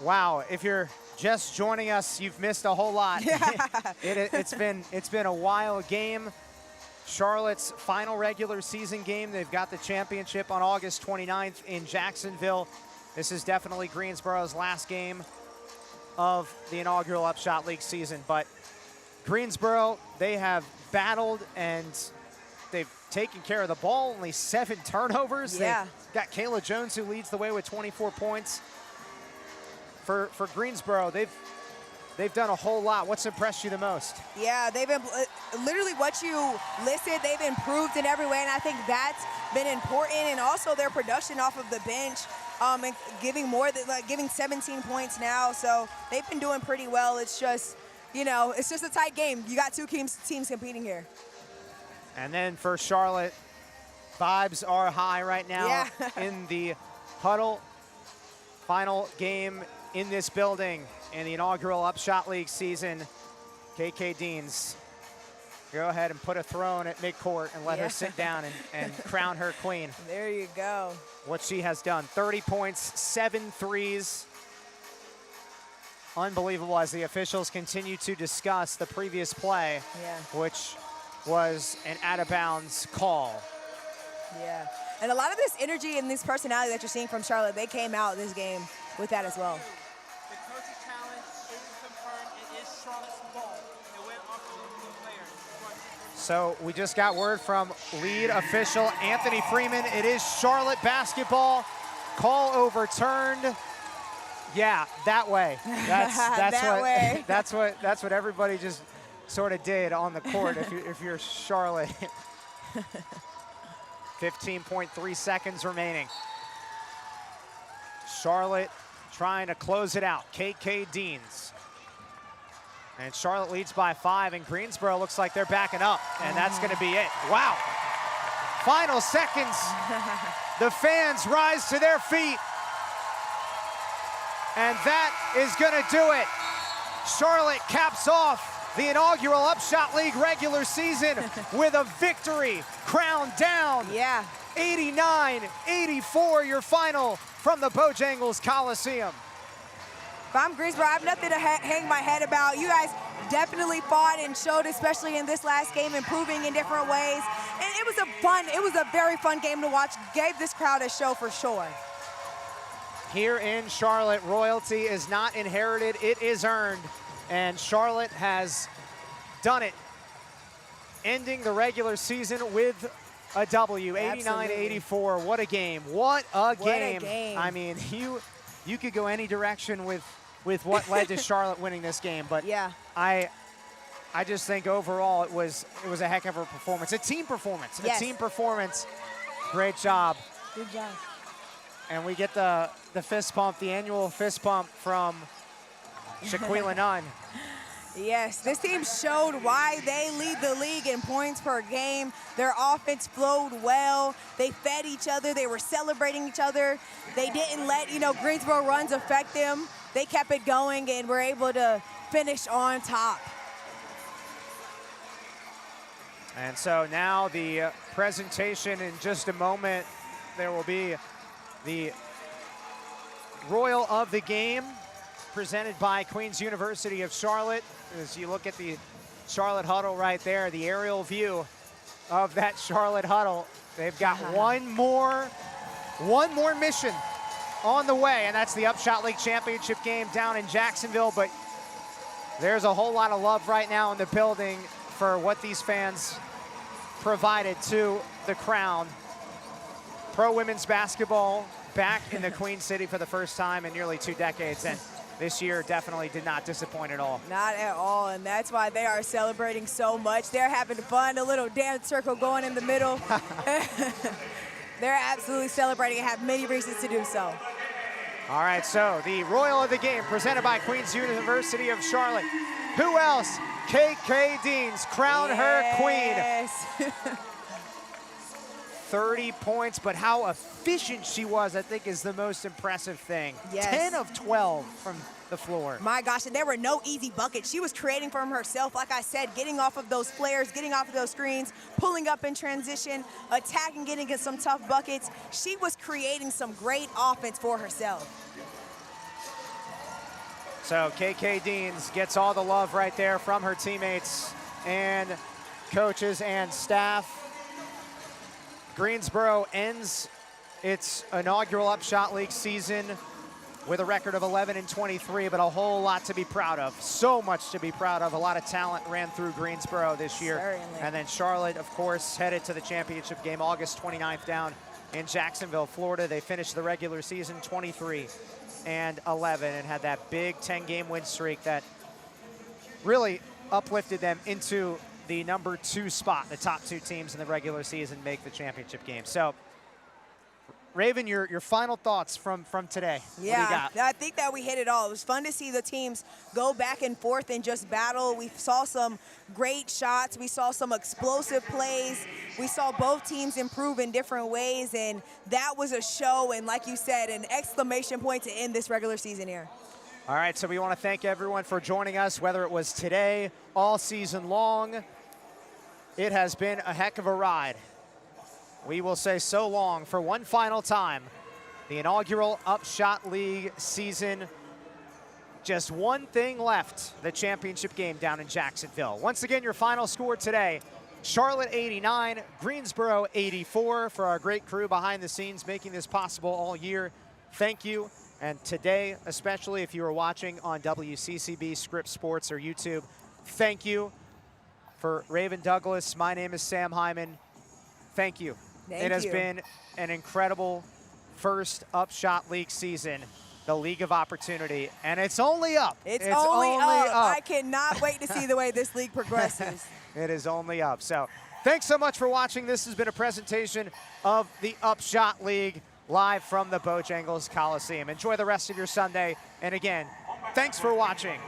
Wow, if you're just joining us, you've missed a whole lot. It's been a wild game. Charlotte's final regular season game. They've got the championship on August 29th in Jacksonville. This is definitely Greensboro's last game of the inaugural UPSHOT League season. But Greensboro, they have battled and they've taken care of the ball. Only 7 turnovers. Yeah. They've got Kayla Jones, who leads the way with 24 points. For Greensboro, they've done a whole lot. What's impressed you the most? Yeah, they've been literally what you listed. They've improved in every way, and I think that's been important. And also their production off of the bench, and giving more than giving 17 points now. So they've been doing pretty well. It's just, you know, it's just a tight game. You got 2 teams competing here. And then for Charlotte, vibes are high right now in the huddle. Final game in this building in the inaugural UPSHOT League season. KK Deans, go ahead and put a throne at midcourt and let her sit down and crown her queen. There you go. What she has done, 30 points, 7 threes. Unbelievable as the officials continue to discuss the previous play, which was an out-of-bounds call. Yeah, and a lot of this energy and this personality that you're seeing from Charlotte, they came out this game with that as well. The coach's challenge is confirmed. It is Charlotte's ball. It went off the players. So we just got word from lead official Anthony Freeman. It is Charlotte basketball. Call overturned. Yeah, that way. That's that way. That's what everybody just sort of did on the court. If you're Charlotte. 15.3 seconds remaining. Charlotte trying to close it out. KK Deans. And Charlotte leads by 5, and Greensboro looks like they're backing up, and that's going to be it. Wow. Final seconds. The fans rise to their feet. And that is going to do it. Charlotte caps off the inaugural UPSHOT League regular season with a victory, crowned down. Yeah. 89-84, your final from the Bojangles Coliseum. If I'm Greensboro, I have nothing to hang my head about. You guys definitely fought and showed, especially in this last game, improving in different ways. And it was a very fun game to watch. Gave this crowd a show for sure. Here in Charlotte, royalty is not inherited, it is earned. And Charlotte has done it, ending the regular season with a W, 89-84. What a game, what a game. I mean, you could go any direction with what led to Charlotte winning this game, but I just think overall it was a heck of a performance, a team performance, a team performance. Great job. Good job. And we get the fist pump, the annual fist pump from Shaquila Nunn. Yes, this team showed why they lead the league in points per game. Their offense flowed well. They fed each other. They were celebrating each other. They didn't let, Greensboro runs affect them. They kept it going and were able to finish on top. And so now the presentation in just a moment. There will be the Royal of the Game presented by Queens University of Charlotte. As you look at the Charlotte huddle right there, the aerial view of that Charlotte huddle, they've got one more mission on the way, and that's the UPSHOT League Championship game down in Jacksonville. But there's a whole lot of love right now in the building for what these fans provided to the Crown. Pro women's basketball back in the Queen City for the first time in nearly 2 decades, and this year definitely did not disappoint at all. Not at all, and that's why they are celebrating so much. They're having fun, a little dance circle going in the middle. They're absolutely celebrating and have many reasons to do so. All right, so the Royal of the Game presented by Queens University of Charlotte. Who else? KK Deans, crown her queen. 30 points, but how efficient she was, I think, is the most impressive thing. 10 of 12 from the floor. My gosh, and there were no easy buckets. She was creating from herself, like I said, getting off of those flares, getting off of those screens, pulling up in transition, attacking, getting some tough buckets. She was creating some great offense for herself. So KK Deans gets all the love right there from her teammates, and coaches and staff. Greensboro ends its inaugural UPSHOT League season with a record of 11-23, but a whole lot to be proud of. So much to be proud of. A lot of talent ran through Greensboro this year. Certainly. And then Charlotte, of course, headed to the championship game August 29th down in Jacksonville, Florida. They finished the regular season 23-11 and had that big 10-game win streak that really uplifted them into the number 2 spot. The top 2 teams in the regular season make the championship game. So, Raven, your final thoughts from today. Yeah, what do you got? I think that we hit it all. It was fun to see the teams go back and forth and just battle. We saw some great shots. We saw some explosive plays. We saw both teams improve in different ways, and that was a show, and like you said, an exclamation point to end this regular season here. All right, so we want to thank everyone for joining us, whether it was today, all season long. It has been a heck of a ride. We will say so long for one final time. The inaugural UPSHOT League season. Just one thing left, the championship game down in Jacksonville. Once again, your final score today, Charlotte 89, Greensboro 84. For our great crew behind the scenes making this possible all year, thank you. And today, especially if you are watching on WCCB, Script Sports, or YouTube, thank you. For Raven Douglas, my name is Sam Hyman. Thank you. It has been an incredible first UPSHOT League season, the League of Opportunity, and it's only up. It's only up. I cannot wait to see the way this league progresses. It is only up. So thanks so much for watching. This has been a presentation of the UPSHOT League live from the Bojangles Coliseum. Enjoy the rest of your Sunday. And again, thanks for watching.